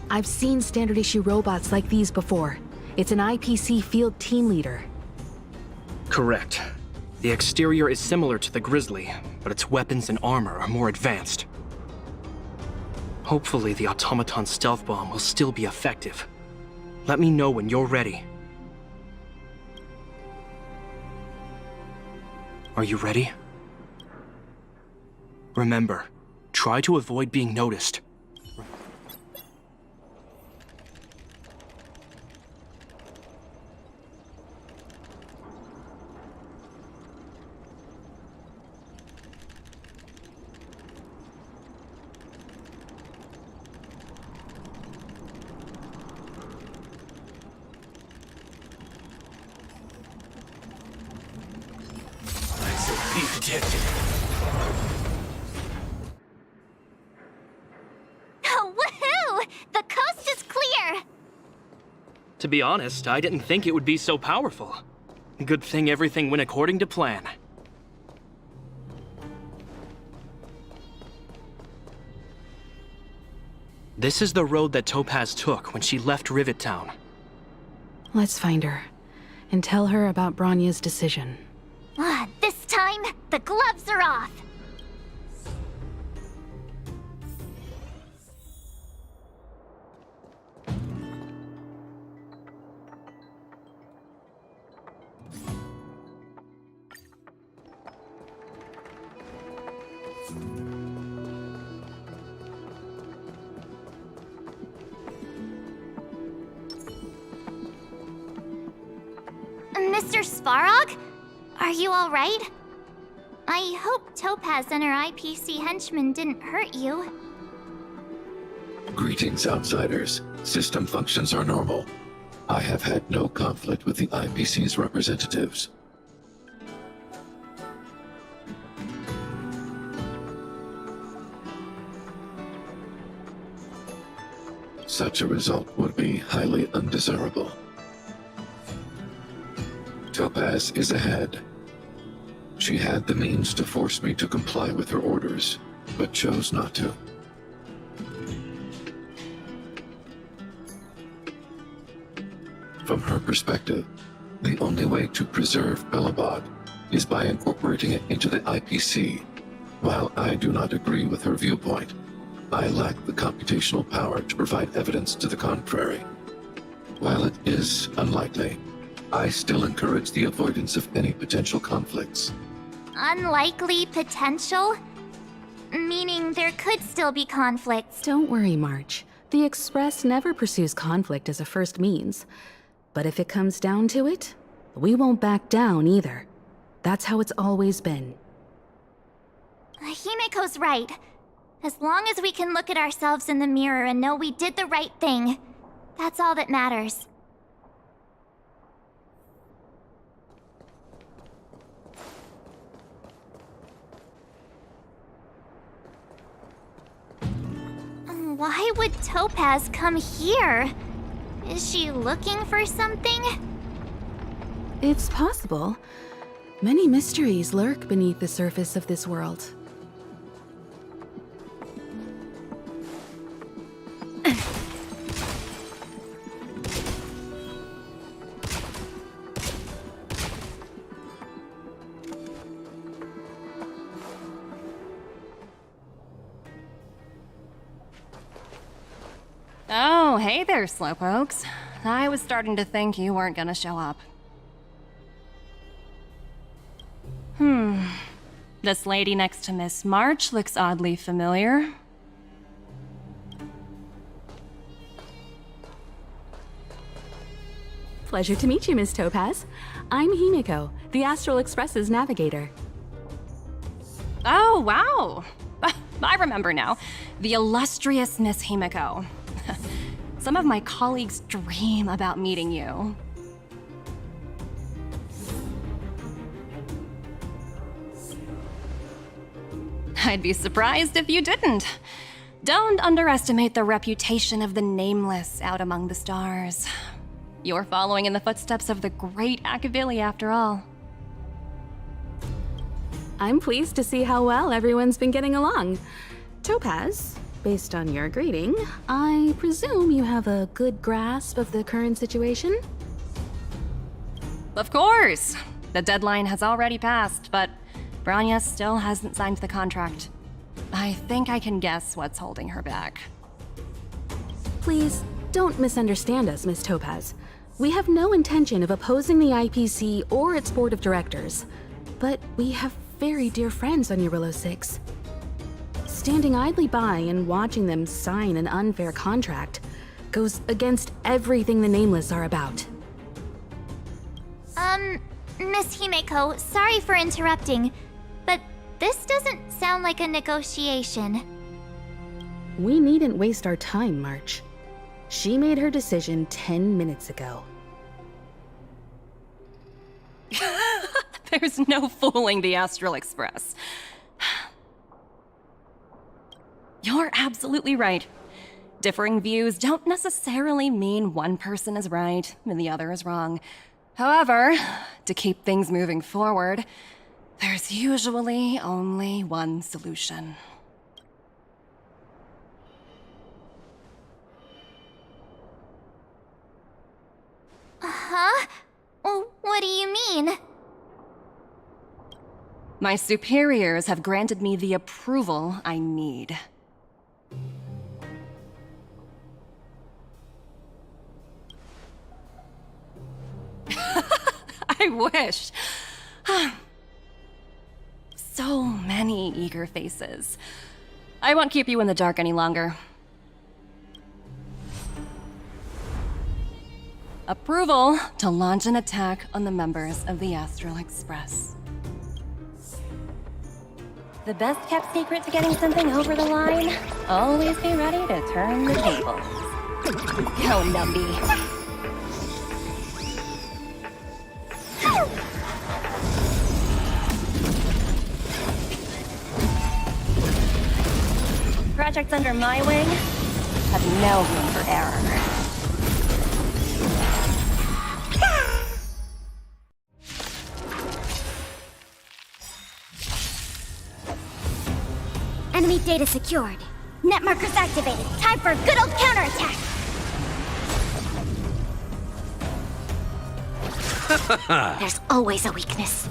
I've seen standard issue robots like these before. It's an IPC field team leader. Correct. The exterior is similar to the Grizzly, but its weapons and armor are more advanced. Hopefully the automaton stealth bomb will still be effective. Let me know when you're ready. Are you ready? Remember, try to avoid being noticed. Be protected. Woohoo! The coast is clear! To be honest, I didn't think it would be so powerful. Good thing everything went according to plan. This is the road that Topaz took when she left Rivet Town. Let's find her, and tell her about Bronya's decision. This time, the gloves are off! Mr. Svarog? Are you alright? I hope Topaz and her IPC henchmen didn't hurt you. Greetings, outsiders. System functions are normal. I have had no conflict with the IPC's representatives. Such a result would be highly undesirable. Topaz is ahead. She had the means to force me to comply with her orders, but chose not to. From her perspective, the only way to preserve Belobog is by incorporating it into the IPC. While I do not agree with her viewpoint, I lack the computational power to provide evidence to the contrary. While it is unlikely, I still encourage the avoidance of any potential conflicts. Unlikely potential? Meaning there could still be conflicts. Don't worry, March. The Express never pursues conflict as a first means. But if it comes down to it, we won't back down either. That's how it's always been. Himeko's right. As long as we can look at ourselves in the mirror and know we did the right thing, that's all that matters. Why would Topaz come here? Is she looking for something? It's possible. Many mysteries lurk beneath the surface of this world. Oh, hey there, Slowpokes. I was starting to think you weren't gonna show up. This lady next to Miss March looks oddly familiar. Pleasure to meet you, Miss Topaz. I'm Himiko, the Astral Express's navigator. Oh, wow. I remember now. The illustrious Miss Himiko. Some of my colleagues dream about meeting you. I'd be surprised if you didn't. Don't underestimate the reputation of the Nameless out among the stars. You're following in the footsteps of the great Akavili, after all. I'm pleased to see how well everyone's been getting along. Topaz, based on your greeting, I presume you have a good grasp of the current situation? Of course! The deadline has already passed, but Bronya still hasn't signed the contract. I think I can guess what's holding her back. Please, don't misunderstand us, Miss Topaz. We have no intention of opposing the IPC or its board of directors, but we have very dear friends on Eurillo 6. Standing idly by and watching them sign an unfair contract goes against everything the Nameless are about. Miss Himeko, sorry for interrupting, but this doesn't sound like a negotiation. We needn't waste our time, March. She made her decision 10 minutes ago. There's no fooling the Astral Express. You're absolutely right. Differing views don't necessarily mean one person is right and the other is wrong. However, to keep things moving forward, there's usually only one solution. Huh? What do you mean? My superiors have granted me the approval I need. I wish. So many eager faces. I won't keep you in the dark any longer. Approval to launch an attack on the members of the Astral Express. The best kept secret to getting something over the line? Always be ready to turn the tables. Go, Numby. Projects under my wing have no room for error. Enemy data secured. Net markers activated. Time for a good old counterattack. There's always a weakness.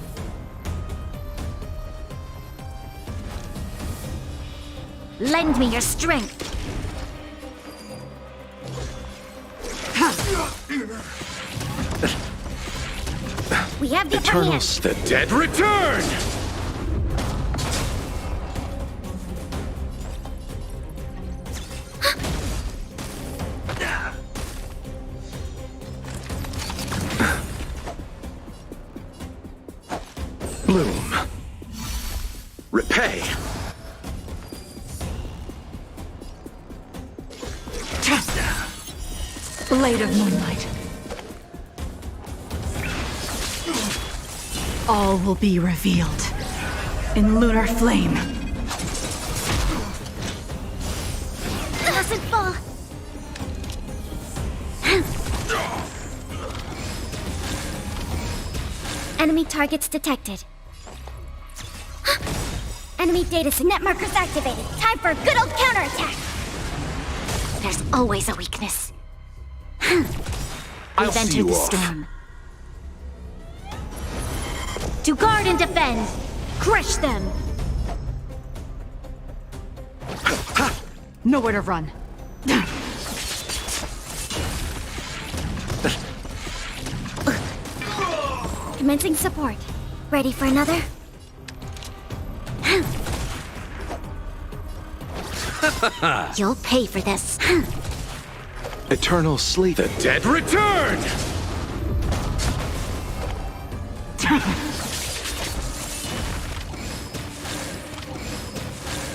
Lend me your strength. We have the upper hand. Eternals, the dead return! Bloom. Repay. Blade of Moonlight. All will be revealed in lunar flame. Doesn't fall. Enemy targets detected. Enemy data net markers activated. Time for a good old counterattack. There's always a weakness. I'll We've see entered you the off. storm. To guard and defend. Crush them. Nowhere to run. Commencing support. Ready for another? You'll pay for this. Eternal sleep. The dead return!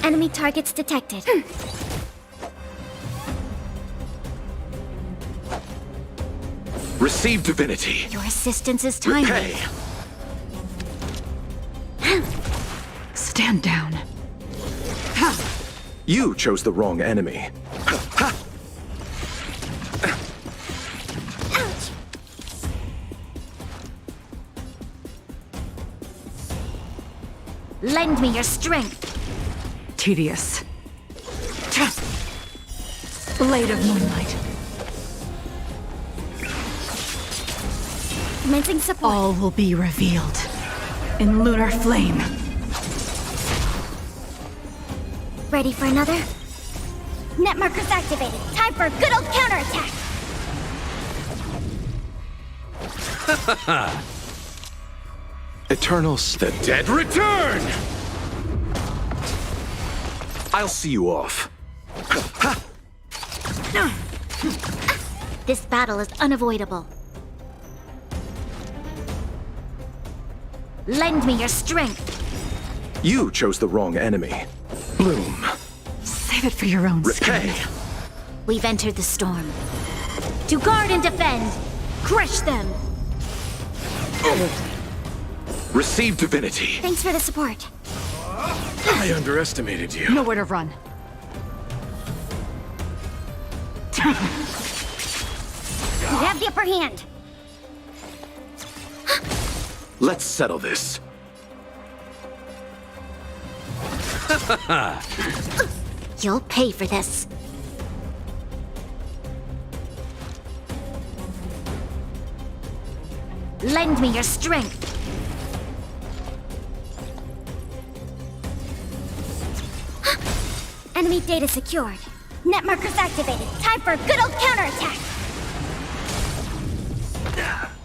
Enemy targets detected. Receive divinity. Your assistance is timely. Repay. Stand down. You chose the wrong enemy. Lend me your strength. Tedious. Blade of moonlight. Commencing support. All will be revealed in lunar flame. Ready for another? Net markers activated. Time for a good old counterattack. Eternals, the dead return! I'll see you off. This battle is unavoidable. Lend me your strength. You chose the wrong enemy. Bloom. Save it for your own Repay. skin. We've entered the storm. To guard and defend. Crush them. Receive divinity. Thanks for the support. I underestimated you. Nowhere to run. You have the upper hand. Let's settle this. You'll pay for this. Lend me your strength. Enemy data secured. Net markers activated. Time for a good old counterattack.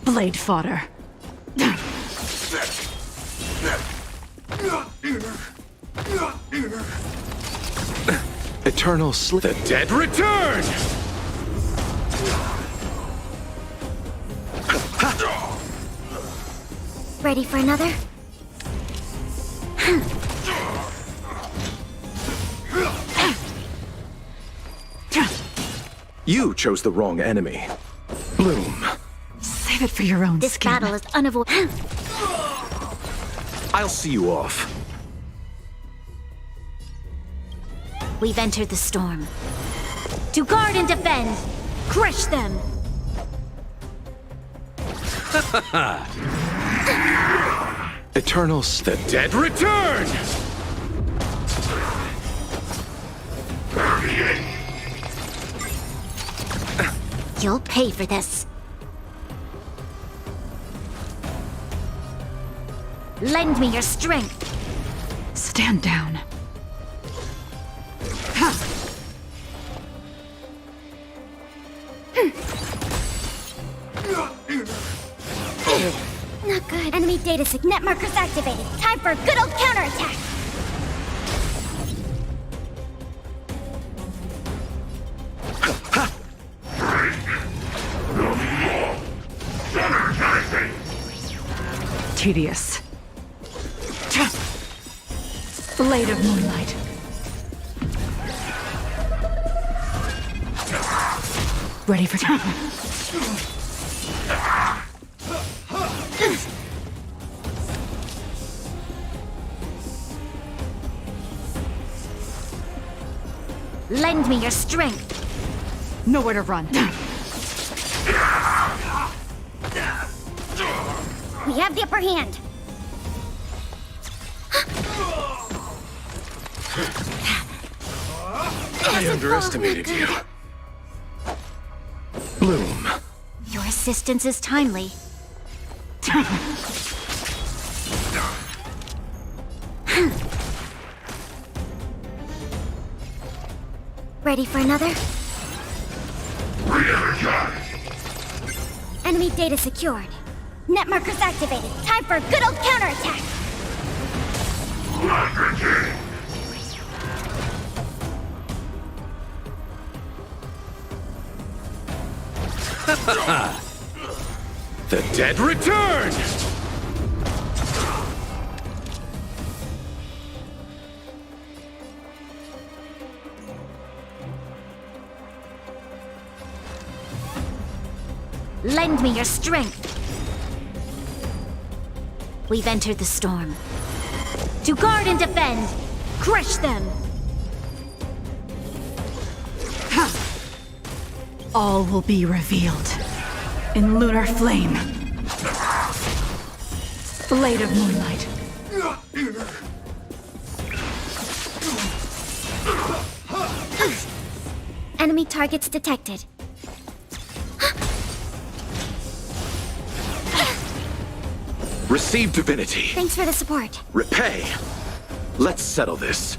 Blade fodder. Eternal slip. The dead return! Ready for another? You chose the wrong enemy. Bloom. Save it for your own This skin. battle is unavoidable. I'll see you off. We've entered the storm. To guard and defend. Crush them. Eternals, the dead return! You'll pay for this. Lend me your strength. Stand down. Not good. Enemy data sig. Net markers activated. Time for a good old counterattack. Tedious. Blade of moonlight. Ready for time. Lend me your strength. Nowhere to run. We have the upper hand. I underestimated you. Bloom. Your assistance is timely. Ready for another? Enemy data secured. Net markers activated. Time for a good old counterattack. The dead return! Lend me your strength. We've entered the storm. To guard and defend! Crush them! All will be revealed in lunar flame. Blade of moonlight. Enemy targets detected. Receive divinity. Thanks for the support. Repay. Let's settle this.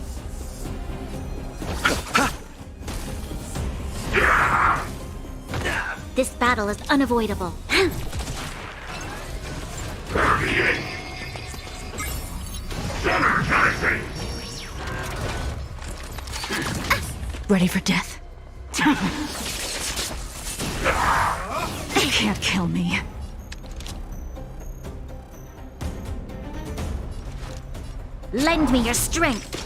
This battle is unavoidable. Ready for death. You can't kill me. Lend me your strength.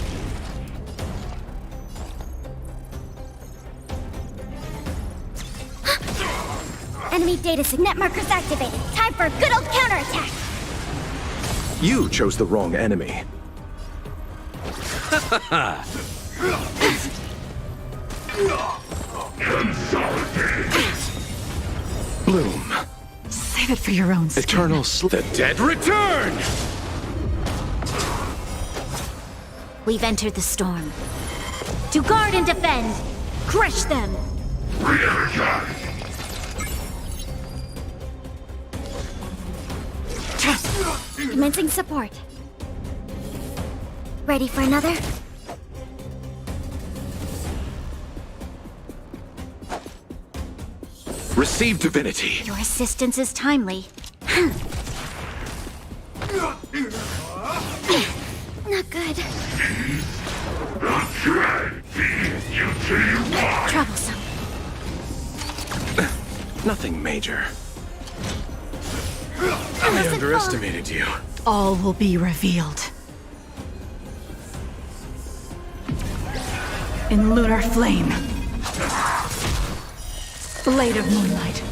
Enemy data net markers activated. Time for a good old counterattack. You chose the wrong enemy. Bloom. Save it for your own skin. Eternal sleep. The dead return! We've entered the storm. To guard and defend! Crush them! Commencing support. Ready for another? Receive divinity. Your assistance is timely. Not good. Troublesome. Nothing major. I underestimated you. All will be revealed in lunar flame. Blade of moonlight.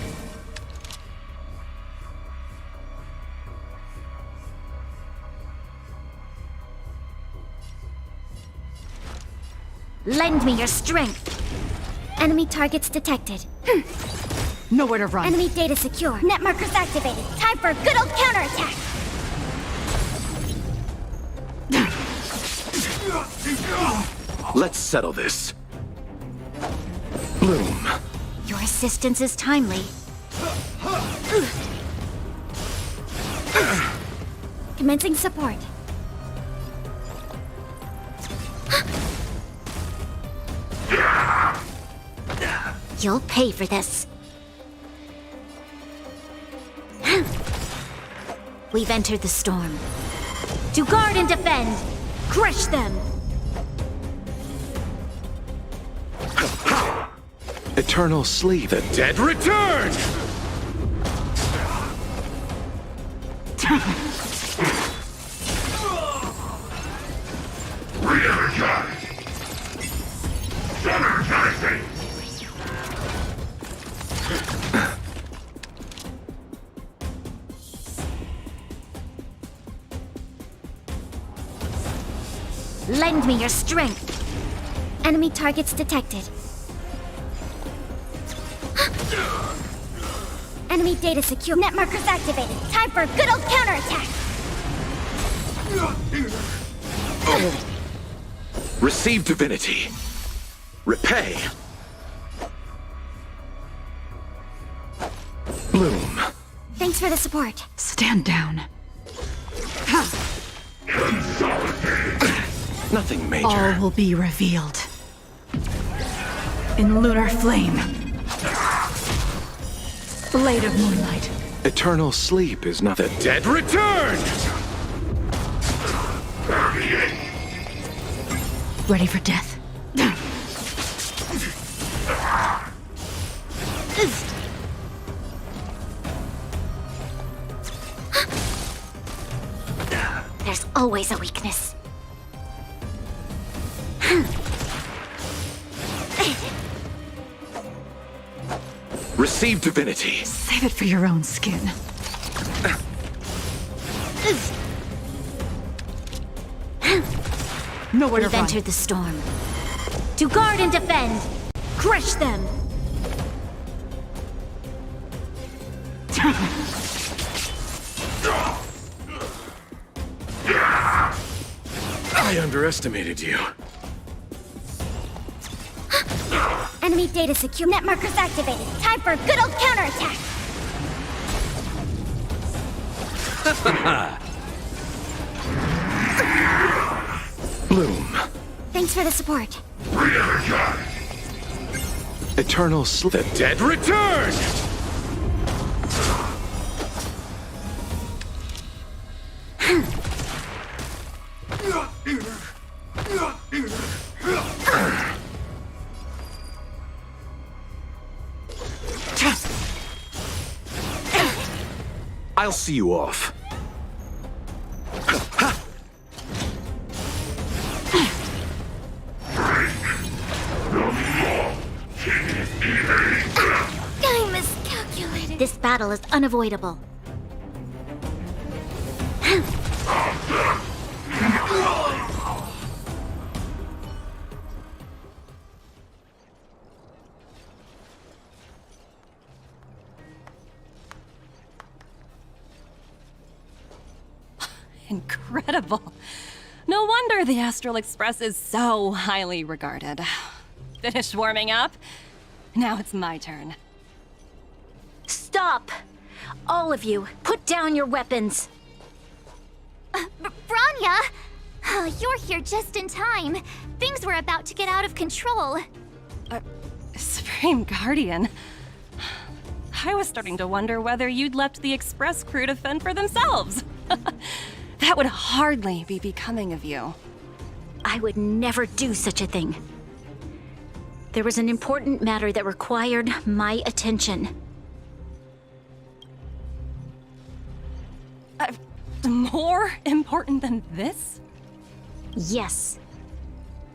Lend me your strength. Enemy targets detected. Nowhere to run. Enemy data secure. Net markers activated. Time for a good old counterattack. Let's settle this. Bloom. Your assistance is timely. Commencing support. You'll pay for this. We've entered the storm. To guard and defend! Crush them! Eternal sleep. The dead return! Lend me your strength. Enemy targets detected. Enemy data secure. Net markers activated. Time for a good old counterattack. Receive divinity. Repay. Bloom. Thanks for the support. Stand down. Nothing major. All will be revealed in lunar flame. Blade of moonlight. Eternal sleep is not the dead return! Ready for death. There's always a weakness. Receive divinity. Save it for your own skin. Nowhere to We've run. entered the storm. To guard and defend! Crush them! I underestimated you. Enemy data secure. Net markers activated. Time for a good old counterattack! Bloom. Thanks for the support. Eternal sleep. The dead return! I'll see you off. I miscalculated. This battle is unavoidable. Incredible. No wonder the Astral Express is so highly regarded. Finished warming up? Now it's my turn. Stop! All of you, put down your weapons! Bronya! You're here just in time. Things were about to get out of control. Supreme Guardian. I was starting to wonder whether you'd left the Express crew to fend for themselves. That would hardly be becoming of you. I would never do such a thing. There was an important matter that required my attention. More important than this? Yes.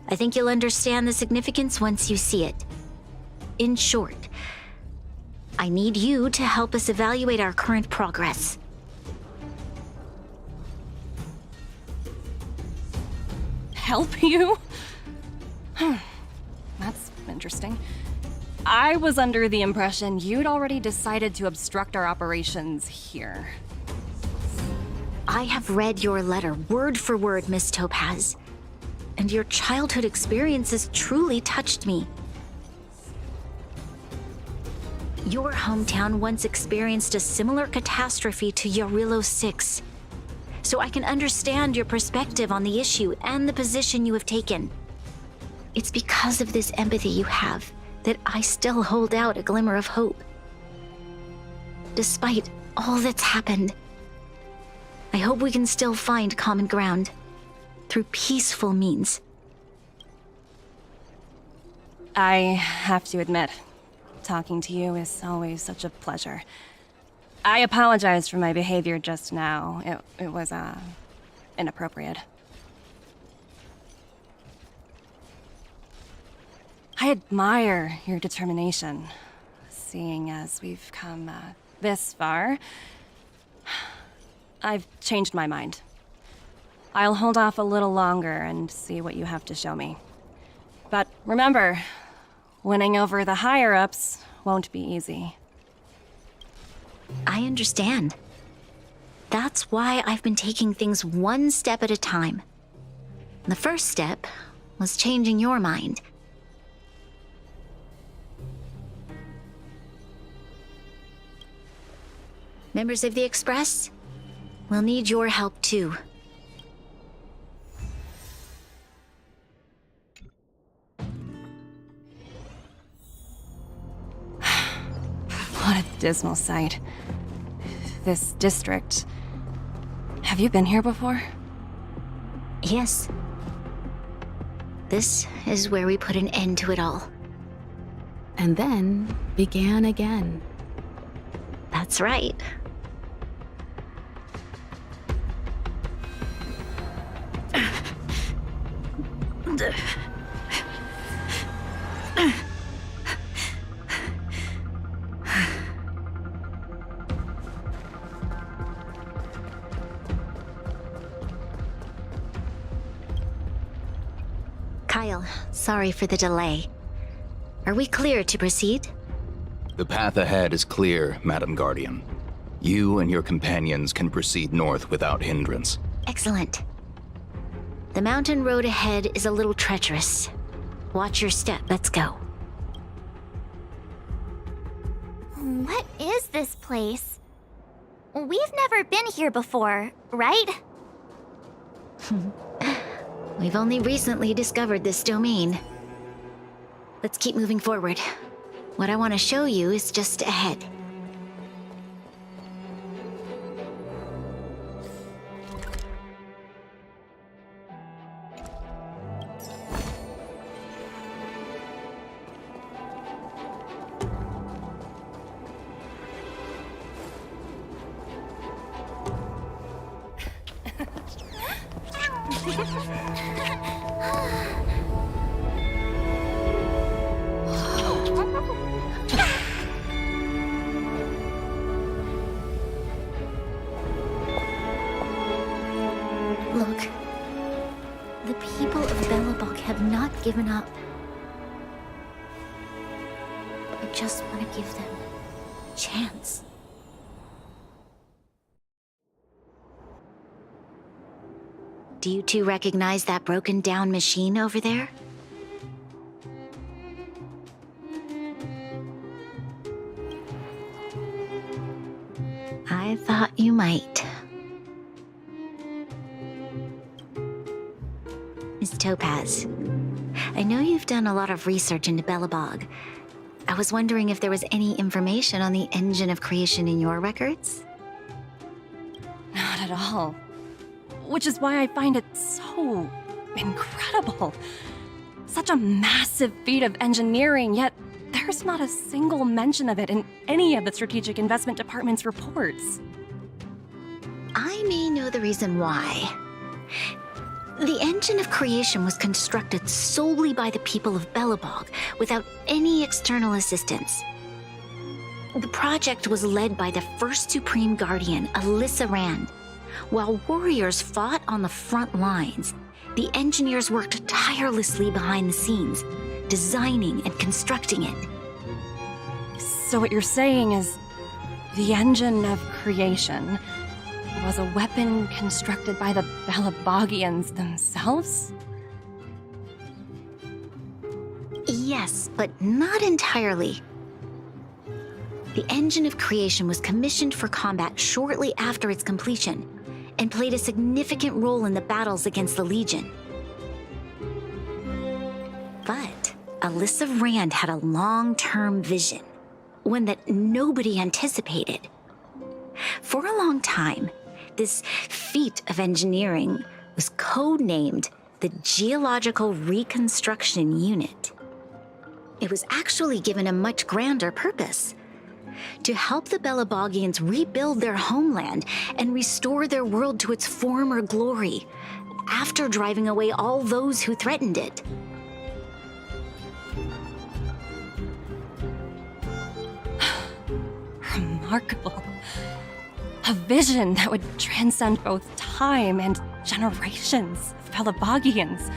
I think you'll understand the significance once you see it. In short, I need you to help us evaluate our current progress. Help you? That's interesting. I was under the impression you'd already decided to obstruct our operations here. I have read your letter word for word, Miss Topaz. And your childhood experiences truly touched me. Your hometown once experienced a similar catastrophe to Yarilo 6. So I can understand your perspective on the issue and the position you have taken. It's because of this empathy you have that I still hold out a glimmer of hope. Despite all that's happened, I hope we can still find common ground through peaceful means. I have to admit, talking to you is always such a pleasure. I apologize for my behavior just now. It was, inappropriate. I admire your determination, seeing as we've come, this far. I've changed my mind. I'll hold off a little longer and see what you have to show me. But remember, winning over the higher-ups won't be easy. I understand. That's why I've been taking things one step at a time. The first step was changing your mind. Members of the Express, we'll need your help too. What a dismal sight. This district. Have you been here before? Yes. This is where we put an end to it all. And then began again. That's right. Kyle, sorry for the delay. Are we clear to proceed? The path ahead is clear, Madam Guardian. You and your companions can proceed north without hindrance. Excellent. The mountain road ahead is a little treacherous. Watch your step. Let's go. What is this place? We've never been here before, right? We've only recently discovered this domain. Let's keep moving forward. What I want to show you is just ahead. Look, the people of Belobog have not given up. I just want to give them a chance. Do you two recognize that broken down machine over there? I thought you might. Miss Topaz, I know you've done a lot of research into Belobog. I was wondering if there was any information on the engine of creation in your records? Not at all. Which is why I find it so incredible. Such a massive feat of engineering, yet there's not a single mention of it in any of the Strategic Investment Department's reports. I may know the reason why. The engine of creation was constructed solely by the people of Belobog, without any external assistance. The project was led by the first Supreme Guardian, Alyssa Rand. While warriors fought on the front lines, the engineers worked tirelessly behind the scenes, designing and constructing it. So what you're saying is, the engine of creation was a weapon constructed by the Belabogians themselves? Yes, but not entirely. The engine of creation was commissioned for combat shortly after its completion, and played a significant role in the battles against the Legion. But Alyssa Rand had a long-term vision, one that nobody anticipated. For a long time, this feat of engineering was codenamed the Geological Reconstruction Unit. It was actually given a much grander purpose: to help the Belabogians rebuild their homeland and restore their world to its former glory, after driving away all those who threatened it. Remarkable. A vision that would transcend both time and generations of Belabogians.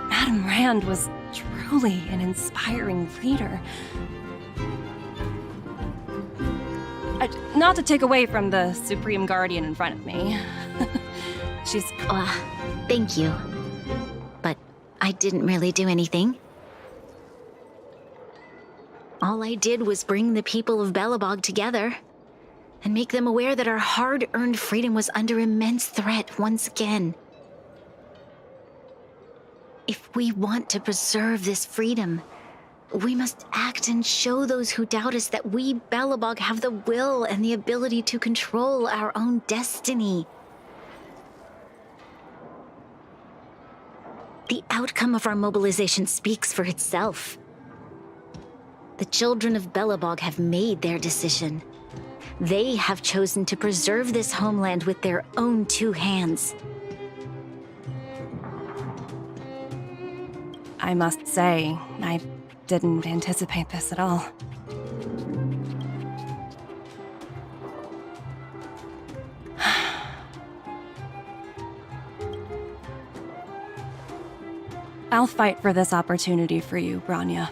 Madame Rand was truly an inspiring leader. Not to take away from the Supreme Guardian in front of me. She's... Thank you. But I didn't really do anything. All I did was bring the people of Belobog together and make them aware that our hard-earned freedom was under immense threat once again. If we want to preserve this freedom, we must act and show those who doubt us that we, Belobog, have the will and the ability to control our own destiny. The outcome of our mobilization speaks for itself. The children of Belobog have made their decision. They have chosen to preserve this homeland with their own two hands. I must say, I didn't anticipate this at all. I'll fight for this opportunity for you, Bronya.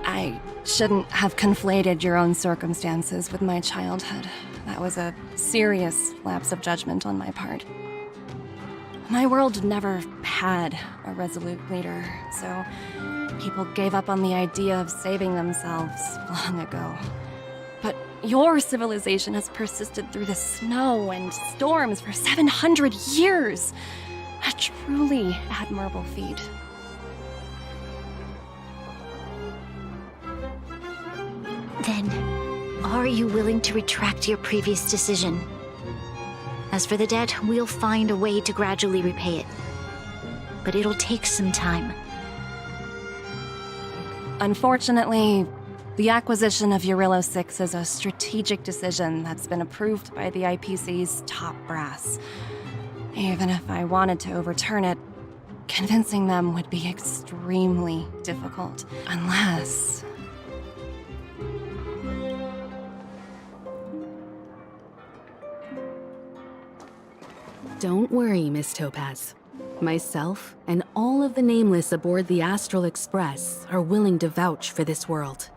I shouldn't have conflated your own circumstances with my childhood. That was a serious lapse of judgment on my part. My world never had a resolute leader, so people gave up on the idea of saving themselves long ago. But your civilization has persisted through the snow and storms for 700 years. A truly admirable feat. Then, are you willing to retract your previous decision? As for the debt, we'll find a way to gradually repay it. But it'll take some time. Unfortunately, the acquisition of Eurylo 6 is a strategic decision that's been approved by the IPC's top brass. Even if I wanted to overturn it, convincing them would be extremely difficult. Unless... Don't worry, Miss Topaz. Myself and all of the Nameless aboard the Astral Express are willing to vouch for this world.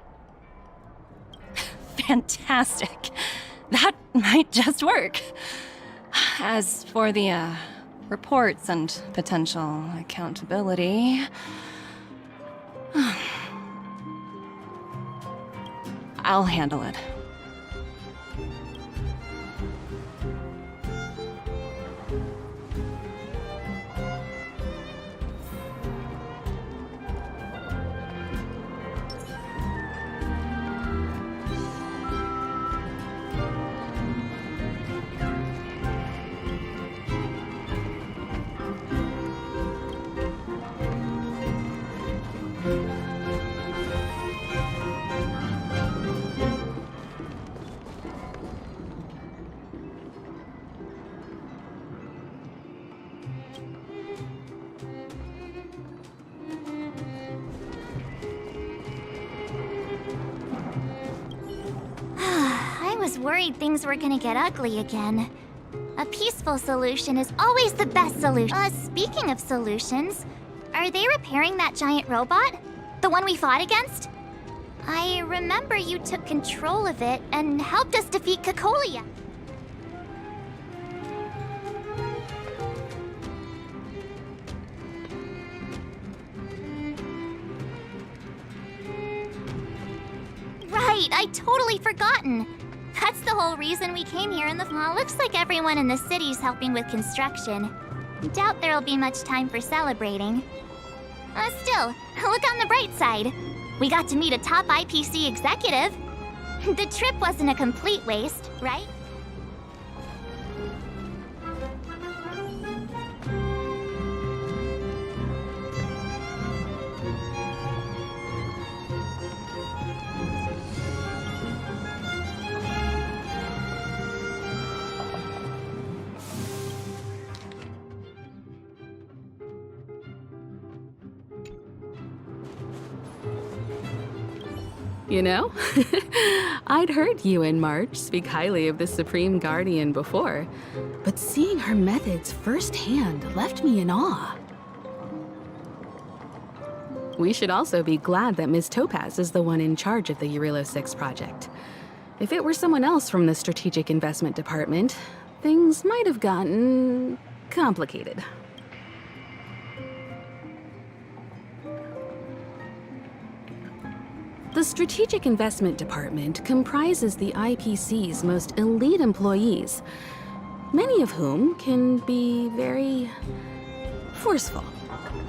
Fantastic. That might just work. As for the, reports and potential accountability... I'll handle it. I was worried things were gonna get ugly again. A peaceful solution is always the best solution. Speaking of solutions, are they repairing that giant robot? The one we fought against? I remember you took control of it and helped us defeat Cocolia. Right, I totally forgotten. That's the whole reason we came here in the fall. Looks like everyone in the city's helping with construction. Doubt there'll be much time for celebrating. Still, look on the bright side. We got to meet a top IPC executive. The trip wasn't a complete waste, right? You know, I'd heard you and March speak highly of the Supreme Guardian before, but seeing her methods firsthand left me in awe. We should also be glad that Ms. Topaz is the one in charge of the Eurylo 6 project. If it were someone else from the Strategic Investment Department, things might have gotten complicated. The Strategic Investment Department comprises the IPC's most elite employees, many of whom can be very forceful.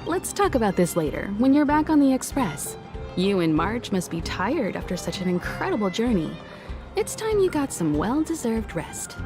Let's talk about this later, when you're back on the Express. You and March must be tired after such an incredible journey. It's time you got some well-deserved rest.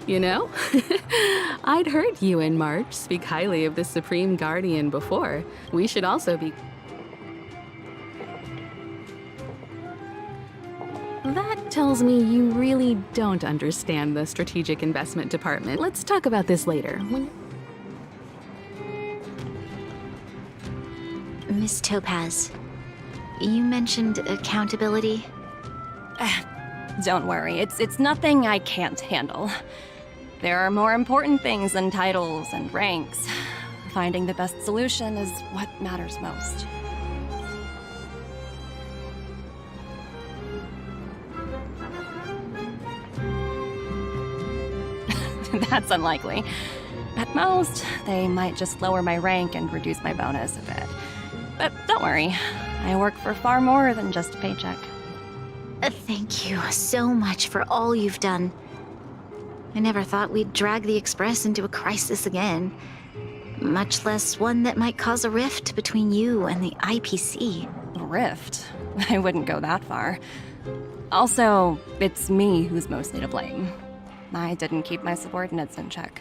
You know, I'd heard you and March speak highly of the Supreme Guardian before. We should also be... That tells me you really don't understand the Strategic Investment Department. Let's talk about this later. Miss Topaz, you mentioned accountability. Don't worry, it's nothing I can't handle. There are more important things than titles and ranks. Finding the best solution is what matters most. That's unlikely. At most, they might just lower my rank and reduce my bonus a bit. But don't worry, I work for far more than just a paycheck. Thank you so much for all you've done. I never thought we'd drag the Express into a crisis again, much less one that might cause a rift between you and the IPC. A rift? I wouldn't go that far. Also, it's me who's mostly to blame. I didn't keep my subordinates in check.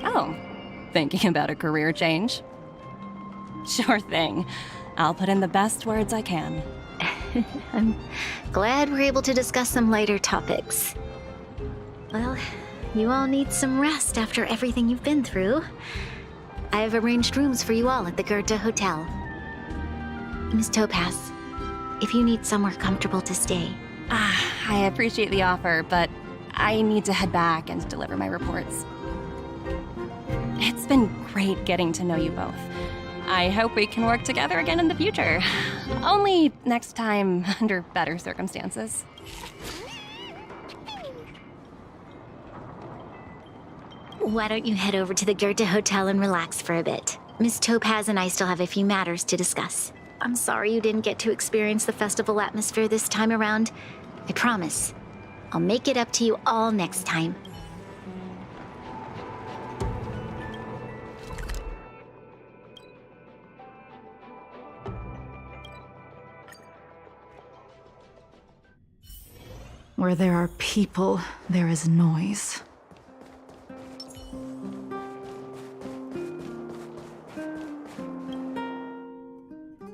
Oh, thinking about a career change? Sure thing. I'll put in the best words I can. I'm glad we're able to discuss some lighter topics. Well, you all need some rest after everything you've been through. I've arranged rooms for you all at the Goethe Hotel. Miss Topaz, if you need somewhere comfortable to stay. I appreciate the offer, but I need to head back and deliver my reports. It's been great getting to know you both. I hope we can work together again in the future. Only next time under better circumstances. Why don't you head over to the Goethe Hotel and relax for a bit? Miss Topaz and I still have a few matters to discuss. I'm sorry you didn't get to experience the festival atmosphere this time around. I promise. I'll make it up to you all next time. Where there are people, there is noise.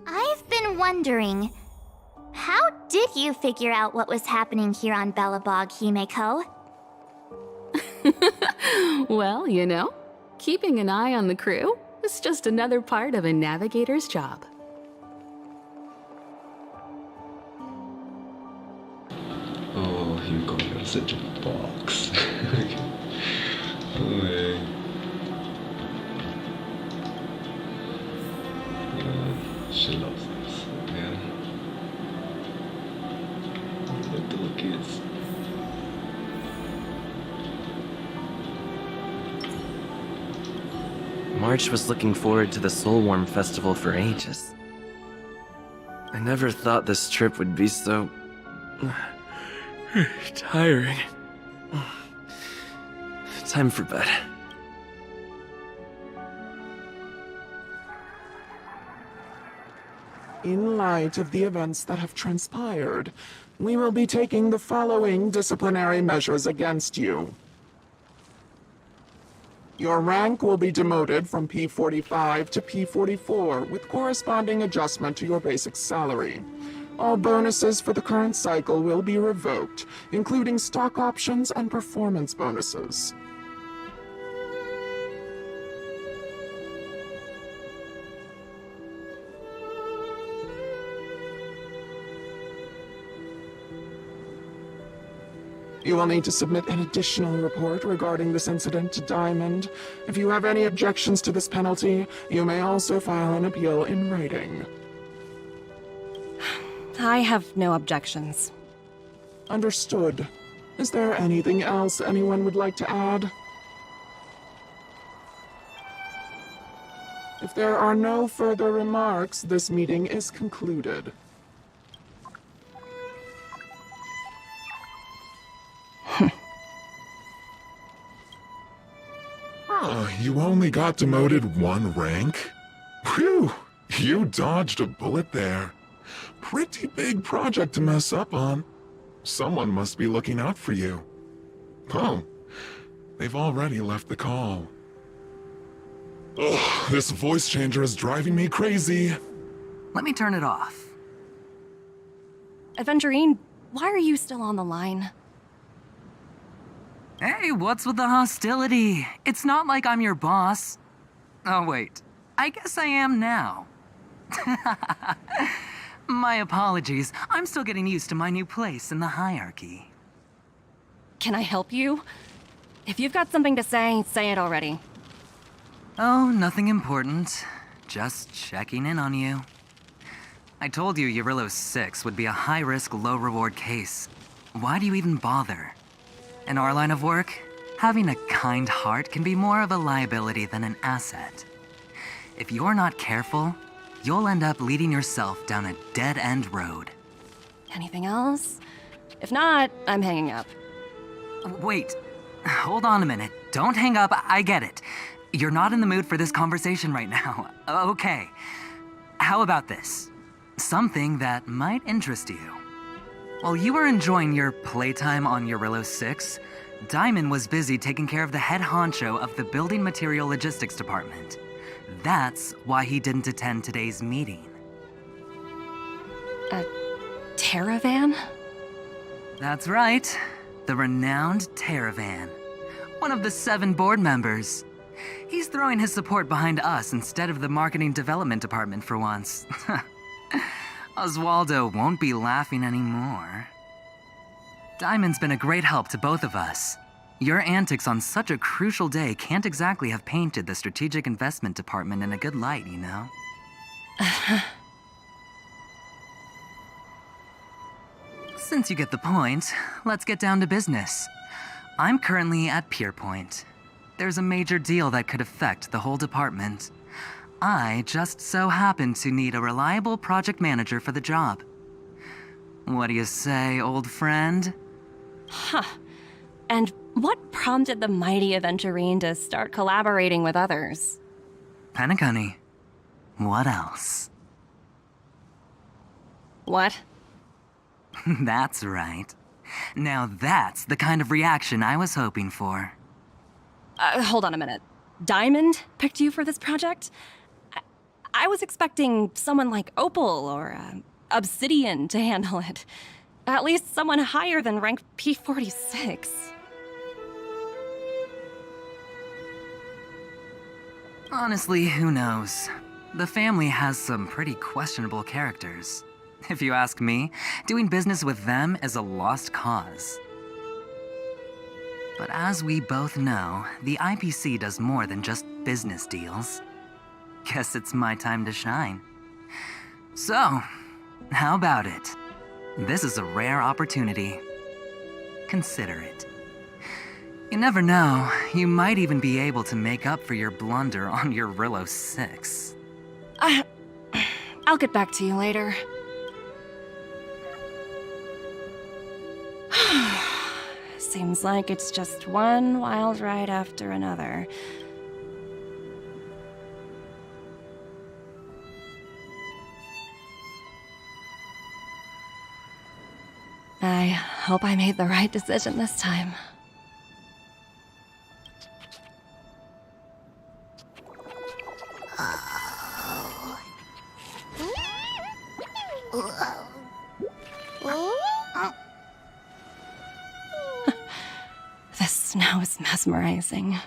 I've been wondering, how did you figure out what was happening here on Belobog, Himeko? Well, you know, keeping an eye on the crew is just another part of a navigator's job. Oh, you got me such a box. Oh, man. Yeah, she loves this. Yeah. Little kids. March was looking forward to the Soulworm Festival for ages. I never thought this trip would be so... tiring. Time for bed. In light of the events that have transpired, we will be taking the following disciplinary measures against you. Your rank will be demoted from P45 to P44 with corresponding adjustment to your basic salary. All bonuses for the current cycle will be revoked, including stock options and performance bonuses. You will need to submit an additional report regarding this incident to Diamond. If you have any objections to this penalty, you may also file an appeal in writing. I have no objections. Understood. Is there anything else anyone would like to add? If there are no further remarks, this meeting is concluded. You only got demoted one rank? Whew, you dodged a bullet there. Pretty big project to mess up on. Someone must be looking out for you. Oh, they've already left the call. Ugh, this voice changer is driving me crazy. Let me turn it off. Aventurine, why are you still on the line? Hey, what's with the hostility? It's not like I'm your boss. Oh, wait. I guess I am now. My apologies. I'm still getting used to my new place in the hierarchy. Can I help you? If you've got something to say it already. Oh, nothing important. Just checking in on you. I told you Eurylos 6 would be a high-risk, low-reward case. Why do you even bother? In our line of work, having a kind heart can be more of a liability than an asset. If you're not careful, you'll end up leading yourself down a dead-end road. Anything else? If not, I'm hanging up. Wait, hold on a minute. Don't hang up, I get it. You're not in the mood for this conversation right now. Okay. How about this? Something that might interest you. While you were enjoying your playtime on Eurylos 6, Diamond was busy taking care of the head honcho of the Building Material Logistics Department. That's why he didn't attend today's meeting. A Terravan? That's right. The renowned Terravan. One of the 7 board members. He's throwing his support behind us instead of the Marketing Development Department for once. Oswaldo won't be laughing anymore. Diamond's been a great help to both of us. Your antics on such a crucial day can't exactly have painted the Strategic Investment Department in a good light, you know? Since you get the point, let's get down to business. I'm currently at Pierpoint. There's a major deal that could affect the whole department. I just so happen to need a reliable project manager for the job. What do you say, old friend? Huh. And what prompted the mighty Aventurine to start collaborating with others? Penacony. What else? What? That's right. Now that's the kind of reaction I was hoping for. Hold on a minute. Diamond picked you for this project? I was expecting someone like Opal or Obsidian to handle it. At least someone higher than rank P46. Honestly, who knows? The family has some pretty questionable characters. If you ask me, doing business with them is a lost cause. But as we both know, the IPC does more than just business deals. Guess it's my time to shine. So, how about it? This is a rare opportunity. Consider it. You never know, you might even be able to make up for your blunder on your Eurylos 6. I'll get back to you later. Seems like it's just one wild ride after another. I hope I made the right decision this time. The snow is mesmerizing.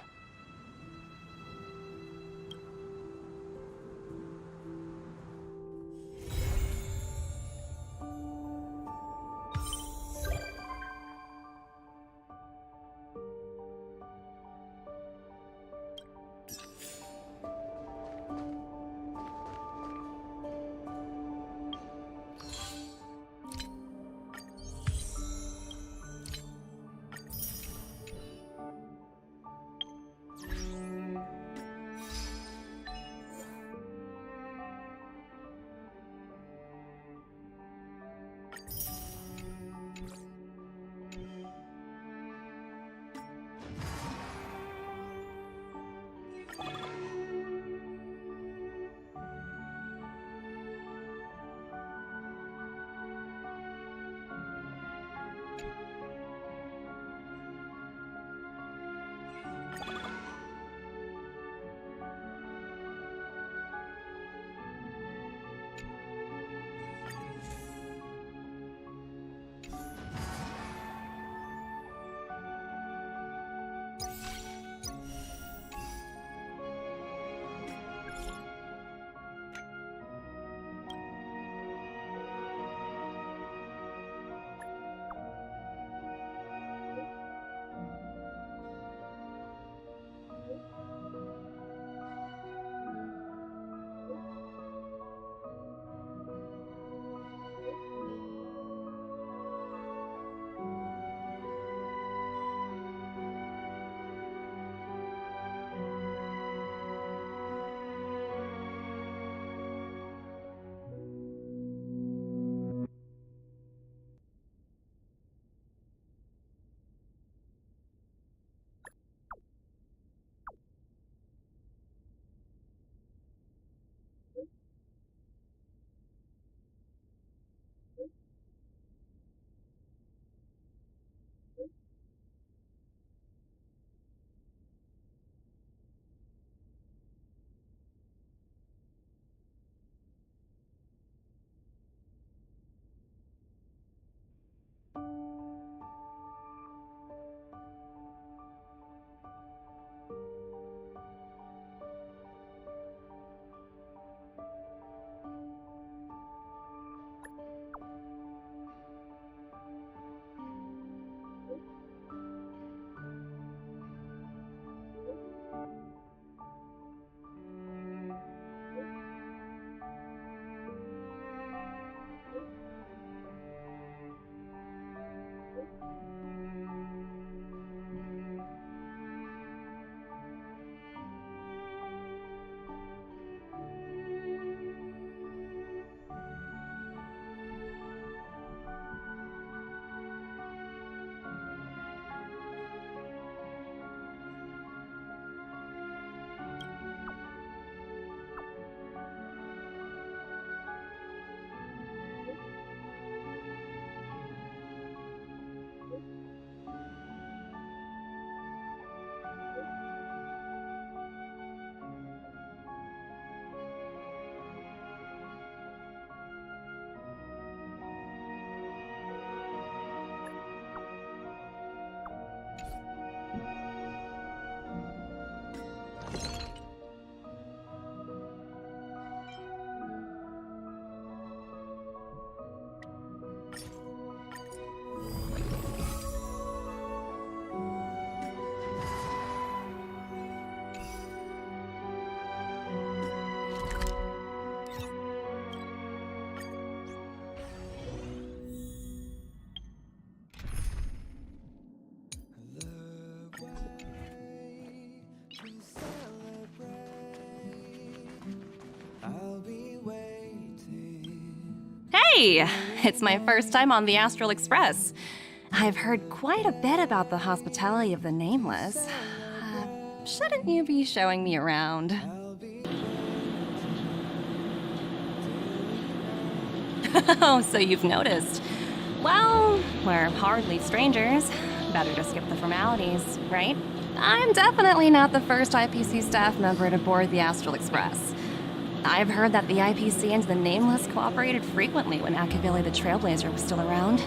Hey! It's my first time on the Astral Express. I've heard quite a bit about the hospitality of the Nameless. Shouldn't you be showing me around? Oh, so you've noticed. Well, we're hardly strangers. Better to skip the formalities, right? I'm definitely not the first IPC staff member to board the Astral Express. I've heard that the IPC and the Nameless cooperated frequently when Akavili the Trailblazer was still around.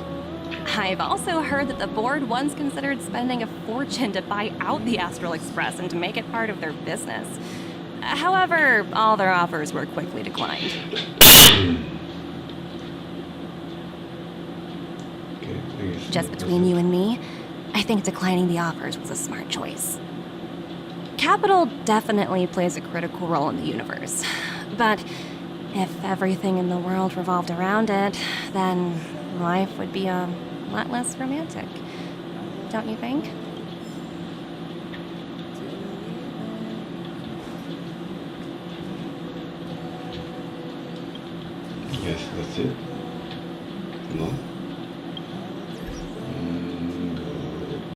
I've also heard that the board once considered spending a fortune to buy out the Astral Express and to make it part of their business. However, all their offers were quickly declined. Just between you and me, I think declining the offers was a smart choice. Capital definitely plays a critical role in the universe, but if everything in the world revolved around it, then life would be a lot less romantic, don't you think? Yes, that's it. No?